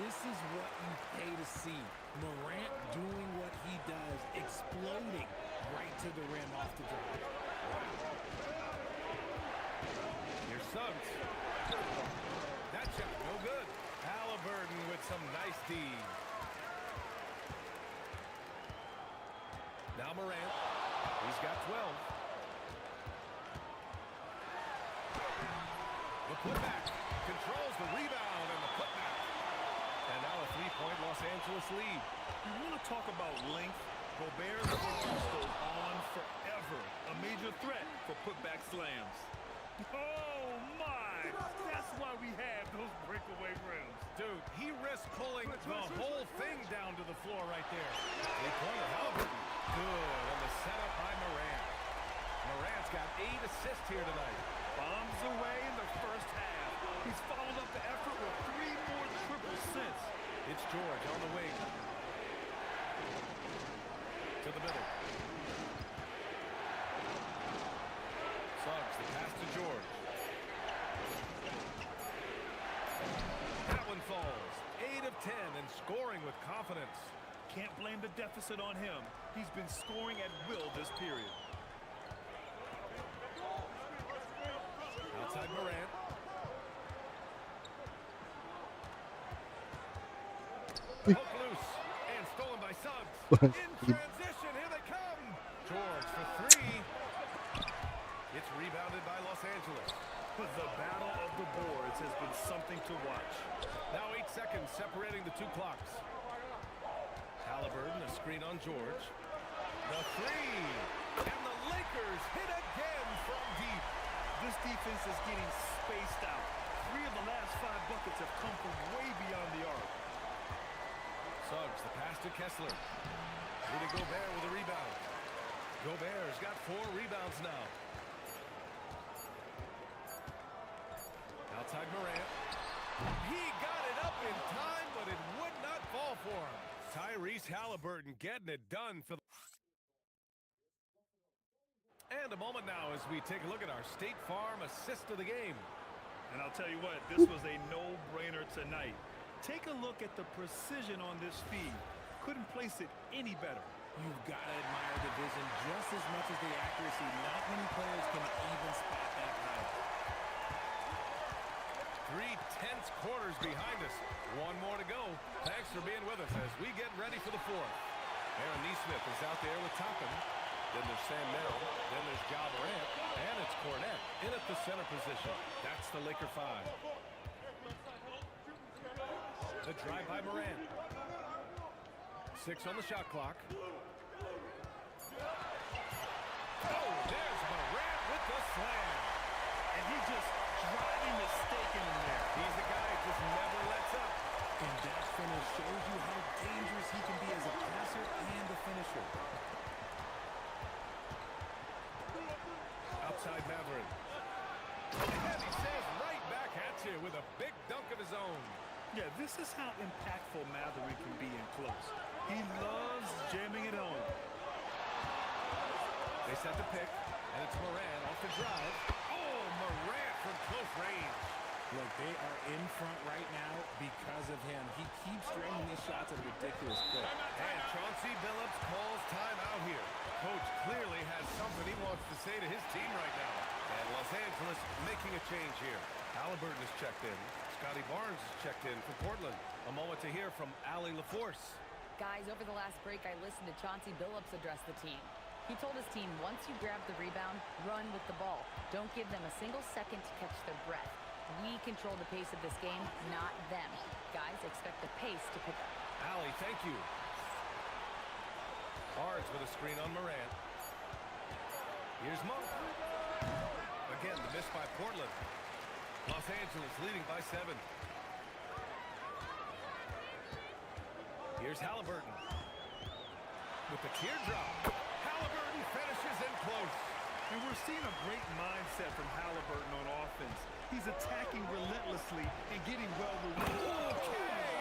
This is what you pay to see. Morant doing what he does, exploding right to the rim off the drive. Here's Suggs. That shot no good. Halliburton with some nice D. Now Morant. He's got 12. The putback controls the rebound and the putback. And now a three-point Los Angeles lead. You want to talk about length? Gobert goes on forever. A major threat for putback slams. Oh, my! That's why we have those breakaway rims. Dude, he risked pulling the whole thing down to the floor right there. Three-pointer Halliburton. Good on the setup by Morant. Morant's got 8 assists here tonight. Bombs away in the first half. He's followed up the effort with 3 more triples since. It's George on the wing. To the middle. Suggs, the pass to George. That one falls. 8 of 10 and scoring with confidence. Can't blame the deficit on him. He's been scoring at will this period. Outside Morant. Hook loose and stolen by Suggs. In transition, here they come. George for 3. It's rebounded by Los Angeles. But the battle of the boards has been something to watch. Now 8 seconds separating the 2 clocks. Halliburton, a screen on George. The 3. And the Lakers hit again from deep. This defense is getting spaced out. 3 of the last 5 buckets have come from way beyond the arc. Suggs, the pass to Kessler. Rudy Gobert with a rebound. Gobert's got 4 rebounds now. for him. Tyrese Halliburton getting it done for the... And a moment now as we take a look at our State Farm assist of the game. And I'll tell you what, this was a no-brainer tonight. Take a look at the precision on this feed. Couldn't place it any better. You've got to admire the vision just as much as the accuracy. Not many players can even spot that high. 3 tense quarters behind us. One more to go. Thanks for being with us as we get ready for the fourth. Aaron Neesmith is out there with Toppin. Then there's Sam Merrill. Then there's Ja Morant. And it's Cornette in at the center position. That's the Laker 5. The drive by Morant. 6 on the shot clock. Oh, there's Morant with the slam. And he just driving the stake in there. He's the guy who just never lets up. And that finish shows you how dangerous he can be as a passer and a finisher. Outside Matherin. And he says right back at you with a big dunk of his own. Yeah, this is how impactful Matherin can be in close. He loves jamming it home. They set the pick, and it's Morant off the drive. Oh, Morant from close range. Look, they are in front right now because of him. He keeps draining these shots at a ridiculous clip. And Chauncey Billups calls timeout here. Coach clearly has something he wants to say to his team right now. And Los Angeles making a change here. Halliburton is checked in. Scotty Barnes is checked in for Portland. A moment to hear from Allie LaForce. Guys, over the last break, I listened to Chauncey Billups address the team. He told his team, once you grab the rebound, run with the ball. Don't give them a single second to catch their breath. We control the pace of this game, not them. Guys, expect the pace to pick up. Allie, thank you. Barnes with a screen on Morant. Here's Monk. Again, the miss by Portland. Los Angeles leading by 7. Here's Halliburton. With the teardrop. Halliburton finishes in close. And we're seeing a great mindset from Halliburton on offense. He's attacking relentlessly and getting well rewarded. Okay,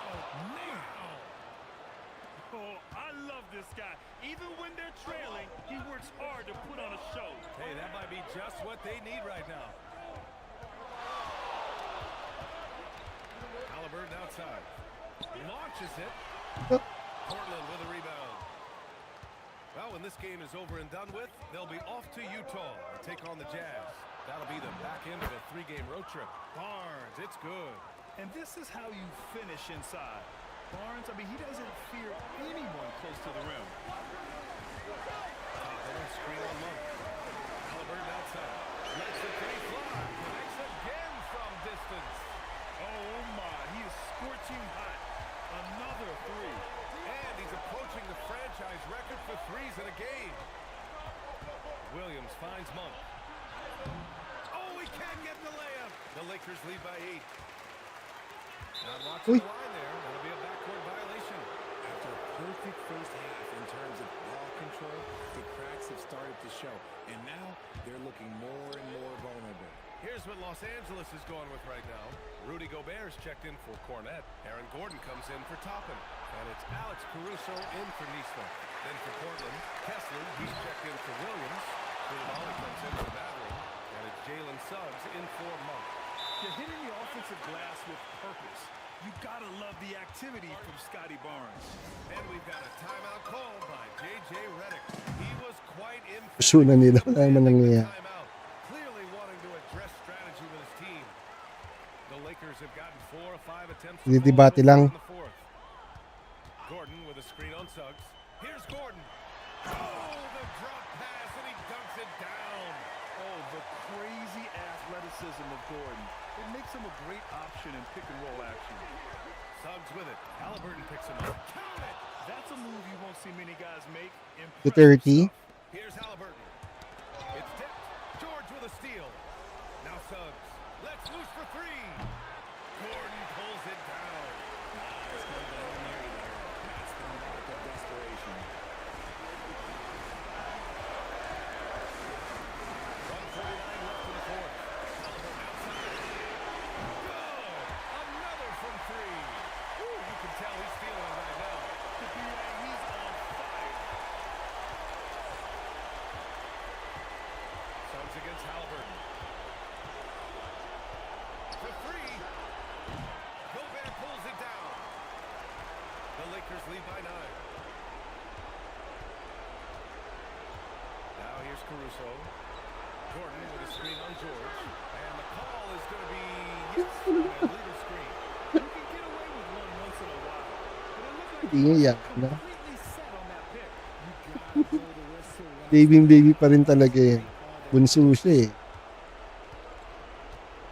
Oh, man. Oh, I love this guy. Even when they're trailing, he works hard to put on a show. Hey, that might be just what they need right now. Halliburton outside. Launches it. Portland with a rebound. Well, when this game is over and done with, they'll be off to Utah and take on the Jazz. That'll be the back end of a 3-game road trip. Barnes, it's good. And this is how you finish inside. Barnes, I mean, he doesn't fear anyone close to the rim. Screen on Monk. Halliburton outside. Lets the three fly. Connects again from distance. Oh, my. He is scorching hot. Another 3. And he's approaching the franchise record for threes in a game. Williams finds Monk. Oh, he can't get the layup. The Lakers lead by 8. Not watching the line there. That'll be a backcourt violation. After a perfect first half in terms of ball control, the cracks have started to show. And now they're looking more and more vulnerable. Here's what Los Angeles is going with right now. Rudy Gobert is checked in for Cornette. Aaron Gordon comes in for Toppin. And it's Alex Caruso in for Neesmith. Then for Portland, Kessler, he's checked in for Williams. Koulibaly comes in for Matherin. And it's Jalen Suggs in for Monk. You're hitting the offensive glass with purpose. You gotta love the activity from Scotty Barnes. And we've got a timeout call by J.J. Redick. He was quite emphatic. Sunan nila. Wala naman nangyayari. Timeout, clearly wanting to address strategy with his team. The Lakers have gotten 4 or 5 attempts. Didibati lang. In the fourth. Gordon with a screen on Suggs. Here's Gordon. Oh, the drop pass, and he dunks it down. Oh, the crazy athleticism of Gordon. It makes him a great option in pick-and-roll action. Suggs with it. Halliburton picks him up. Count it. That's a move you won't see many guys make. The 30. Here's Halliburton. It's tipped. George with a steal. Now Suggs. Let's loose for 3. Gordon pulls it down. Nice one down there. That's the mark of desperation. 1:49 left in the fourth. Halliburton outside. Good. Another from 3. Ooh, you can tell he's or so. Jordan with a screen on George. And the call is going to be, yes, an illegal screen. You can get away with one once in a while. But it looked like Hindi he nga was yan, no? completely set on that pick. You gotta blow the whistle once. Baby pa rin talaga yan. Bunso siya eh.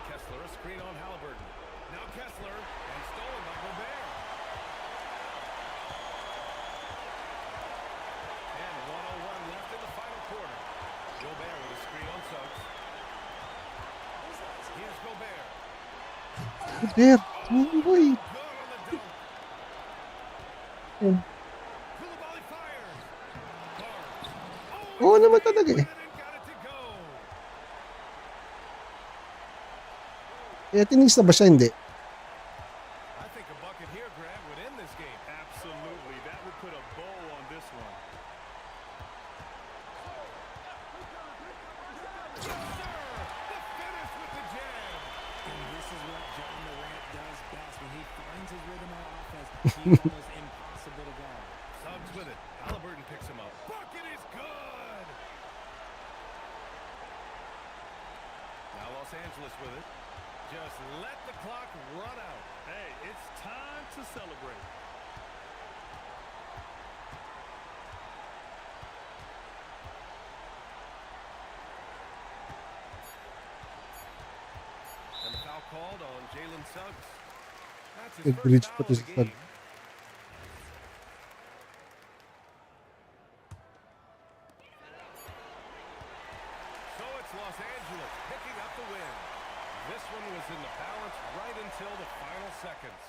Kessler, a screen on Halliburton. Now Kessler, and stolen by Gobert. And 1:01 left in the final quarter. Gobert with a screen on Suggs. Here's Gobert. Gobert! Oh, boy! Good on the dunk. Oh. Koulibaly fires. Barnes. Oo naman talaga eh. And got it to go. Eh, tinis na ba siya? Hindi. I think a bucket here, Grant, would end this game. Absolutely. That would put a bow on this one. Yes, sir. The finish with the jam. And this is what John Morant does best. When he finds his rhythm on offense, he's almost impossible to guard. Suggs with it. Halliburton picks him up. Bucket is good. Now Los Angeles with it. Just let the clock run out. Hey, it's time to celebrate. And the foul called on Jalen Suggs. That's his Good first bridge foul pa of to the sa game. So it's Los Angeles picking up the win. This one was in the balance right until the final seconds.